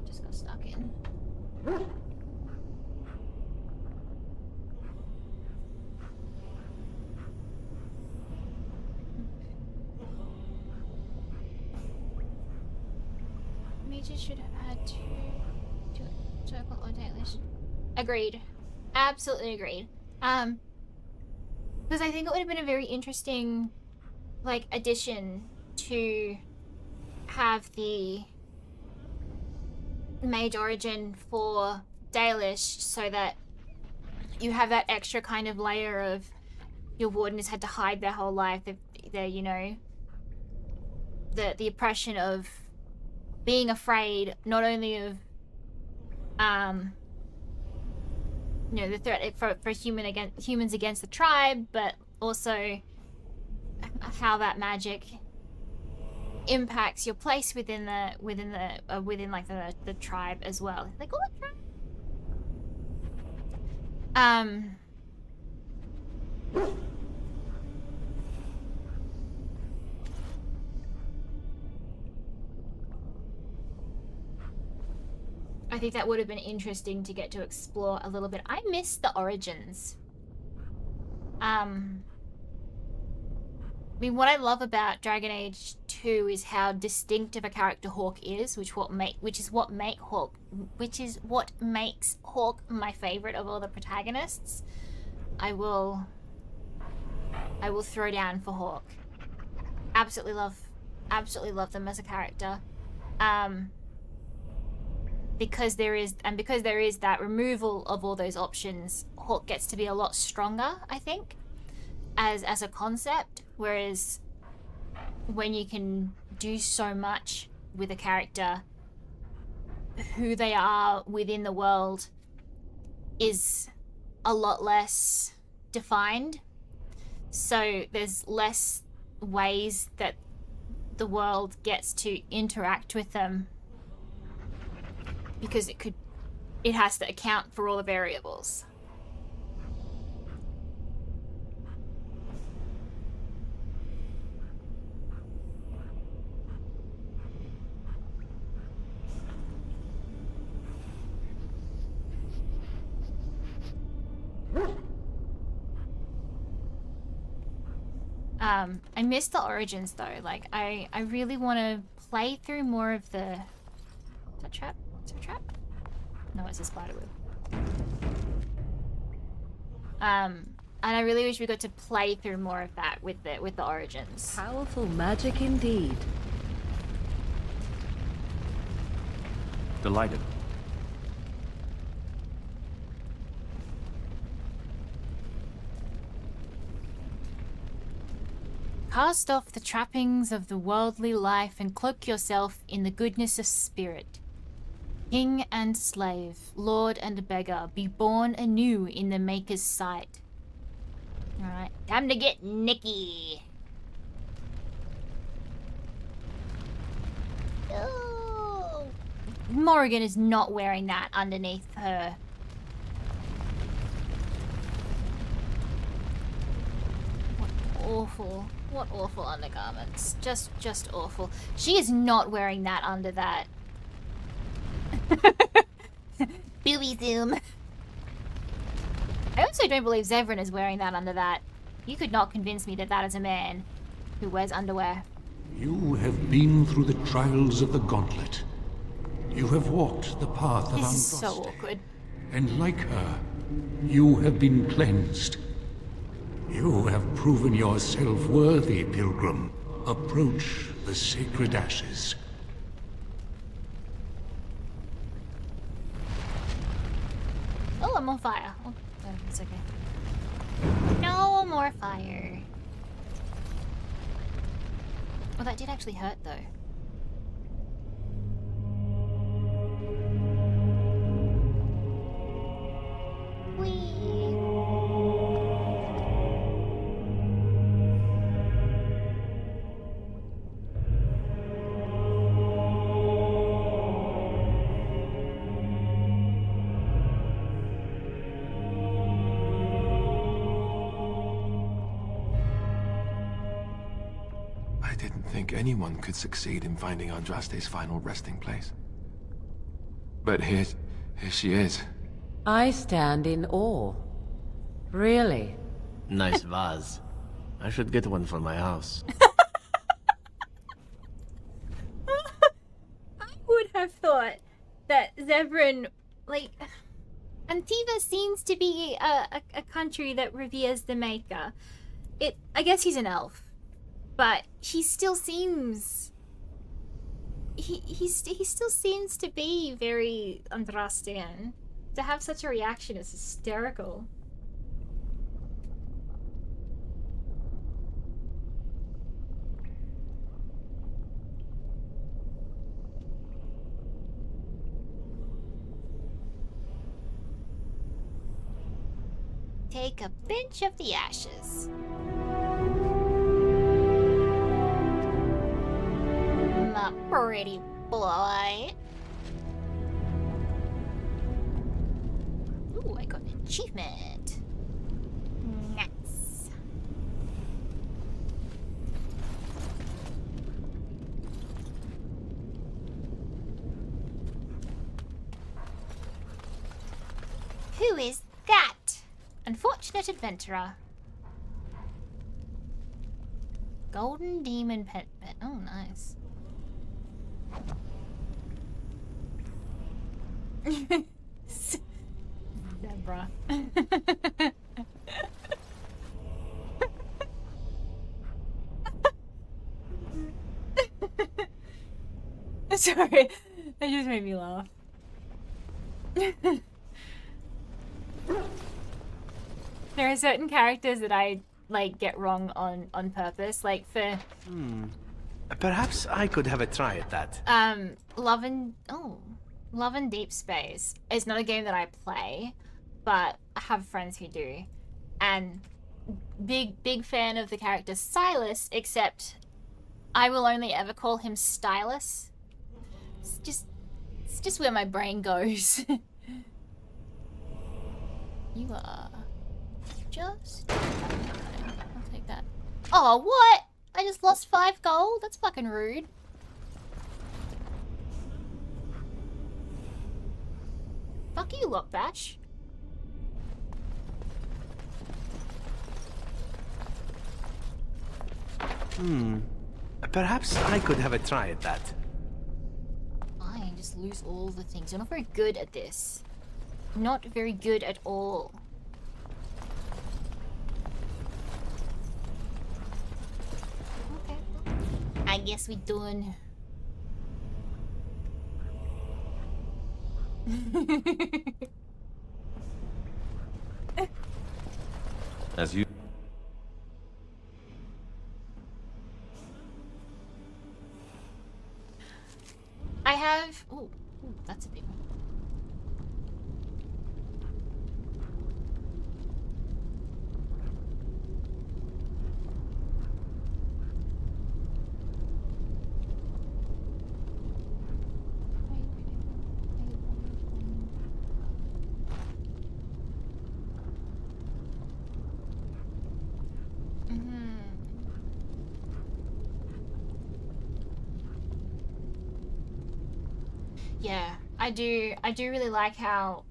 just got stuck in? Mages should have had to circle or dailish. Agreed. Absolutely agreed. Because I think it would have been a very interesting, like, addition to have the mage origin for Dalish, so that you have that extra kind of layer of your warden has had to hide their whole life. They're you know, the oppression of being afraid not only of you know, the threat for humans against the tribe, but also how that magic impacts your place within like the tribe as well. They call it tribe. I think that would have been interesting to get to explore a little bit. I missed the origins. I mean, what I love about Dragon Age 2 is how distinctive a character Hawke is, which is what makes Hawke my favorite of all the protagonists. I will throw down for Hawke. Absolutely love them as a character. Because there is that removal of all those options, Hawke gets to be a lot stronger, I think, as a concept. Whereas when you can do so much with a character, who they are within the world is a lot less defined. So there's less ways that the world gets to interact with them, because it has to account for all the variables. I missed the origins though. Like, I really want to play through more of the... Is that trap? Is it a trap? No, it's a spider web. And I really wish we got to play through more of that with the origins. Powerful magic indeed. Delighted. Cast off the trappings of the worldly life and cloak yourself in the goodness of spirit. King and slave, lord and beggar, be born anew in the Maker's sight. Alright, time to get Nicky. Oh. Morrigan is not wearing that underneath her. What awful undergarments. Just awful. She is not wearing that under that. Booby zoom. I also don't believe Zevran is wearing that under that. You could not convince me that that is a man who wears underwear. You have been through the trials of the gauntlet. You have walked the path of This is Andraste. so awkward. And like her, you have been cleansed. You have proven yourself worthy, pilgrim. Approach the sacred ashes. Oh, I'm on fire. Oh, It's okay. No more fire. Well, that did actually hurt, though. I didn't think anyone could succeed in finding Andraste's final resting place. But here she is. I stand in awe. Really? Nice vase. I should get one for my house. I would have thought that Zevran, like, Antiva seems to be a country that reveres the Maker. I guess he's an elf, but he still seems. He still seems to be very Andrastian. To have such a reaction is hysterical. Take a pinch of the ashes. My pretty boy. Ooh, I got an achievement. Nice. Who is that? Unfortunate adventurer. Golden demon pet. Oh, nice. Deborah. Sorry, that just made me laugh. There are certain characters that I like get wrong on purpose, like for Perhaps I could have a try at that. Love and Deep Space is not a game that I play, but I have friends who do, and big fan of the character Silas, except I will only ever call him Stylus. It's just where my brain goes. You are just... I'll take that. Oh, what? I just lost 5 gold? That's fucking rude. Fuck you, Lockbatch. Perhaps I could have a try at that. I just lose all the things. You're not very good at this. Not very good at all. Okay. I guess we done. As you... I have... Ooh, that's a big one. Yeah, I do really like how,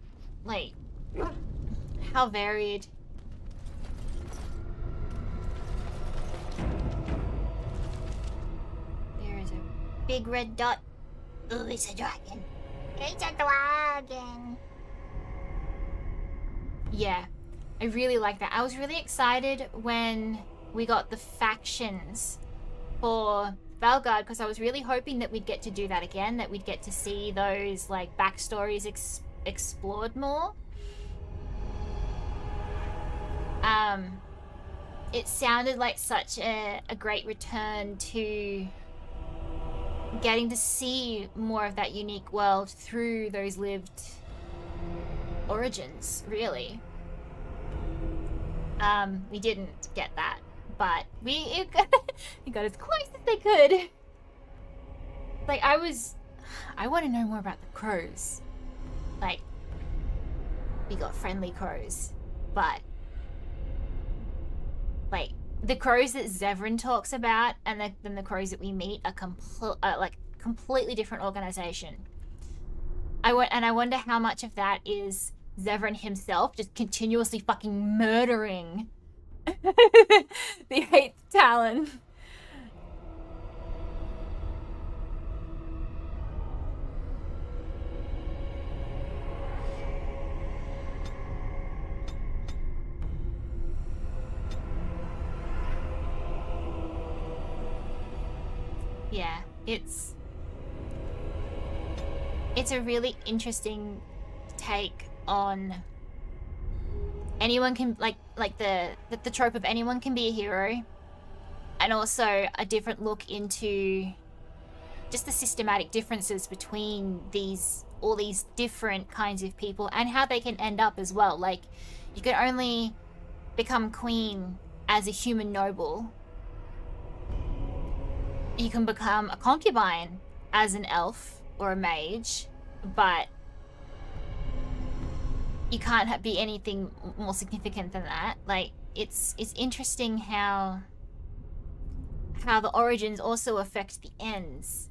like, how varied. There is a big red dot. Ooh, it's a dragon. It's a dragon. Yeah, I really like that. I was really excited when we got the factions for Valgard, because I was really hoping that we'd get to do that again, that we'd get to see those like backstories explored more. it sounded like such a great return to getting to see more of that unique world through those lived origins, really. We didn't get that, but it got as close as they could. Like, I want to know more about the crows. Like, we got friendly crows, but like the crows that Zevran talks about and then the crows that we meet are completely different organization. I wonder how much of that is Zevran himself just continuously fucking murdering the 8th Talon. Yeah, it's a really interesting take on anyone can like the trope of anyone can be a hero, and also a different look into just the systematic differences between all these different kinds of people and how they can end up as well. Like, you can only become queen as a human noble. You can become a concubine as an elf or a mage, but you can't be anything more significant than that. Like, it's interesting how the origins also affect the ends.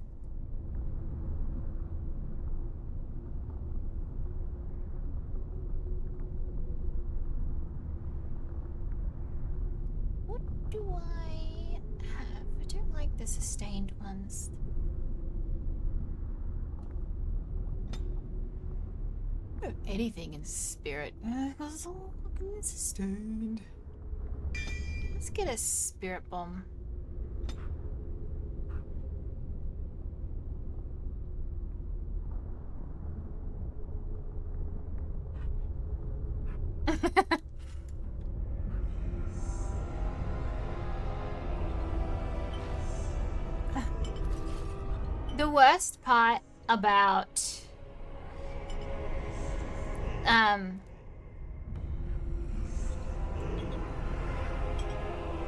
What do I have? I don't like the sustained ones. Anything in spirit. Because it's all fucking sustained. Let's get a spirit bomb. The worst part about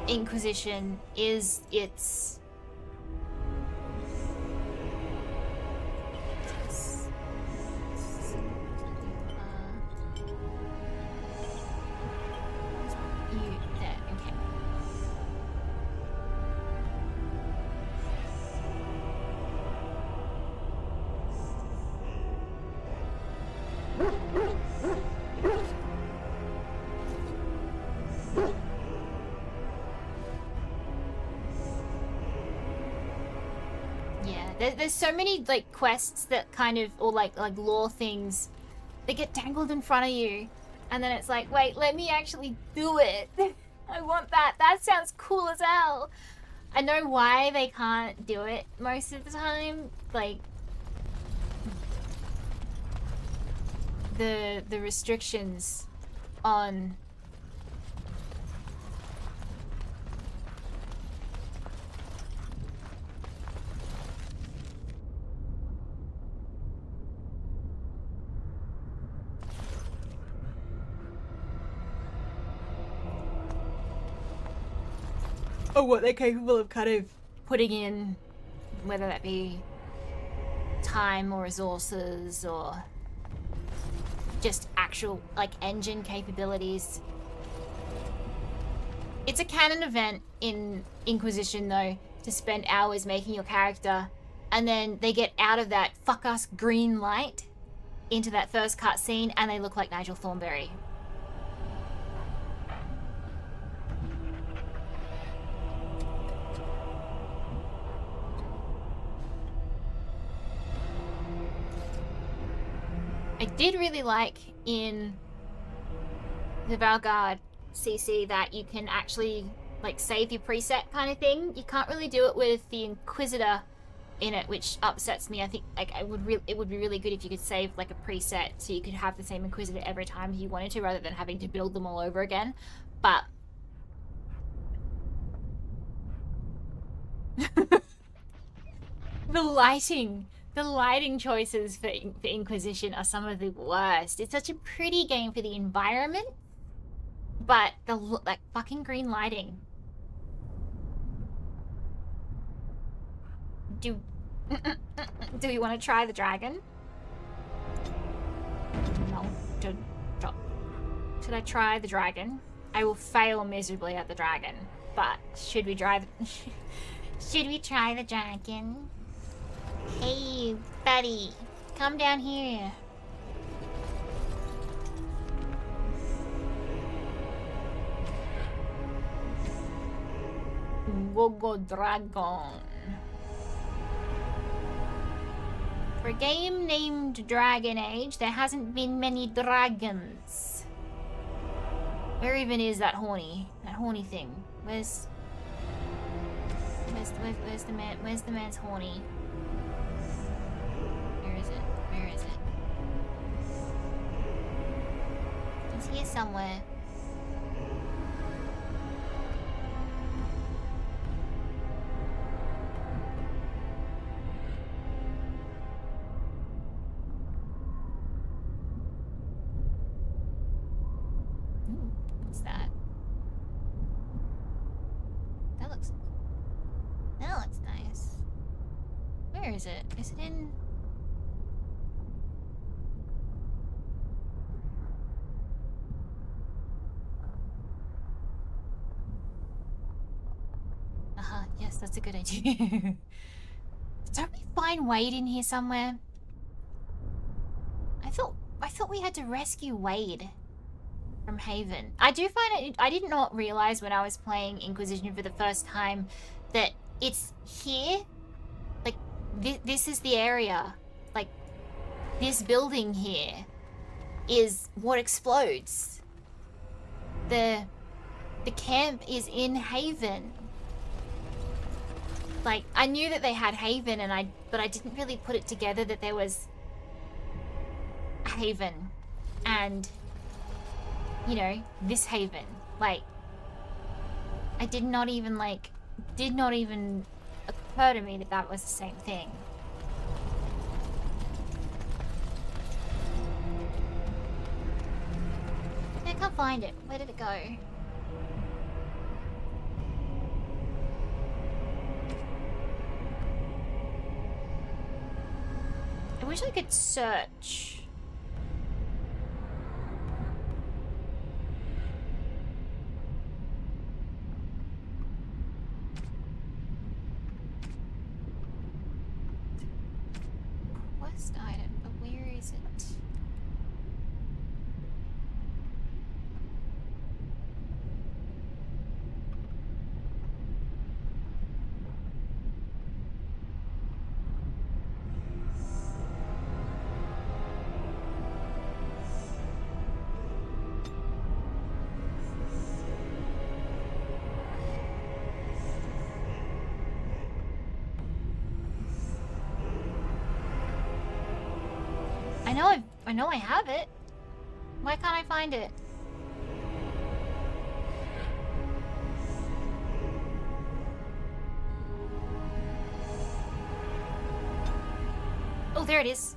Inquisition is its okay. There's so many like quests that kind of, or like lore things that get dangled in front of you, and then it's like, wait, let me actually do it. I want that. That sounds cool as hell. I know why they can't do it most of the time. Like the restrictions on what they're capable of kind of putting in, whether that be time or resources or just actual like engine capabilities. It's a canon event in Inquisition though to spend hours making your character, and then they get out of that fuck us green light into that first cutscene and they look like Nigel Thornberry. I did really like in the Valgard CC that you can actually like save your preset kind of thing. You can't really do it with the Inquisitor in it, which upsets me. I think like it would be really good if you could save like a preset so you could have the same Inquisitor every time you wanted to, rather than having to build them all over again. But the lighting choices for Inquisition are some of the worst. It's such a pretty game for the environment, but the like fucking green lighting. Do we want to try the dragon? No. Should I try the dragon? I will fail miserably at the dragon. But should we try the should we try the dragon? Hey, buddy, come down here. Go dragon. For a game named Dragon Age, there hasn't been many dragons. Where even is that horny thing? Where's the man? Where's the man's horny? Where is it? Where is it? It's here somewhere. What's that? That looks nice. Where is it? Is it in? Yes, that's a good idea. Don't we find Wade in here somewhere? I thought we had to rescue Wade from Haven. I do find it. I did not realize when I was playing Inquisition for the first time that it's here. Like this is the area. Like this building here is what explodes. The camp is in Haven. Like I knew that they had Haven, but I didn't really put it together that there was Haven and, you know, this Haven. Like I did not even occur to me that that was the same thing. I can't find it. Where did it go? I wish I could search. Quest item, but where is it? I know I have it. Why can't I find it? Oh, there it is.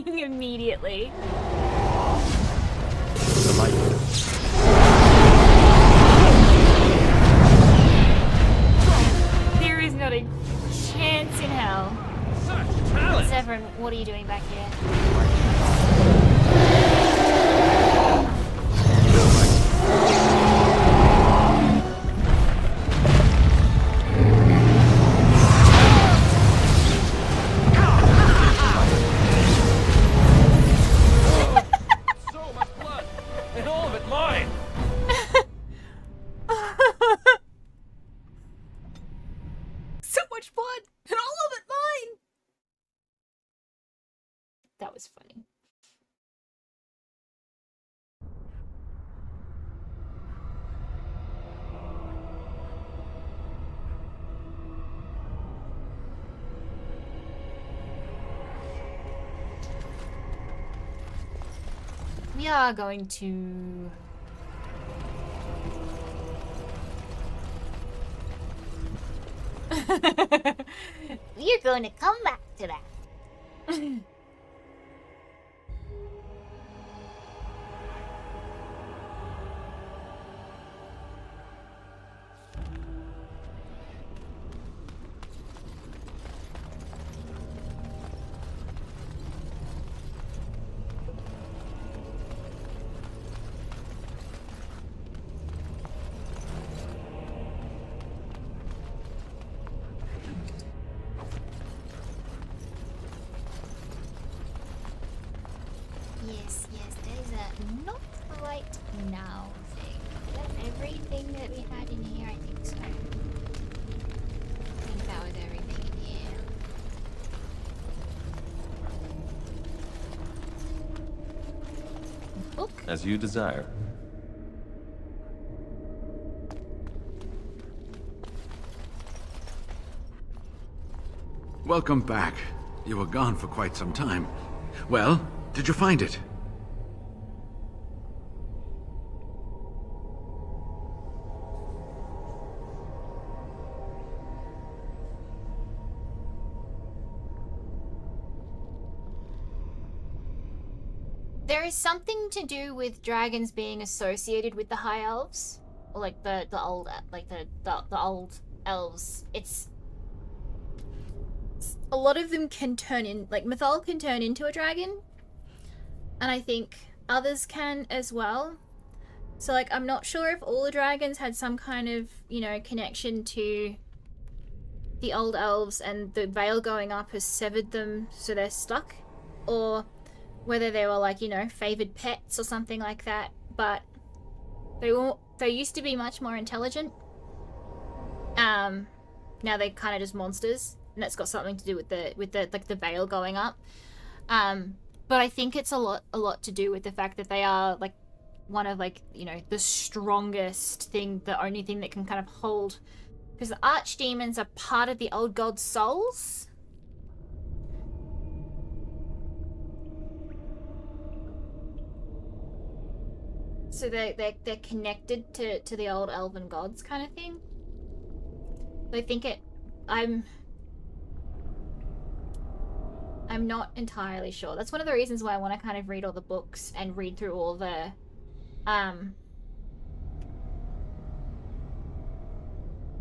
Immediately. There is not a chance in hell. Severin, what are you doing back here? blood, and all of it mine! That was funny. We are going to... We're going to come back to that. Yes, there's a not quite now thing. Is that everything that we had in here? I think so. I think that was everything in here. Book? As you desire. Welcome back. You were gone for quite some time. Well, did you find it? There is something to do with dragons being associated with the high elves, or like the old the old elves. It's a lot of them can turn in, like Mythal can turn into a dragon, and I think others can as well. So like I'm not sure if all the dragons had some kind of, you know, connection to the old elves and the veil going up has severed them so they're stuck, or whether they were like, you know, favored pets or something like that. But they used to be much more intelligent. Now they're kind of just monsters, and that's got something to do with the like the veil going up. But I think it's a lot to do with the fact that they are like one of, like, you know, the strongest thing, the only thing that can kind of hold, because the archdemons are part of the old god's souls. So they're connected to the old elven gods kind of thing. So I think I'm not entirely sure. That's one of the reasons why I want to kind of read all the books and read through all the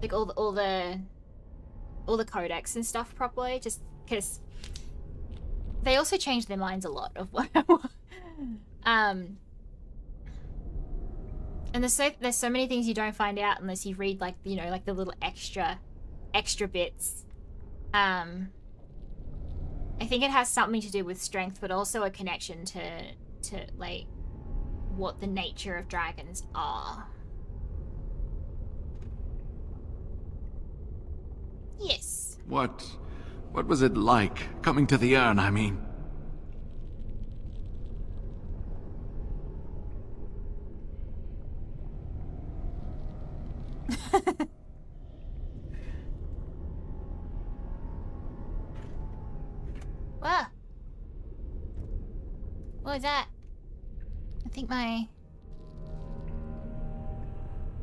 like all the codex and stuff properly, just because they also change their minds a lot of what and there's so many things you don't find out unless you read, like, you know, like the little extra bits. I think it has something to do with strength, but also a connection to like what the nature of dragons are. Yes. What was it like coming to the urn, I mean? Wow. What was that? I think my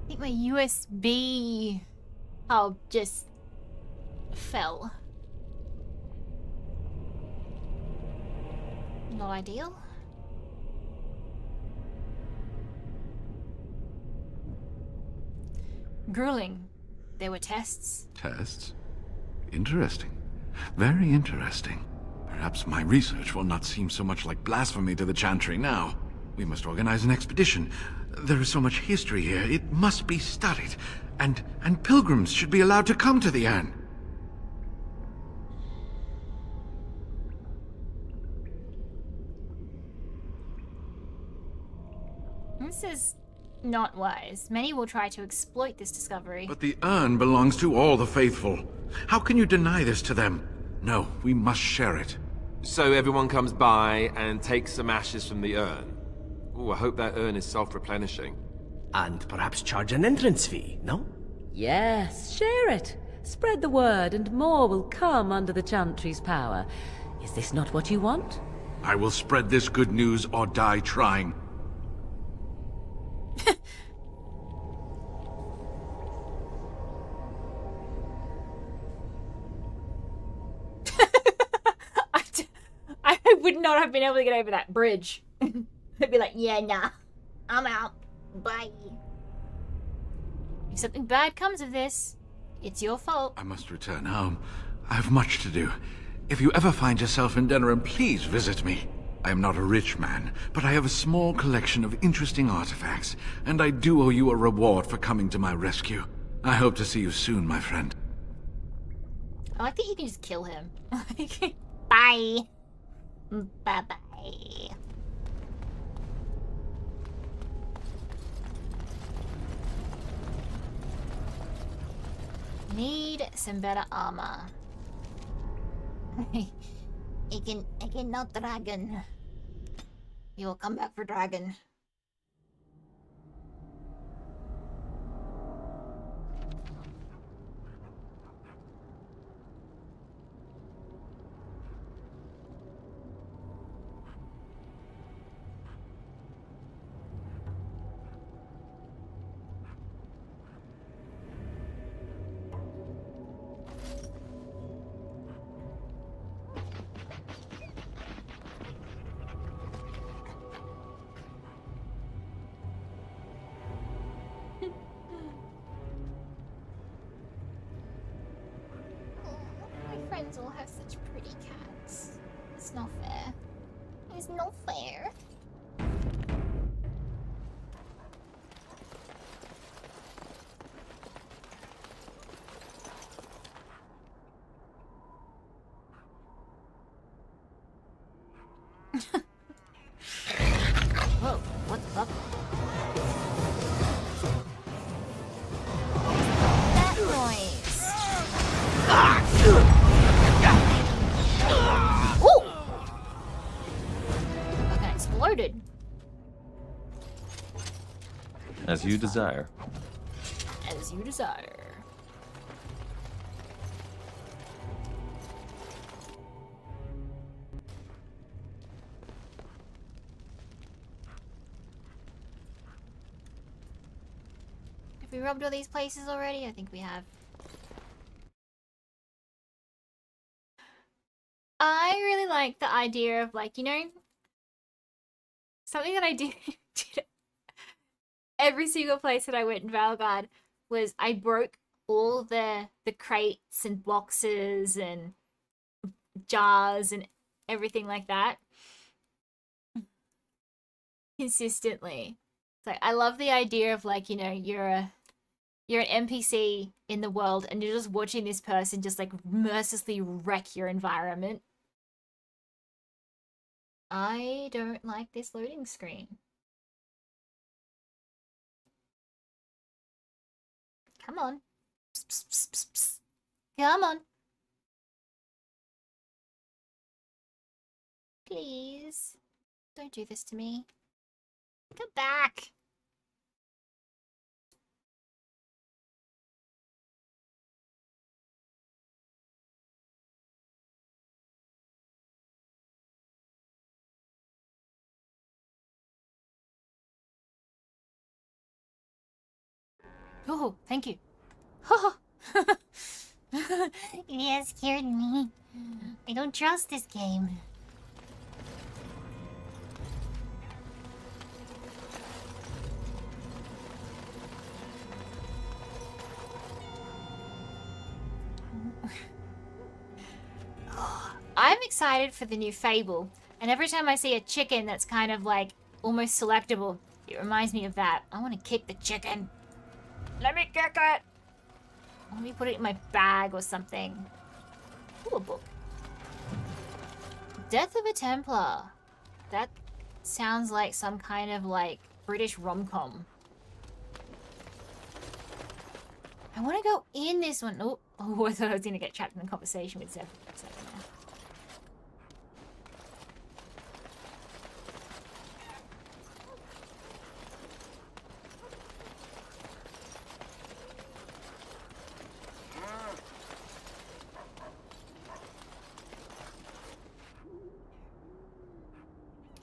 USB hub just fell. Not ideal. Grueling. There were tests. Tests? Interesting. Very interesting. Perhaps my research will not seem so much like blasphemy to the Chantry now. We must organize an expedition. There is so much history here, it must be studied. And pilgrims should be allowed to come to the urn. This is not wise. Many will try to exploit this discovery. But the urn belongs to all the faithful. How can you deny this to them? No, we must share it. So everyone comes by and takes some ashes from the urn. Oh, I hope that urn is self-replenishing. And perhaps charge an entrance fee, no? Yes, share it. Spread the word and more will come under the Chantry's power. Is this not what you want? I will spread this good news or die trying. I would not have been able to get over that bridge. I'd be like, yeah, nah. I'm out. Bye. If something bad comes of this, it's your fault. I must return home. I have much to do. If you ever find yourself in Denerim, please visit me. I am not a rich man, but I have a small collection of interesting artifacts, and I do owe you a reward for coming to my rescue. I hope to see you soon, my friend. I like that you can just kill him. Bye. Bye-bye. Need some better armor. I can not dragon. You will come back for dragon. Friends all have such pretty cats. It's not fair. It's not fair. Whoa, what the fuck? That noise. Ooh! Okay, exploded. As you desire. As you desire. Have we robbed all these places already? I think we have. I really like the idea of, like, you know, something that I did every single place that I went in Valgard was I broke all the crates and boxes and jars and everything like that consistently. So I love the idea of, like, you know, you're an NPC in the world and you're just watching this person just, like, mercilessly wreck your environment. I don't like this loading screen. Come on. Psst, psst, psst, psst, psst. Come on. Please. Don't do this to me. Come back. Oh, thank you. It has scared me. I don't trust this game. I'm excited for the new Fable, and every time I see a chicken that's kind of like almost selectable, it reminds me of that. I want to kick the chicken. Let me kick it! Let me put it in my bag or something. Ooh, a book. Death of a Templar. That sounds like some kind of, like, British rom-com. I want to go in this one. Oh, I thought I was going to get trapped in the conversation with Zeph for a second there.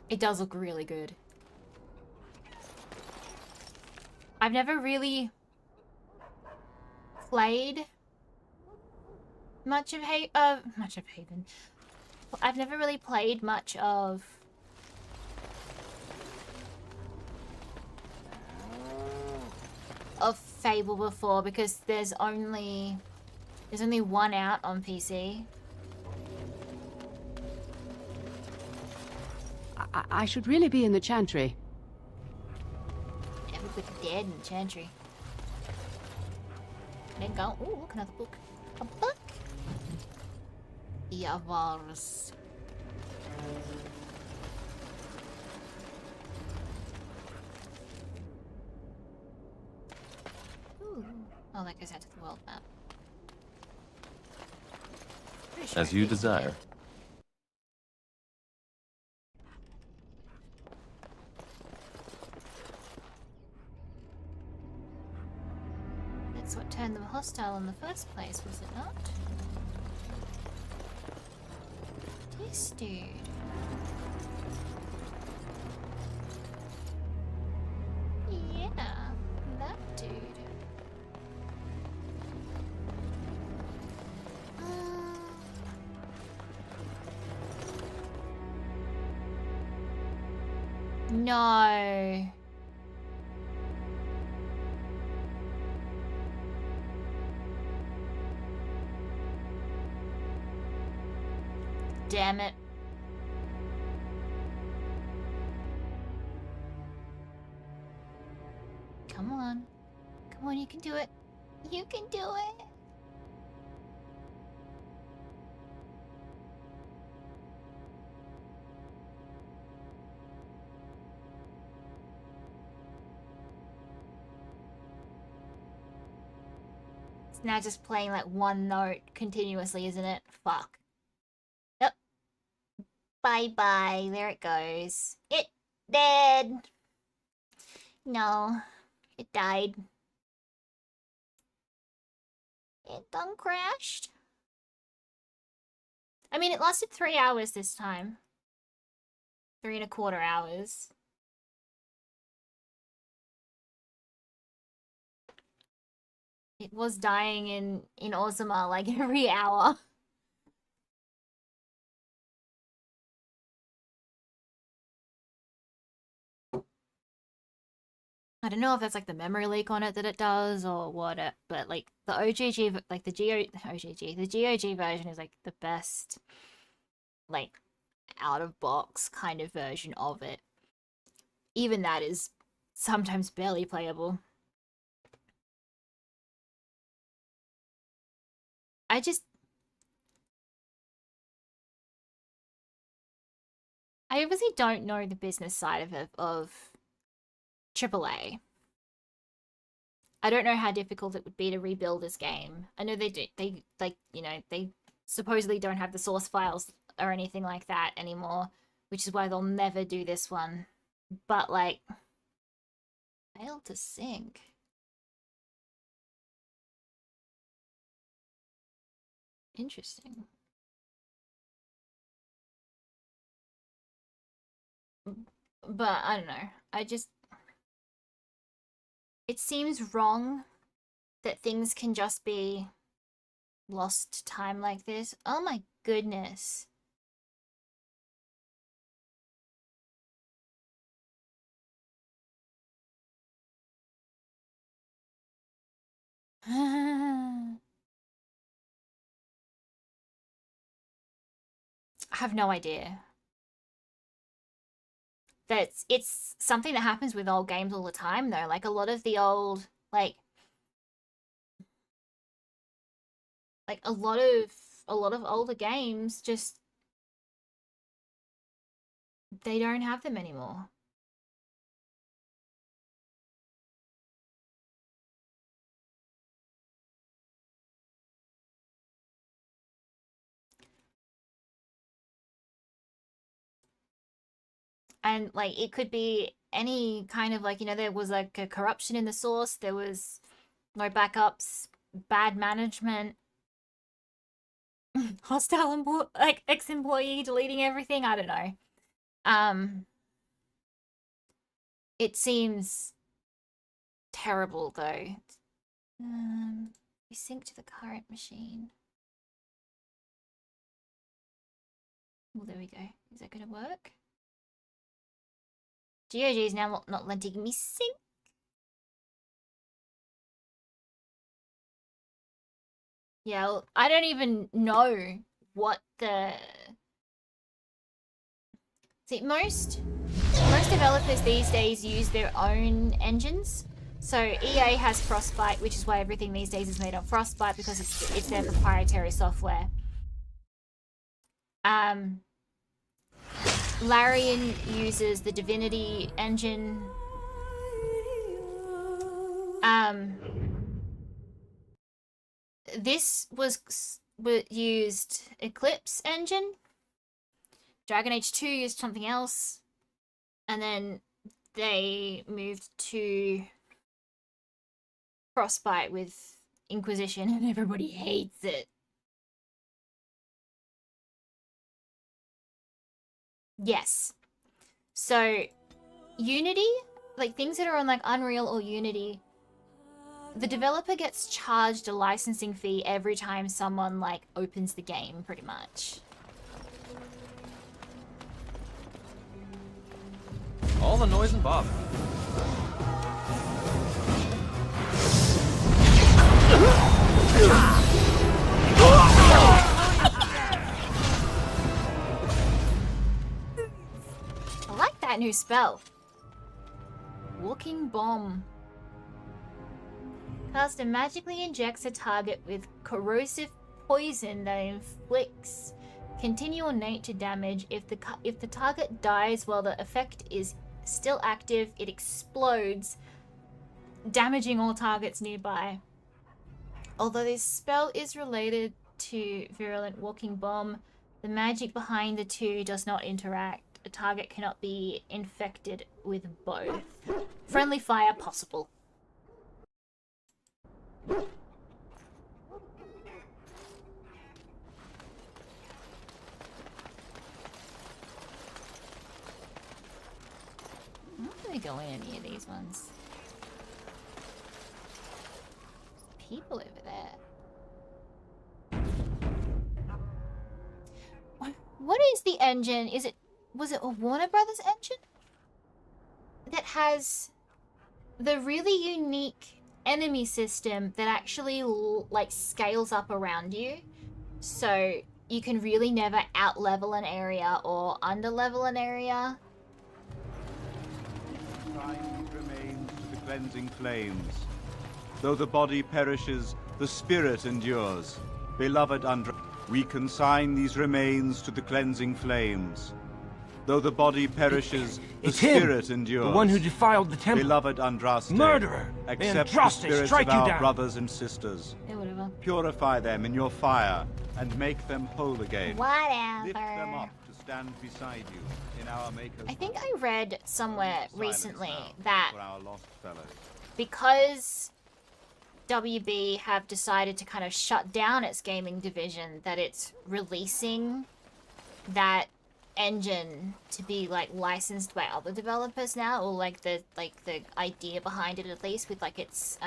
It does look really good. I've never really played much of Haven. I've never really played much of Fable before because there's only one out on PC. I should really be in the chantry. Everybody dead in the chantry. Then go. Oh, look, another book. A book. Yavars. Ooh. Oh, that goes out to the world map. As you desire. That's what turned them hostile in the first place, was it not? This dude. Yeah, that dude. No. Damn it. Come on. Come on, you can do it. You can do it. It's now just playing like one note continuously, isn't it? Fuck. Yep. Bye-bye. There it goes. It dead. No. It died. It done crashed. I mean, it lasted 3 hours this time. 3¼ hours. It was dying in Ozma like every hour. I don't know if that's like the memory leak on it that it does or what, but like the OGG, like the GOG version is like the best, like out of box kind of version of it. Even that is sometimes barely playable. I obviously don't know the business side of AAA. I don't know how difficult it would be to rebuild this game. I know they like, you know, they supposedly don't have the source files or anything like that anymore, which is why they'll never do this one. But like, failed to sync. Interesting. But I don't know. It seems wrong that things can just be lost to time like this. Oh my goodness. I have no idea. It's something that happens with old games all the time though. Like a lot of the old like a lot of older games just they don't have them anymore. And like it could be any kind of like, you know, there was like a corruption in the source, there was no backups, bad management, hostile like ex-employee deleting everything. I don't know. It seems terrible though. We sync to the current machine. Well, there we go. Is that gonna work? GOG is now not letting me sync. Yeah, well, I don't even know what the... See, most developers these days use their own engines. So EA has Frostbite, which is why everything these days is made on Frostbite, because it's their proprietary software. Larian uses the Divinity engine. This was used Eclipse engine. Dragon Age 2 used something else. And then they moved to Frostbite with Inquisition, and everybody hates it. Yes. So, Unity, like things that are on like Unreal or Unity, the developer gets charged a licensing fee every time someone like opens the game, pretty much. All the noise and bother. I like that new spell. Walking Bomb. Caster magically injects a target with corrosive poison that inflicts continual nature damage. If the target dies while the effect is still active, it explodes, damaging all targets nearby. Although this spell is related to Virulent Walking Bomb, the magic behind the two does not interact. A target cannot be infected with both. Friendly fire possible. I'm not gonna go in any of these ones. There's people over there. What is the engine? Was it a Warner Brothers engine? That has the really unique enemy system that actually like scales up around you. So you can really never out-level an area or under-level an area. Time remains to the cleansing flames. Though the body perishes, the spirit endures. Beloved Andra, we consign these remains to the cleansing flames. Though the body perishes, the spirit endures. The one who defiled the temple. Beloved Andraste, Murderer! accept May the Andraste spirits strike of you our down. brothers and sisters. Yeah, whatever. Purify them in your fire and make them whole again. Whatever. Lift them up to stand beside you in our Maker's I think I read somewhere recently that for our lost fellows. because WB have decided to kind of shut down its gaming division, that it's releasing that engine to be like licensed by other developers now, or like the idea behind it, at least with like its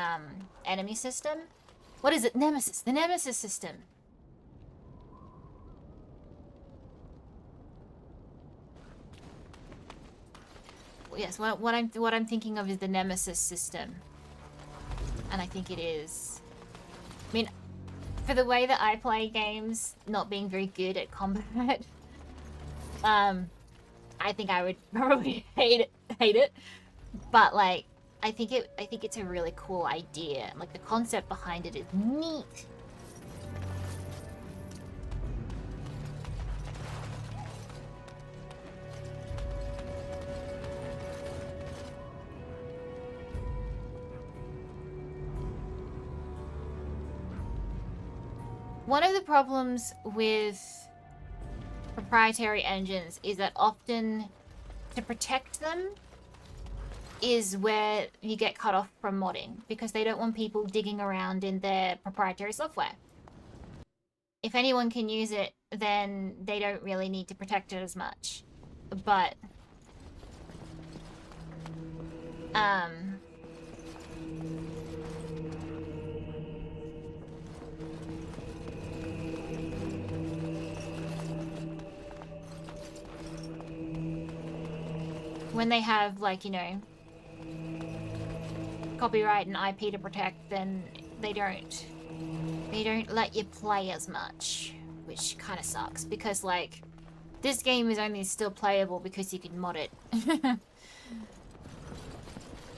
enemy system. What is it? Nemesis. The Nemesis system. Yes, what I'm thinking of is the Nemesis system. And I think it is. I mean, for the way that I play games, not being very good at combat, I think I would probably hate it. But like, I think it's a really cool idea. And like the concept behind it is neat. One of the problems with proprietary engines is that often to protect them is where you get cut off from modding, because they don't want people digging around in their proprietary software. If anyone can use it, then they don't really need to protect it as much. But when they have, like, you know, copyright and IP to protect, then they don't let you play as much, which kind of sucks, because, like, this game is only still playable because you can mod it.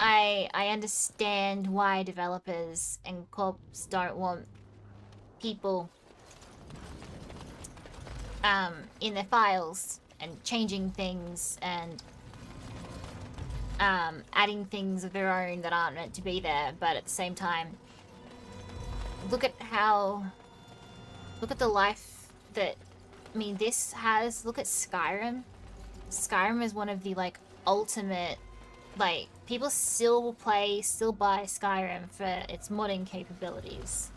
I understand why developers and corps don't want people in their files and changing things and adding things of their own that aren't meant to be there, but at the same time, look at the life that, I mean, this has. Look at Skyrim. Skyrim is one of the, like, ultimate, like, people still buy Skyrim for its modding capabilities.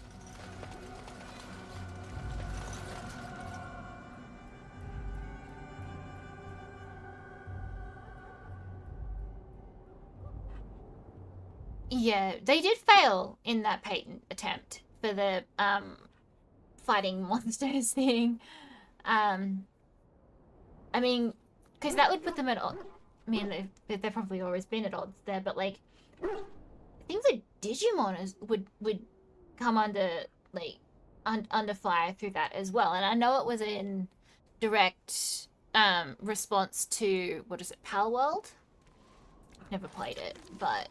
Yeah, they did fail in that patent attempt for the fighting monsters thing. I mean, because that would put them at odds. I mean, they've probably always been at odds there, but, like, things like Digimon would come under, like, under fire through that as well. And I know it was in direct response to, what is it, Pal World? I've never played it, but...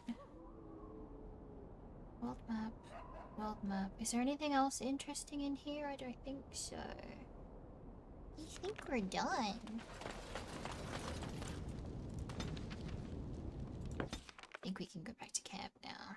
World map. Is there anything else interesting in here? I don't think so. I think we're done. I think we can go back to camp now.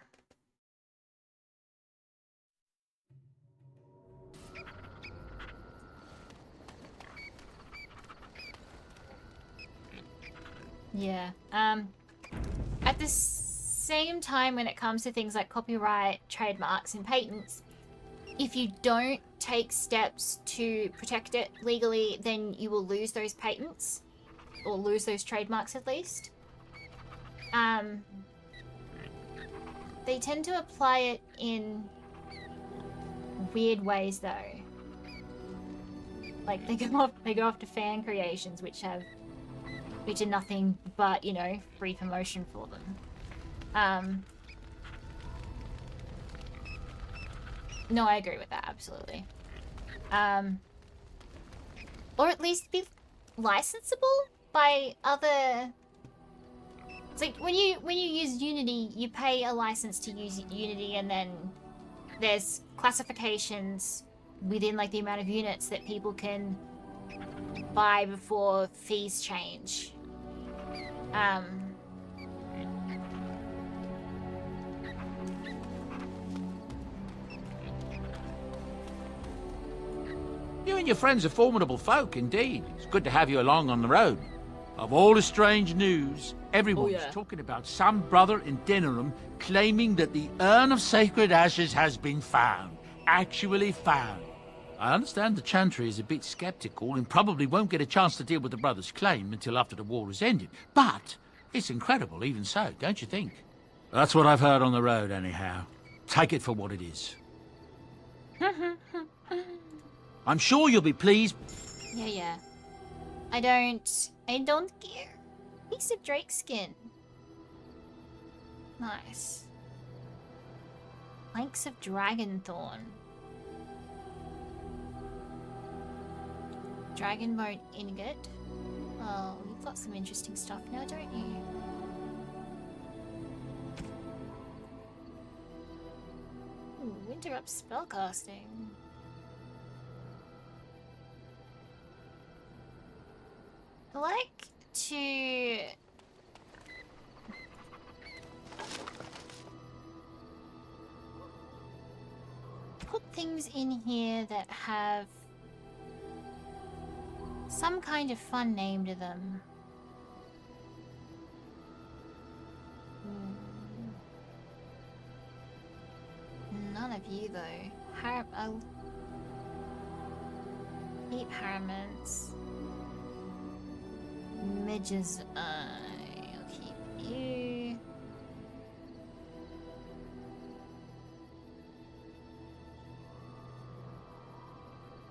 Yeah. At this same time, when it comes to things like copyright, trademarks, and patents, if you don't take steps to protect it legally, then you will lose those patents, or lose those trademarks at least. They tend to apply it in weird ways, though. Like, they go off to fan creations, which are nothing but, you know, free promotion for them. No, I agree with that, absolutely. Or at least be licensable by other... It's like, when you use Unity, you pay a license to use Unity, and then there's classifications within, like, the amount of units that people can buy before fees change. You and your friends are formidable folk, indeed. It's good to have you along on the road. Of all the strange news, everyone's talking about some brother in Denerim claiming that the Urn of Sacred Ashes has been found. Actually found. I understand the Chantry is a bit skeptical and probably won't get a chance to deal with the brother's claim until after the war has ended. But it's incredible even so, don't you think? That's what I've heard on the road, anyhow. Take it for what it is. I'm sure you'll be pleased. Yeah. I don't care. Piece of drake skin. Nice. Planks of dragonthorn. Dragonbone ingot. Oh, you've got some interesting stuff now, don't you? Ooh, interrupt spellcasting. I like to put things in here that have some kind of fun name to them. None of you though. I'll keep Harriman's. Midge's Eye. I'll keep you.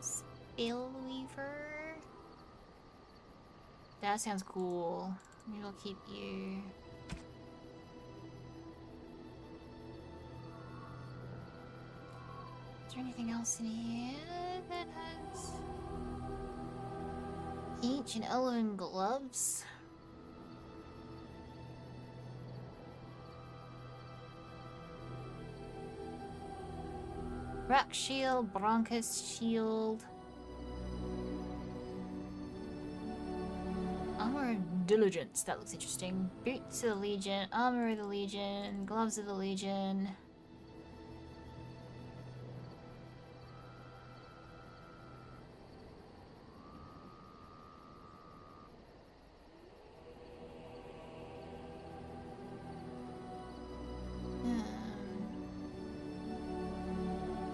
Spellweaver. That sounds cool. Maybe I'll keep you. Is there anything else in here that has ancient elven gloves? Rock shield, Bronchus shield. Armor of Diligence, that looks interesting. Boots of the Legion, Armor of the Legion, Gloves of the Legion.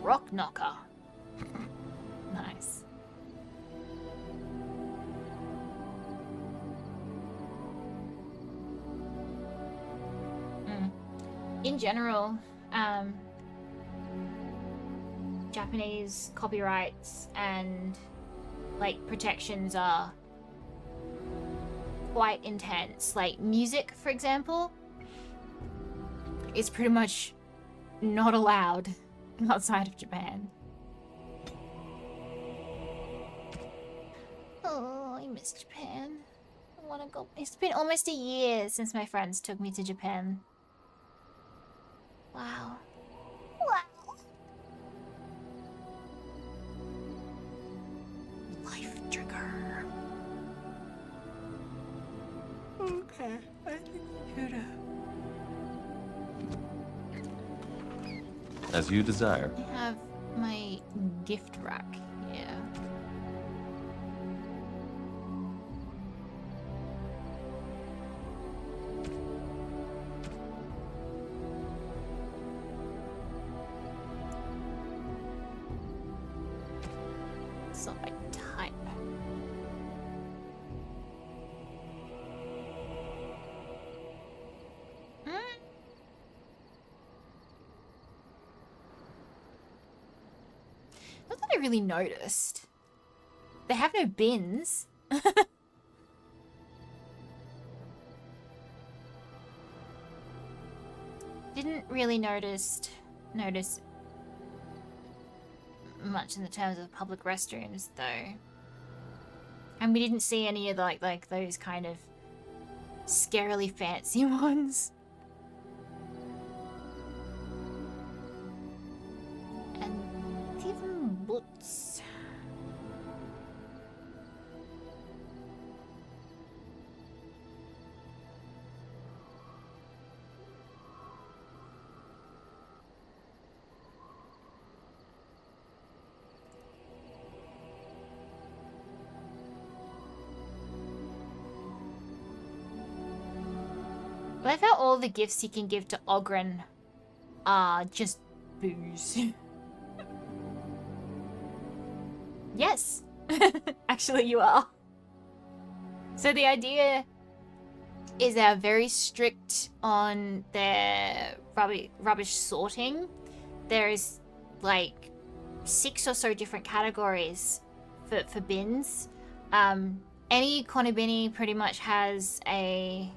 Rock Knocker. Nice. In general, Japanese copyrights and like protections are quite intense. Like music, for example, is pretty much not allowed outside of Japan. Oh, I miss Japan. I want to go. It's been almost a year since my friends took me to Japan. Wow. Wow. Life trigger. Okay, I think you should As you desire. I have my gift rack here. So I type. Not that I really noticed. They have no bins. Didn't really notice much in the terms of public restrooms though. And we didn't see any of like those kind of scarily fancy ones. And even boots. I love how all the gifts you can give to Ogren are just booze. Yes, actually you are. So the idea is they're very strict on their rubbish sorting. There's like 6 or so different categories for bins. Any konibini pretty much has a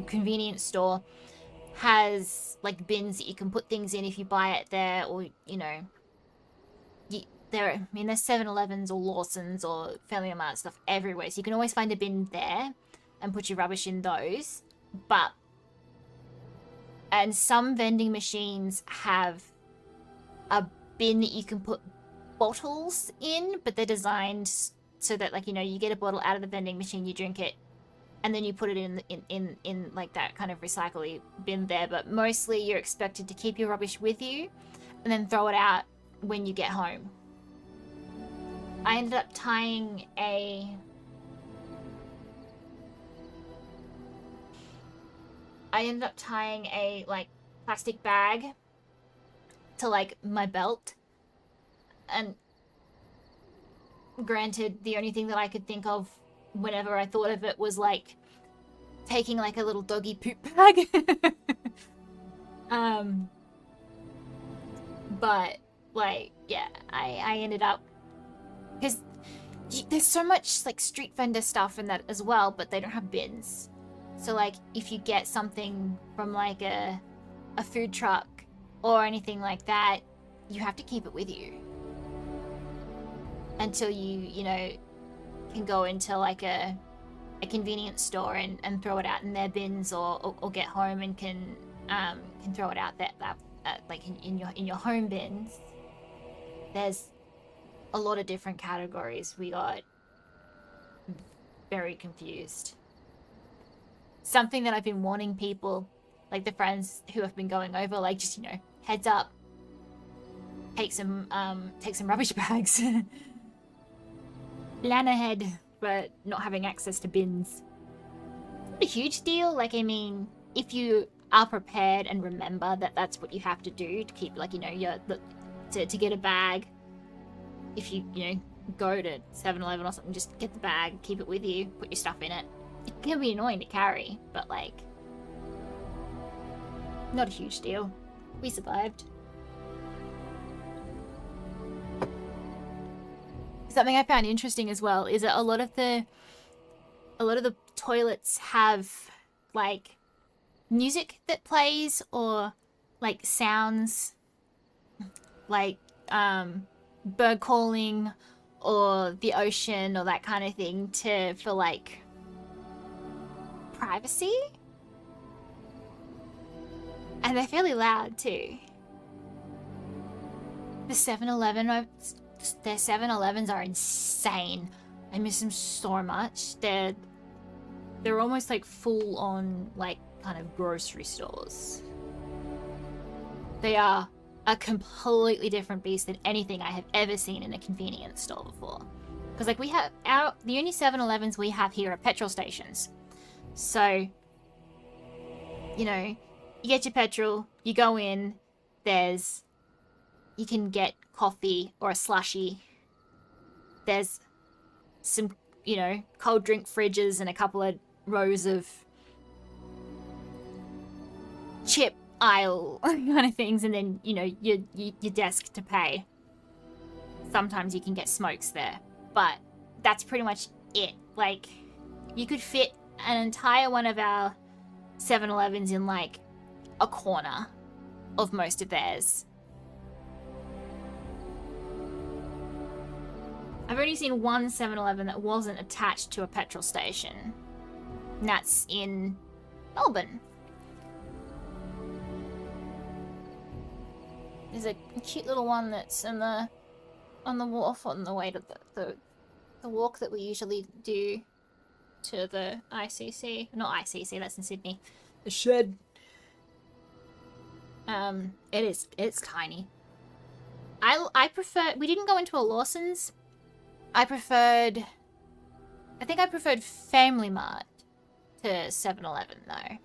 convenience store, has like bins that you can put things in if you buy it there, or you know, there's 7-Elevens or Lawson's or Family Mart stuff everywhere, so you can always find a bin there and put your rubbish in those. And some vending machines have a bin that you can put bottles in, but they're designed so that, like, you know, you get a bottle out of the vending machine, you drink it, and then you put it in like that kind of recycling bin there. But mostly you're expected to keep your rubbish with you and then throw it out when you get home. I ended up tying a like plastic bag to like my belt. And granted, the only thing that I could think of whenever I thought of it was like taking like a little doggy poop bag. But like, yeah, I ended up, because there's so much like street vendor stuff in that as well, but they don't have bins. So like if you get something from like a food truck or anything like that, you have to keep it with you until you know, can go into like a convenience store and throw it out in their bins, or get home and can throw it out that like in your home bins. There's a lot of different categories. We got very confused. Something that I've been warning people, like the friends who have been going over, like, just, you know, heads up, take some rubbish bags. Plan ahead for not having access to bins. Not a huge deal. Like, I mean, if you are prepared and remember that that's what you have to do to keep, like, you know, to get a bag. If you know, go to 7-Eleven or something, just get the bag, keep it with you, put your stuff in it. It can be annoying to carry, but like, not a huge deal. We survived. Something I found interesting as well is that a lot of the toilets have like music that plays, or like sounds like bird calling or the ocean or that kind of thing, for like privacy. And they're fairly loud too. The 7-Eleven, their 7-Elevens are insane. I miss them so much. They're almost like full on like kind of grocery stores. They are a completely different beast than anything I have ever seen in a convenience store before. Because like we have the only 7-Elevens we have here are petrol stations. So, you know, you get your petrol, you go in, you can get coffee or a slushie. There's some, you know, cold drink fridges and a couple of rows of chip aisle kind of things, and then, you know, your desk to pay. Sometimes you can get smokes there, but that's pretty much it. Like, you could fit an entire one of our 7-Elevens in like a corner of most of theirs. I've only seen one 7-Eleven that wasn't attached to a petrol station, and that's in Melbourne. There's a cute little one that's on the wharf on the way to the walk that we usually do to the ICC. Not ICC, that's in Sydney. The shed. It's tiny. I prefer, we didn't go into a Lawson's. I think I preferred Family Mart to 7-Eleven though.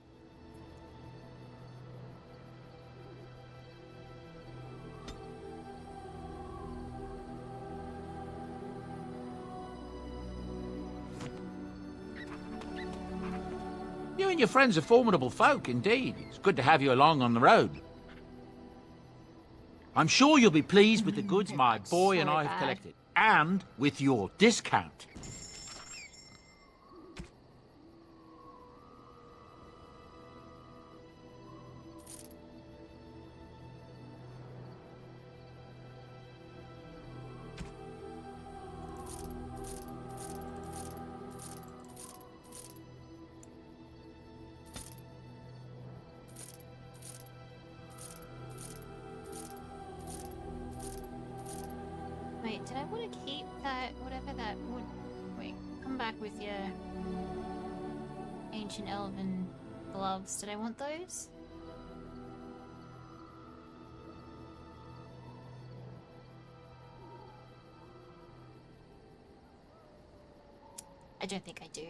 You and your friends are formidable folk, indeed. It's good to have you along on the road. I'm sure you'll be pleased with the goods my boy and I have collected, and with your discount. Wait, did I want to keep that, whatever that would... Wait, come back with your ancient elven gloves. Did I want those? I don't think I do.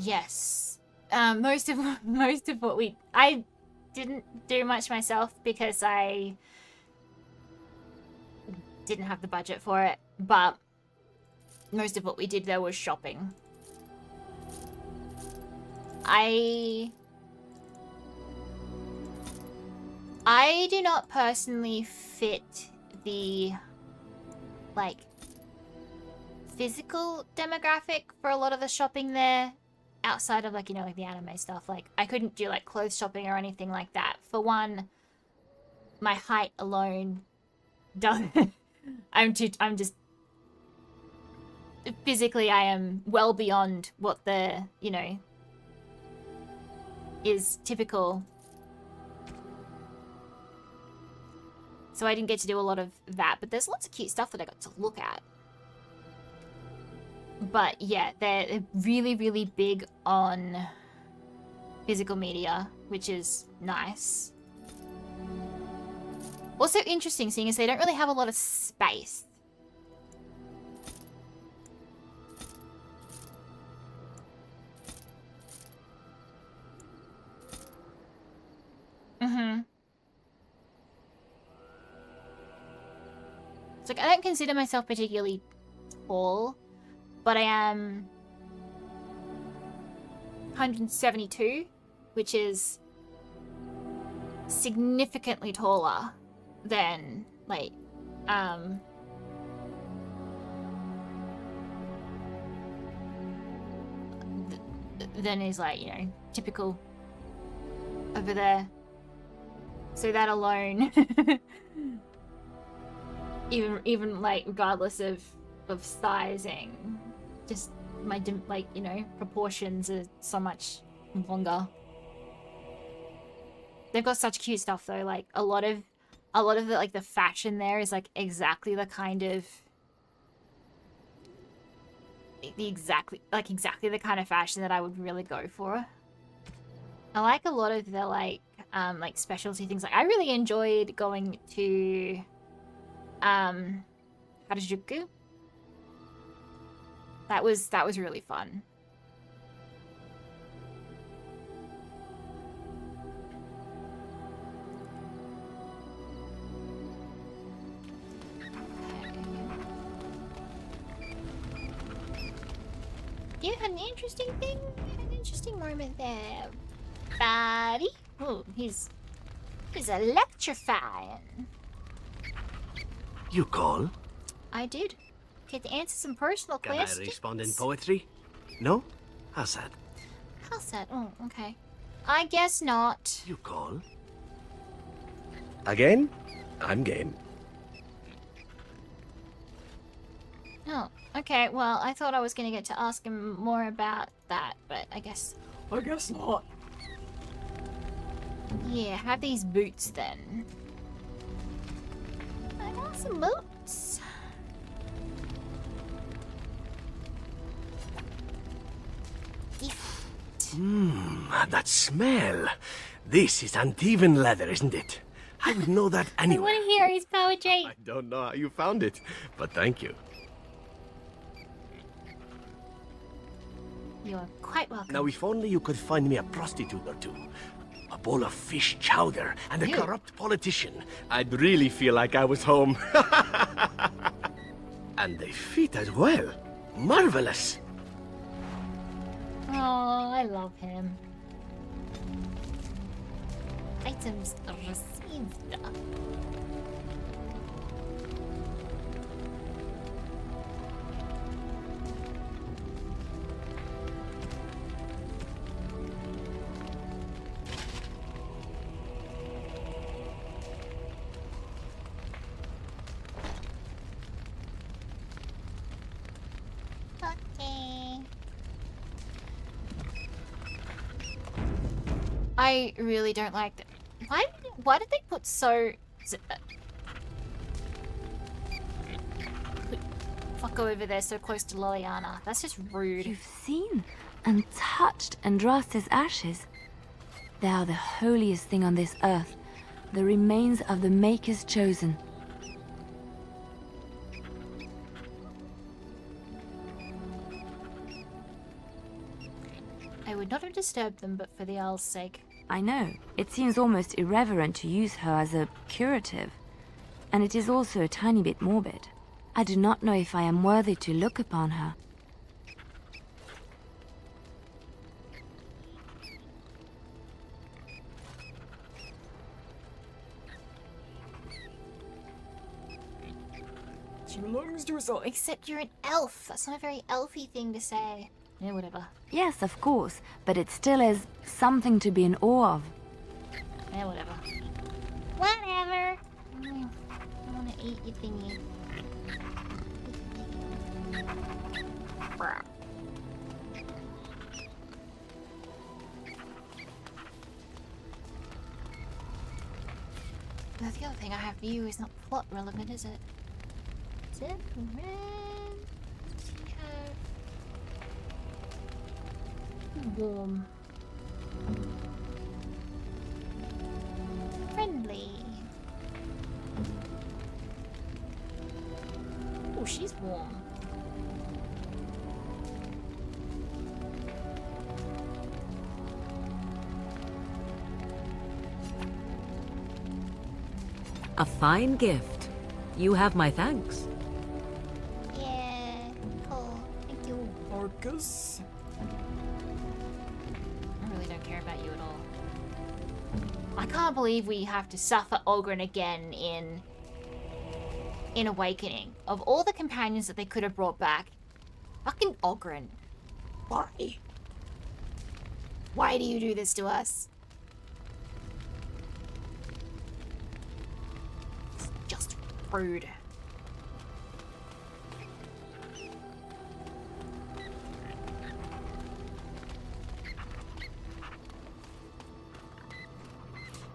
Yes. Most of what I didn't do much myself because I didn't have the budget for it, but most of what we did there was shopping. I do not personally fit the, like, physical demographic for a lot of the shopping there outside of, like, you know, like the anime stuff. Like, I couldn't do, like, clothes shopping or anything like that. For one, my height alone doesn't... I'm just... Physically, I am well beyond what the, you know, is typical. So I didn't get to do a lot of that, but there's lots of cute stuff that I got to look at. But yeah, they're really, really big on physical media, which is nice. Also interesting, seeing as they don't really have a lot of space. It's like, I don't consider myself particularly tall, but I am 172, which is significantly taller than, like, than is, like, you know, typical over there. So that alone, even like, regardless of sizing, just my, like, you know, proportions are so much longer. They've got such cute stuff though. Like, a lot of the, like, the fashion there is, like, exactly the kind of exactly the kind of fashion that I would really go for. I like a lot of the, like specialty things. Like, I really enjoyed going to Harajuku. That was really fun. You had an interesting thing, an interesting moment there, buddy. Oh, he's electrifying. You call? I did. Get to answer some personal Can questions. I respond in poetry? No? How sad. How sad? Oh, okay. I guess not. You call? Again? I'm game. Oh, okay. Well, I thought I was gonna get to ask him more about that, but I guess not. Yeah, have these boots then. I got some boots. That smell. This is uneven leather, isn't it? I would know that I anyway. want to hear his poetry. I don't know how you found it, but thank you. You are quite welcome. Now, if only you could find me a prostitute or two, a bowl of fish chowder, and a Ew. corrupt politician, I'd really feel like I was home. And they fit as well. Marvelous. Oh, I love him. Items received. Okay. I really don't like that. Why did they put so... Fuck, go over there so close to Liliana. That's just rude. You've seen and touched Andraste's ashes. They are the holiest thing on this earth, the remains of the Maker's chosen. not have disturbed them, but for the owl's sake. I know. It seems almost irreverent to use her as a curative. And it is also a tiny bit morbid. I do not know if I am worthy to look upon her. She belongs to us all. Except you're an elf. That's not a very elfy thing to say. Yeah, whatever. Yes, of course, but it still is something to be in awe of. Yeah, whatever. Whatever. I want to eat your thingy. But the other thing I have for you is not plot relevant, is it? Warm. Friendly. Oh, she's warm. A fine gift. You have my thanks. Yeah. Oh, thank you. Marcus. I really don't care about you at all. I can't believe we have to suffer Ogryn again in Awakening. Of all the companions that they could have brought back, fucking Ogryn. Why? Why do you do this to us? It's just rude.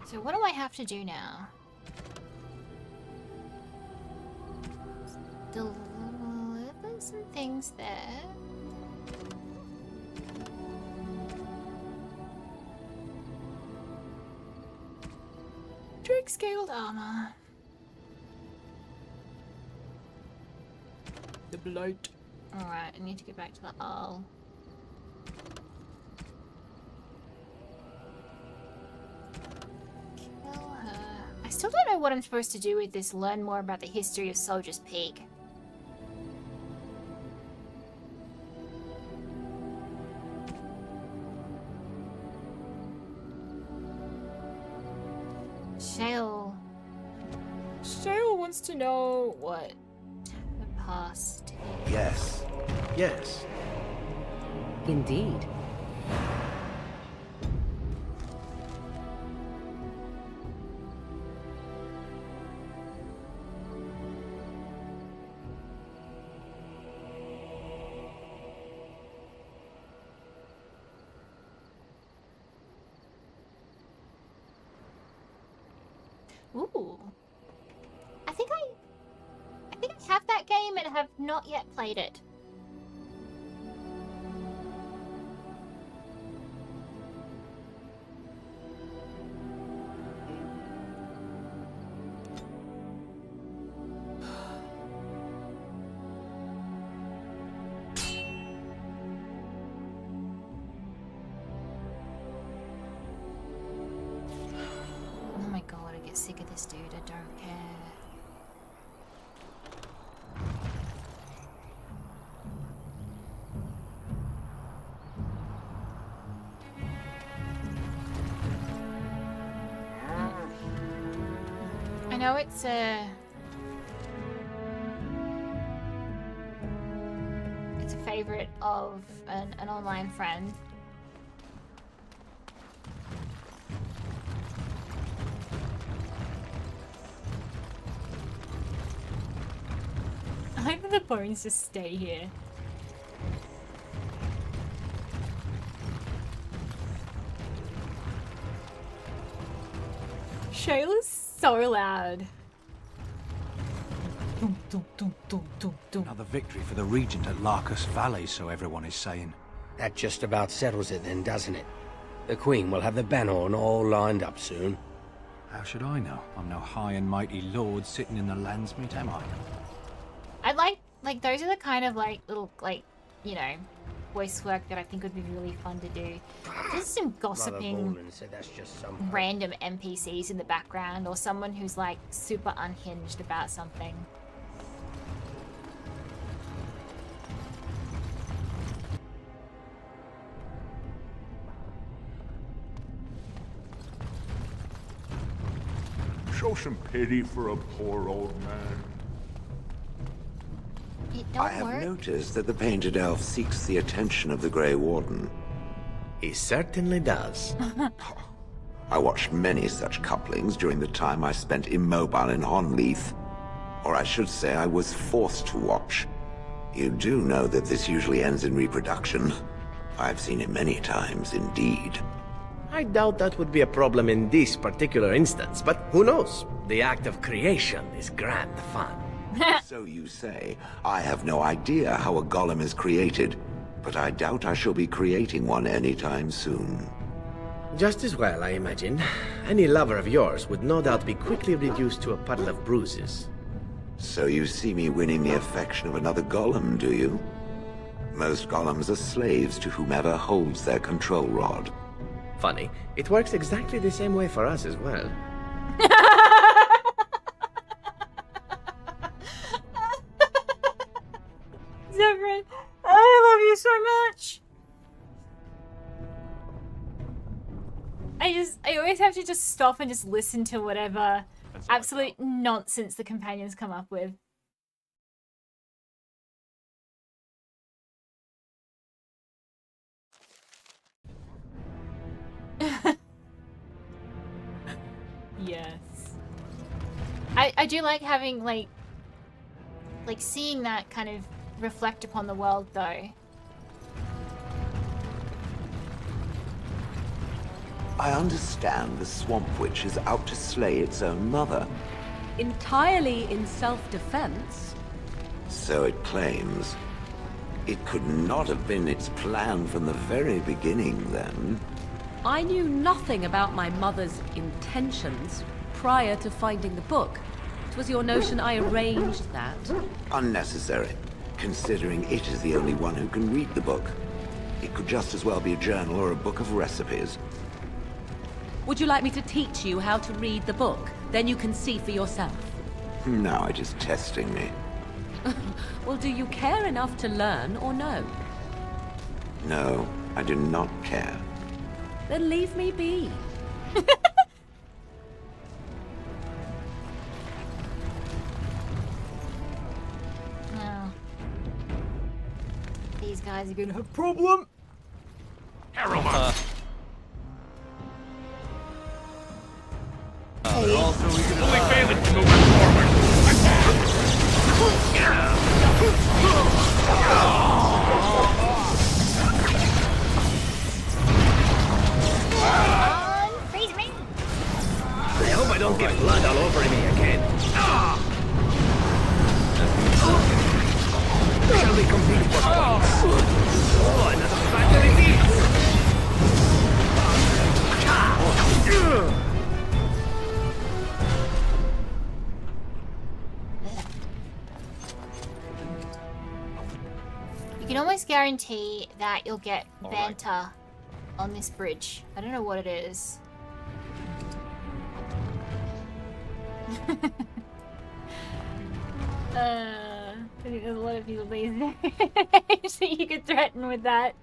So what do I have to do now? Deliver some things there. Drake scaled armor. The blight. Alright, I need to get back to the Owl. Kill her. I still don't know what I'm supposed to do with this. Learn more about the history of Soldier's Peak. Shale wants to know what the past is. Yes. Yes. Indeed. Ooh. I think I have that game and have not yet played it. Oh my god, I get sick of this dude, I don't care. I know it's a favorite of an online friend. I hope the bones just stay here. Shayla's so loud. Another victory for the Regent at Larkus Valley, so everyone is saying. That just about settles it then, doesn't it? The Queen will have the banner on all lined up soon. How should I know? I'm no high and mighty lord sitting in the Landsmeet, am I? I like those are the kind of like little, like, you know, voice work that I think would be really fun to do. Just some Mother gossiping Bolan said that's just some... random NPCs in the background, or someone who's like super unhinged about something. Show some pity for a poor old man. I have noticed that the painted elf seeks the attention of the Grey Warden. He certainly does. I watched many such couplings during the time I spent immobile in Honleith. Or I should say I was forced to watch. You do know that this usually ends in reproduction. I've seen it many times indeed. I doubt that would be a problem in this particular instance, but who knows? The act of creation is grand fun. So you say. I have no idea how a golem is created, but I doubt I shall be creating one anytime soon. Just as well, I imagine. Any lover of yours would no doubt be quickly reduced to a puddle of bruises. So you see me winning the affection of another golem, do you? Most golems are slaves to whomever holds their control rod. Funny, it works exactly the same way for us as well. Zephyrin, I love you so much. I always have to just stop and just listen to whatever absolute nonsense the companions come up with. Yes. I do like having like seeing that kind of reflect upon the world though. I understand the Swamp Witch is out to slay its own mother. Entirely in self-defense. So it claims. It could not have been its plan from the very beginning, then. I knew nothing about my mother's intentions prior to finding the book. It was your notion I arranged that. Unnecessary, considering it is the only one who can read the book. It could just as well be a journal or a book of recipes. Would you like me to teach you how to read the book? Then you can see for yourself. Now it is testing me. Well, do you care enough to learn or no? No, I do not care. Then leave me be. No. These guys are gonna have a problem. Only failing to move forward. I hope I don't get blood all over me again. Shall we compete for points? Oh, another factory You can almost guarantee that you'll get banter on this bridge. I don't know what it is. I think there's a lot of people these days so you could threaten with that.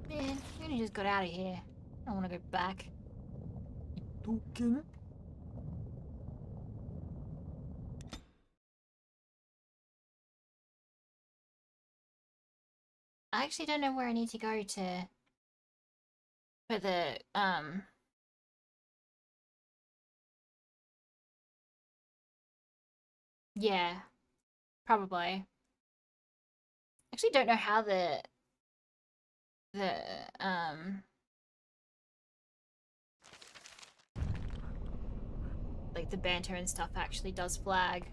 Man, we only just got out of here. I don't want to go back. I actually don't know where I need to go to for the yeah, probably. Actually don't know how the like the banter and stuff actually does flag.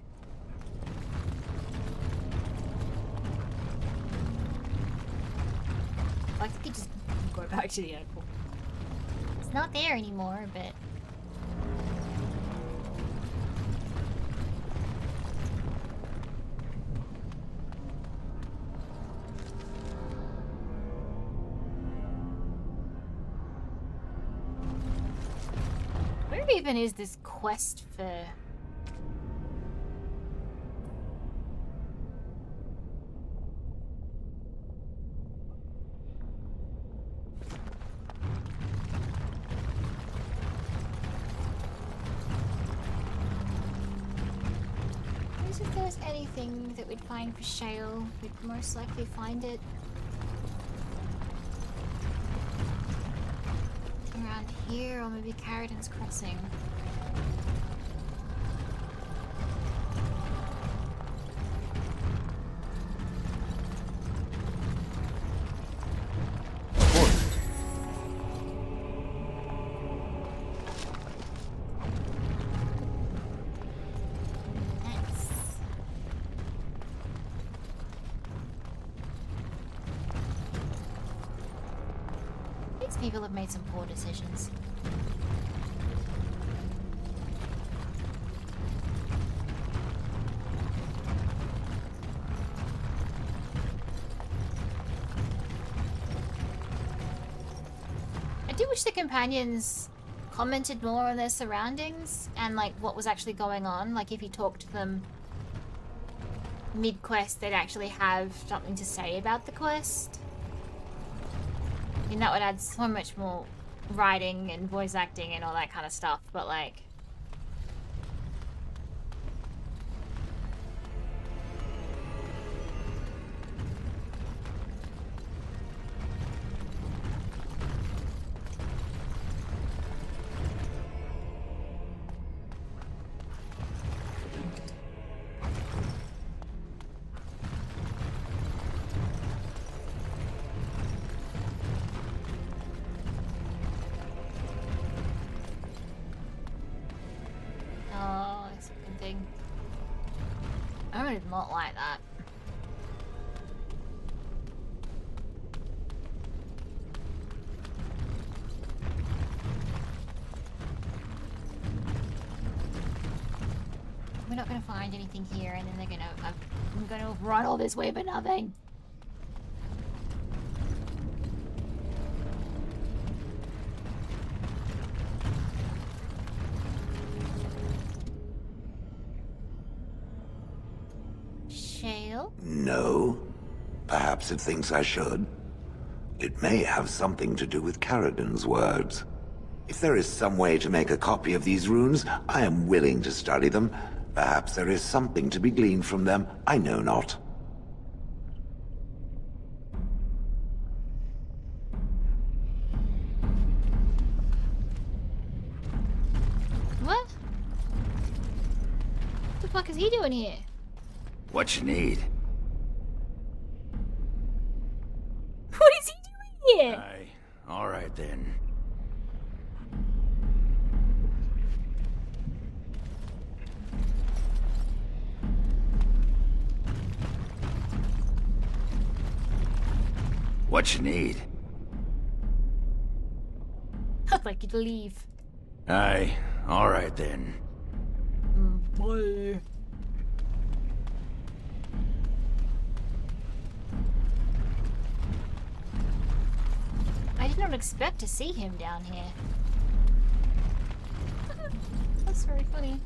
I think you just go back to the airport. It's not there anymore, but where even is this quest for? If there's anything that we'd find for Shale, we'd most likely find it around here, or maybe Carradon's Crossing. People have made some poor decisions. I do wish the companions commented more on their surroundings and like what was actually going on. Like if you talk to them mid-quest, they'd actually have something to say about the quest. I mean, that would add so much more writing and voice acting and all that kind of stuff, but like... I did not like that. We're not gonna find anything here, and then they're gonna... I'm gonna run all this way for nothing. No. Perhaps it thinks I should. It may have something to do with Carradon's words. If there is some way to make a copy of these runes, I am willing to study them. Perhaps there is something to be gleaned from them. I know not. What? What the fuck is he doing here? What you need? What is he doing here? Aye, all right then. What you need? I'd like you to leave. Aye, all right then. Boy. I did not expect to see him down here. That's very funny.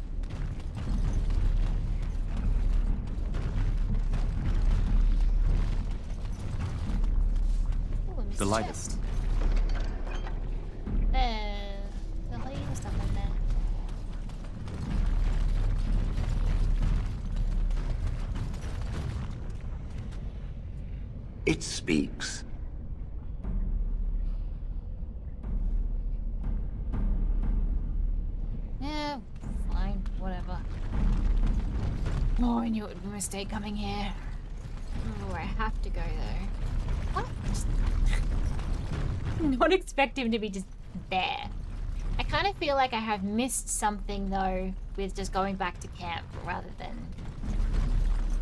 Ooh, The light. chest. The light and stuff in there. It speaks. Yeah, fine, whatever. Oh, I knew it would be a mistake coming here. Oh, I have to go though. What? Not expect him to be just there. I kind of feel like I have missed something though with just going back to camp rather than...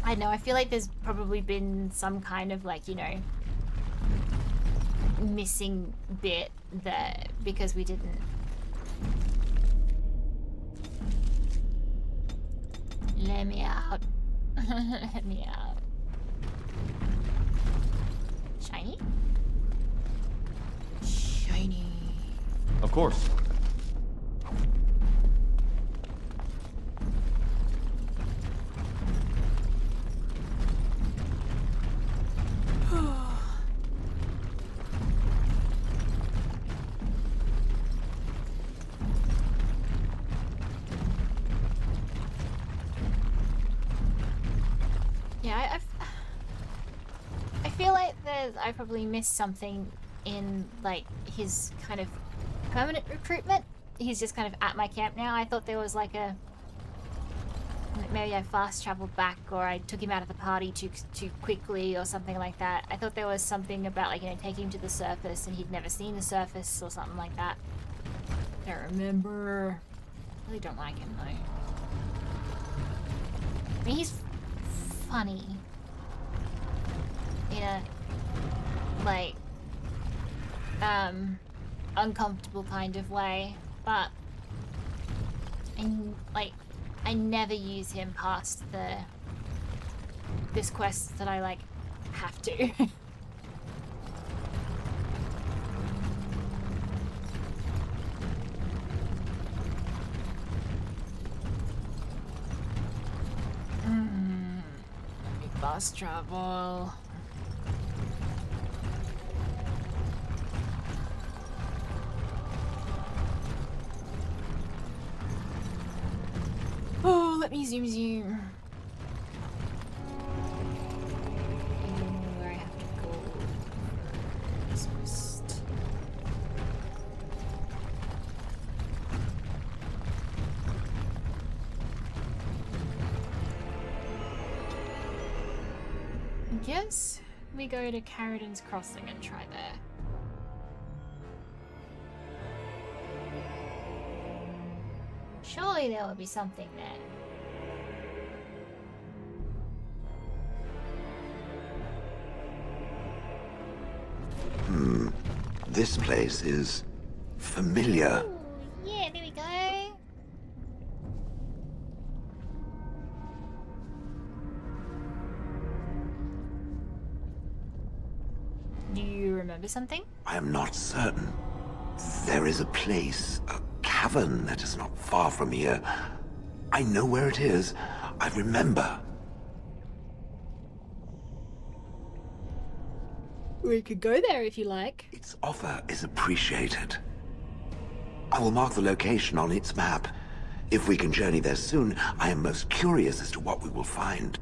I don't know, I feel like there's probably been some kind of like, you know, missing bit there because we didn't... Let me out. Let me out. Shiny? Shiny. Of course. Yeah, I feel like I probably missed something in like his kind of permanent recruitment. He's just kind of at my camp now. I thought there was like a... Maybe I fast traveled back or I took him out of the party too quickly or something like that. I thought there was something about like, you know, taking him to the surface and he'd never seen the surface or something like that. I don't remember. I really don't like him though. I mean, he's funny. In a, like, uncomfortable kind of way, but I never use him past this quest that I like have to. Fast travel. Oh, let me zoom. Where I have to go first. I guess we go to Carradin's Crossing and try there. Surely there will be something there. This place is familiar. Ooh, yeah, there we go. Do you remember something? I am not certain. There is a place, a cavern that is not far from here. I know where it is. I remember. We could go there if you like. Its offer is appreciated. I will mark the location on its map. If we can journey there soon, I am most curious as to what we will find.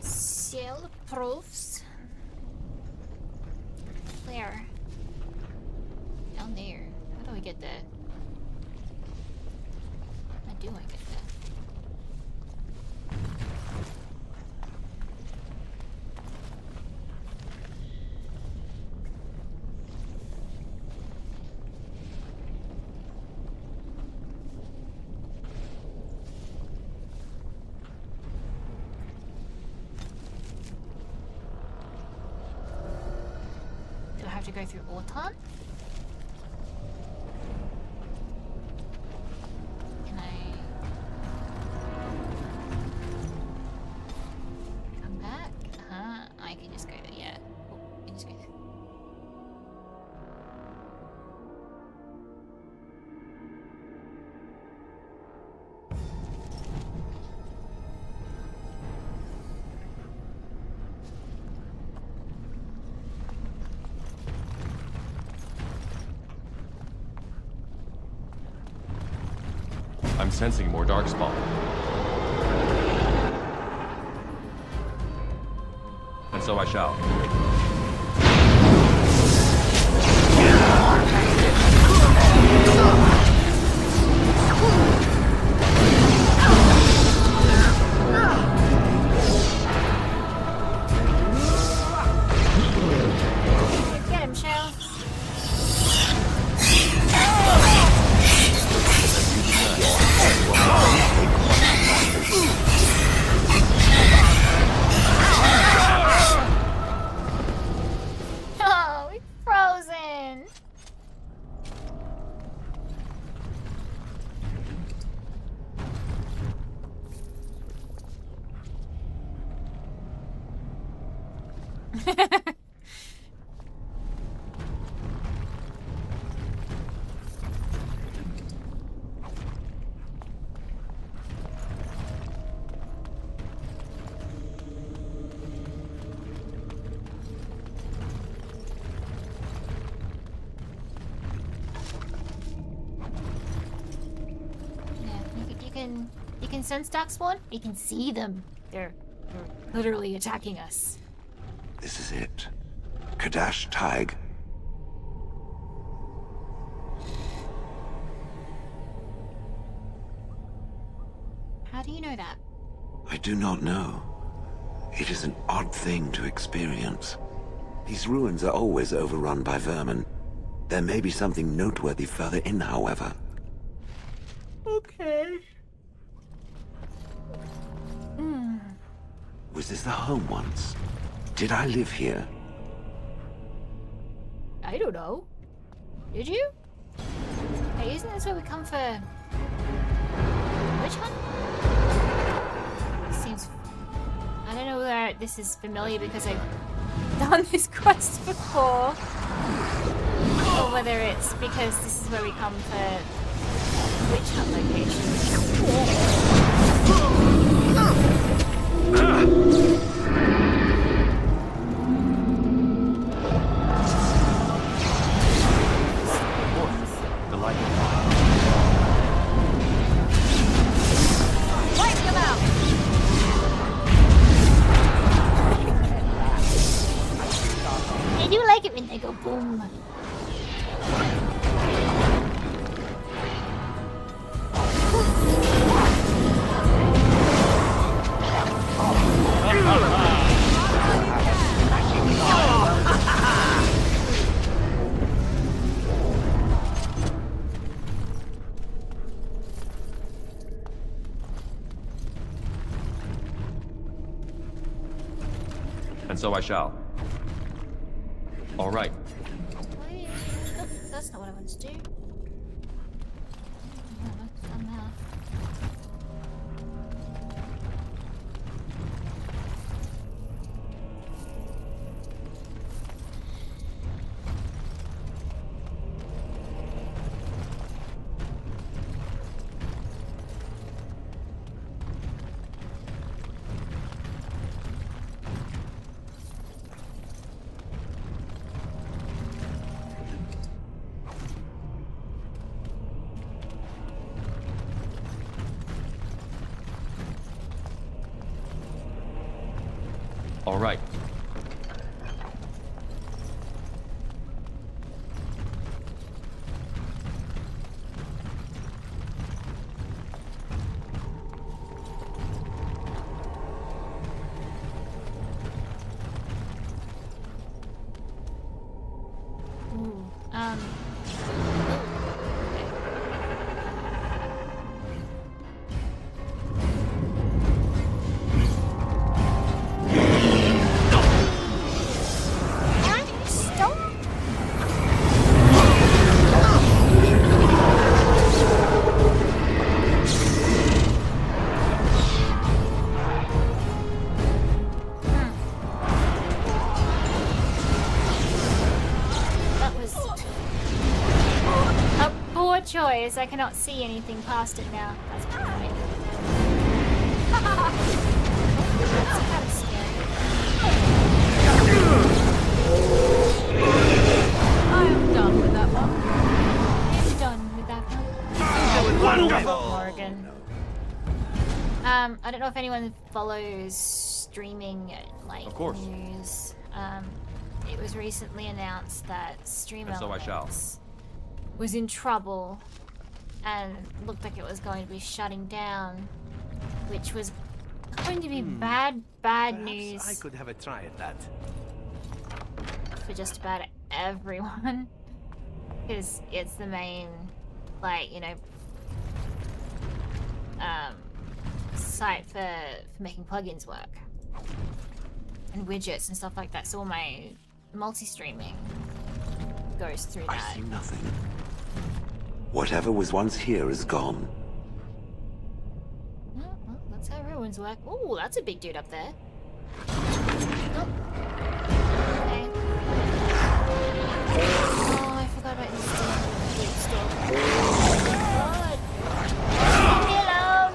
Sell proofs. Where? Down there. How do I get there? How do I get there? Do I have to go through Auton? Can I come back? I can just go there, yeah. Oh, I can just go there. I'm sensing more darkspawn. so I shall. Get him, Shell. Oh, it's frozen. You can sense Darkspawn. You can see them. They're literally attacking us. This is it. Kadash Taig. How do you know that? I do not know. It is an odd thing to experience. These ruins are always overrun by vermin. There may be something noteworthy further in, however. Okay. Was this the home once? Did I live here? I don't know. Did you? Hey, isn't this where we come for witch hunt? Seems. I don't know whether this is familiar because I've done this quest before, or whether it's because this is where we come for witch hunt locations. I do like it when they go boom. And so I shall. All right. Nope, that's not what I want to do. No, that's done that. All right. Ooh, choice. I cannot see anything past it now. That's pretty annoying. That's kind of scary. I am done with that one. I'm done with that one. Wonderful! Morgan. I don't know if anyone follows streaming like Of course. news. It was recently announced that Stream And so I shall. Elements was in trouble and looked like it was going to be shutting down, which was going to be bad Perhaps news I could have a try at that. for just about everyone, because it's the main, like, you know, site for making plugins work and widgets and stuff like that. So all my multi-streaming goes through that. I see nothing. Whatever was once here is gone. Oh, well, that's how ruins work. Oh, that's a big dude up there. Oh. Okay. Oh, I forgot about this dude still. God. Leave me alone.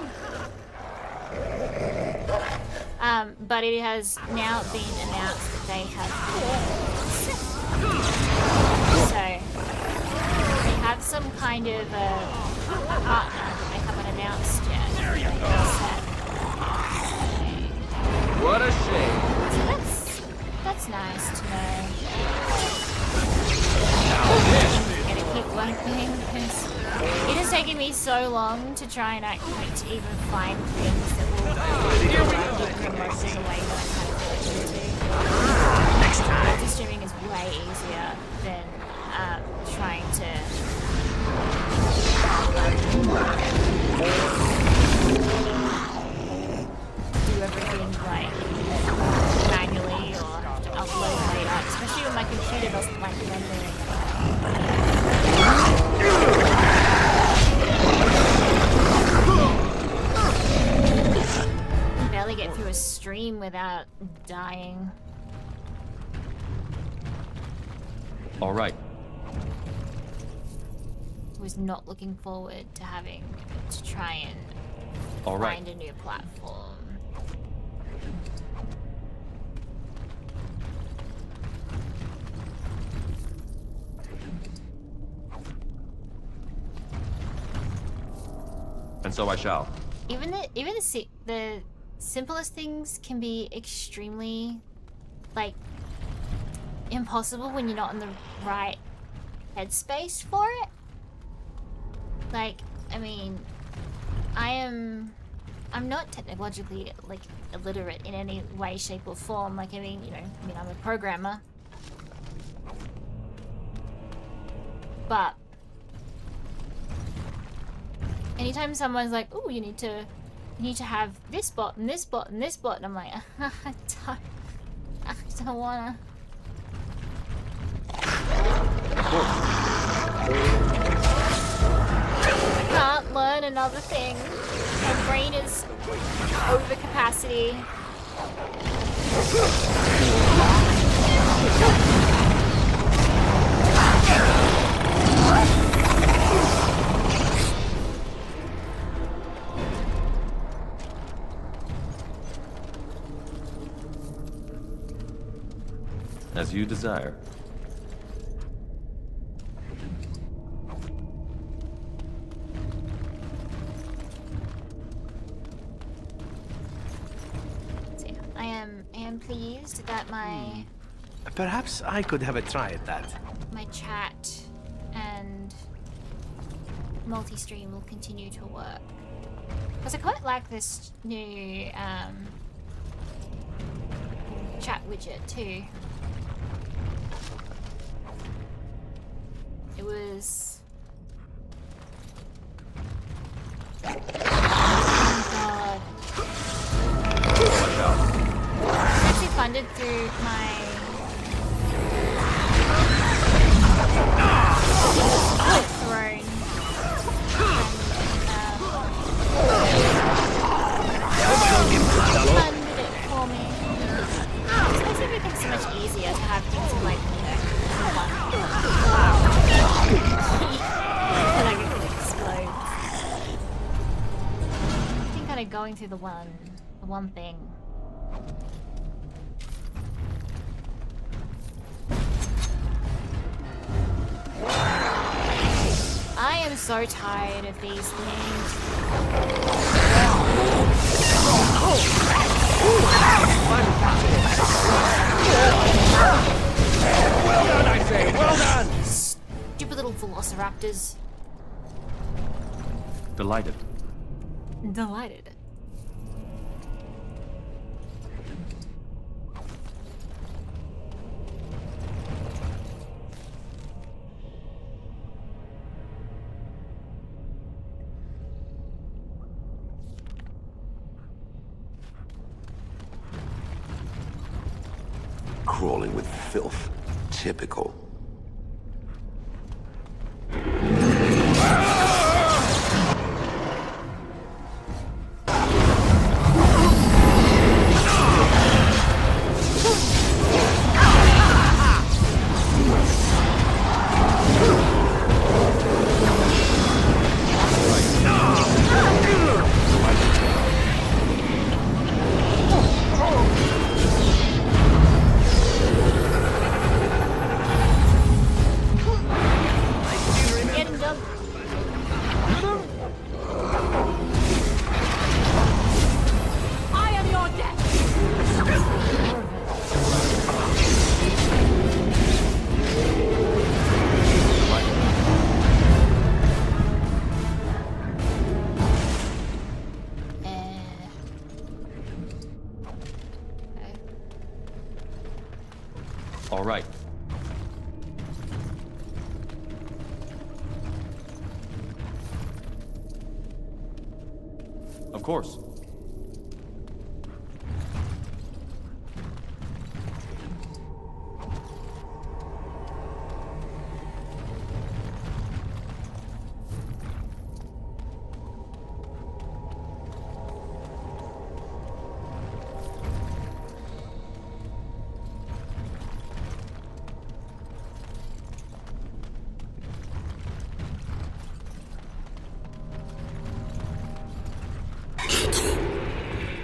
But it has now been announced that they have have some kind of partner that they haven't announced yet. There you go. What a shame. So that's nice to know. I'm gonna keep working because it has taken me so long to try and actually even find things that will keep the monsters away that I kind of feel like to. Next time. Multi-streaming is way easier than trying to do everything like manually or have to upload later, especially when my computer doesn't like rendering. I can barely get through a stream without dying. All right. Was not looking forward to having to try and All right. find a new platform. And so I shall. Even the simplest things can be extremely like impossible when you're not in the right headspace for it. Like, I mean, I'm not technologically like illiterate in any way, shape, or form. Like, I mean, I'm a programmer, but anytime someone's like, "Oh, you need to have this bot and this bot and this bot," and I'm like, I don't wanna. I can't learn another thing. My brain is over capacity. As you desire. I am pleased that my Perhaps I could have a try at that. my chat and multi-stream will continue to work. Because I quite like this new chat widget too. It was... Oh god. It's actually funded through my... Throne. Funded it for me. It's makes everything so much easier to have things in, like, and everything explodes. I think kind of going through the one thing. I am so tired of these things. Well done, I say! Well done! Stupid little velociraptors. Delighted. Delighted. Crawling with filth. Typical. All right. Of course.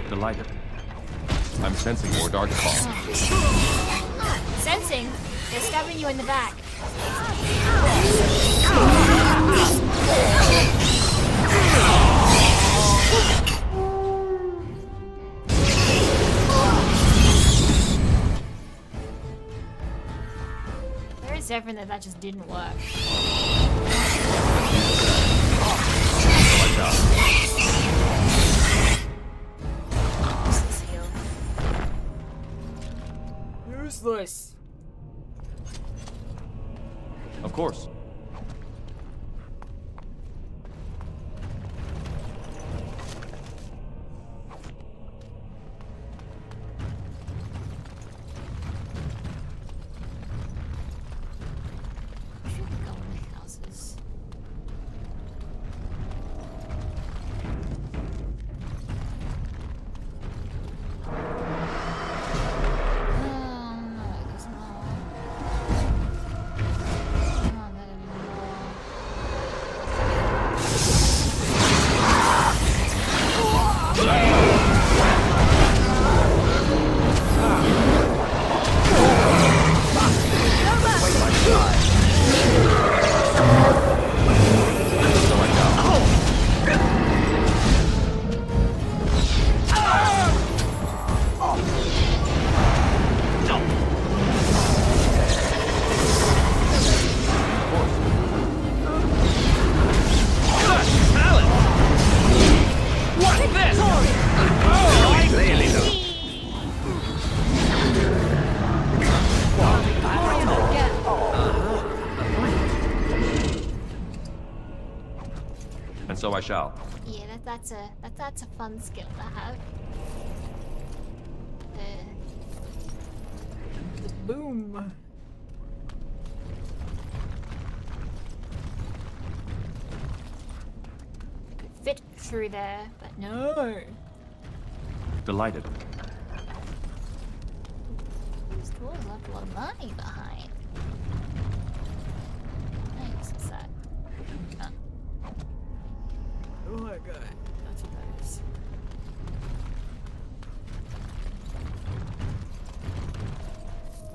Delighted. I'm sensing more darkspawn. Sensing? They're stabbing you in the back. There is everything that just didn't work. Useless. Of course. And so I shall. Yeah, that's a fun skill to have. The boom. Could fit through there, but no. Delighted. These tools left a lot of money behind. Nice, what's that? Oh. Oh my god, that's what that is.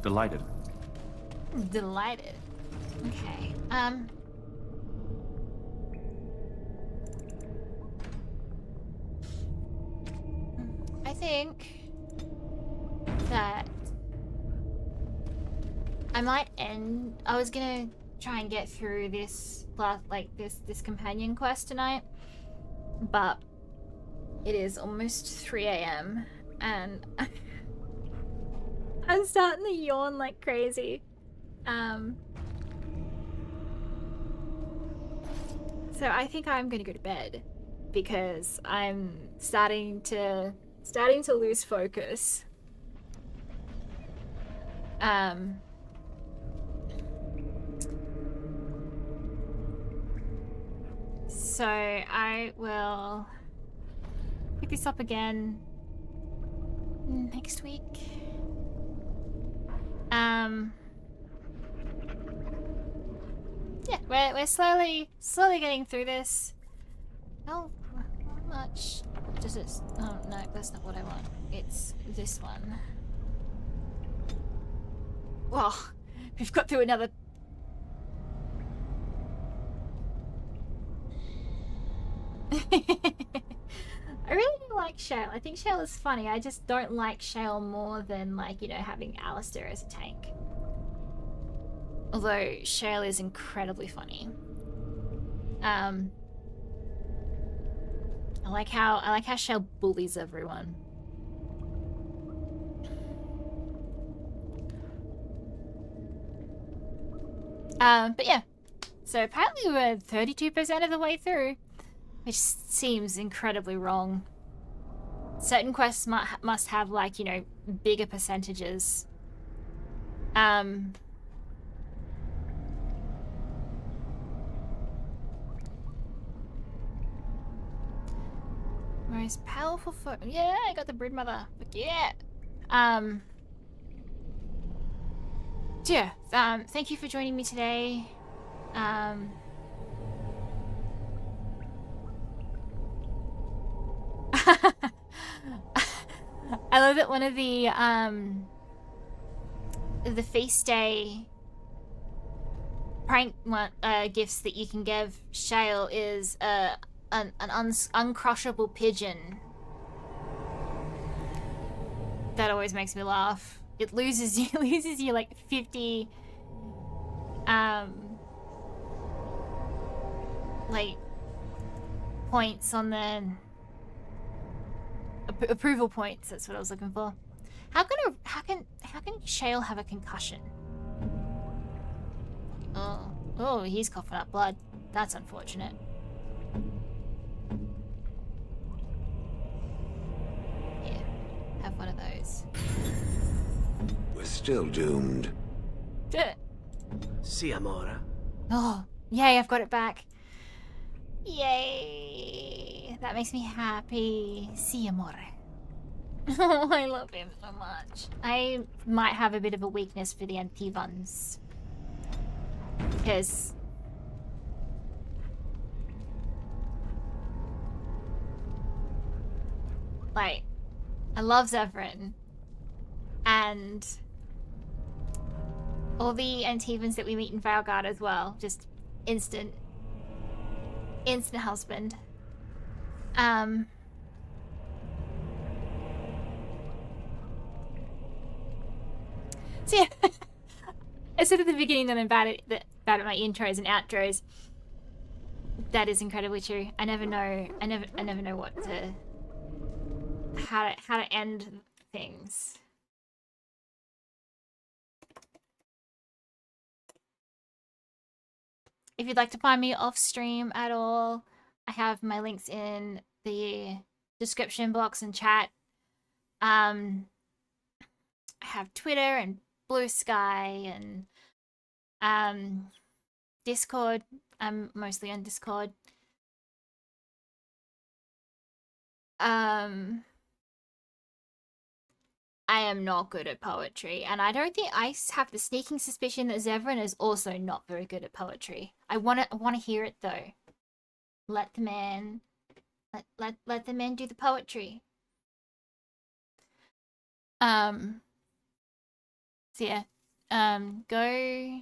Delighted. Delighted. Okay. I think that I might end. I was gonna try and get through this this companion quest tonight, but it is almost 3 a.m. and I'm starting to yawn like crazy. So I think I'm gonna go to bed because I'm starting to lose focus. So I will pick this up again next week. Yeah, we're slowly getting through this. How much does it? Oh no, that's not what I want. It's this one. Well, we've got through another. I really do like Shale. I think Shale is funny. I just don't like Shale more than, like, you know, having Alistair as a tank. Although Shale is incredibly funny. I like how Shale bullies everyone. But yeah. So apparently we're 32% of the way through, which seems incredibly wrong. Certain quests must have, like, you know, bigger percentages. Most powerful foe. Yeah, I got the brood mother. But yeah. So yeah, thank you for joining me today. I love that one of the feast day prank gifts that you can give Shale is an uncrushable pigeon. That always makes me laugh. It loses you like 50 like points on the approval points. That's what I was looking for. How can Shale have a concussion? Oh, he's coughing up blood. That's unfortunate. Yeah, have one of those. We're still doomed. Si, amore. Oh, yay, I've got it back. Yay. That makes me happy. Si, amore. Oh, I love him so much. I might have a bit of a weakness for the Antivans. Because... like, I love Zevran. And... all the Antivans that we meet in Valgard as well. Just instant husband. So yeah, I said at the beginning that I'm bad at my intros and outros. That is incredibly true. I never know what to how to end things. If you'd like to find me off stream at all, I have my links in the description box and chat. I have Twitter and Blue Sky and Discord. I'm mostly on Discord. I am not good at poetry, and I don't think I have the sneaking suspicion that Zevran is also not very good at poetry. I want to hear it though. Let the man do the poetry. So yeah, go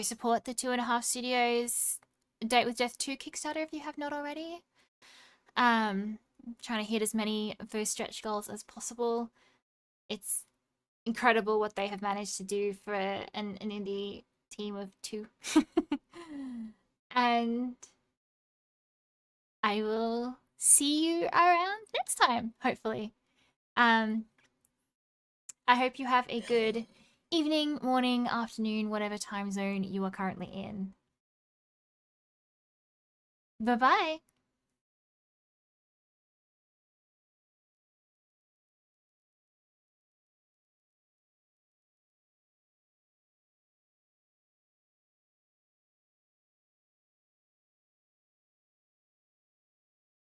support the 2.5 Studios Date with Death 2 Kickstarter if you have not already. Trying to hit as many of those stretch goals as possible. It's incredible what they have managed to do for an indie team of 2. And I will see you around next time, hopefully. I hope you have a good evening, morning, afternoon, whatever time zone you are currently in. Bye-bye.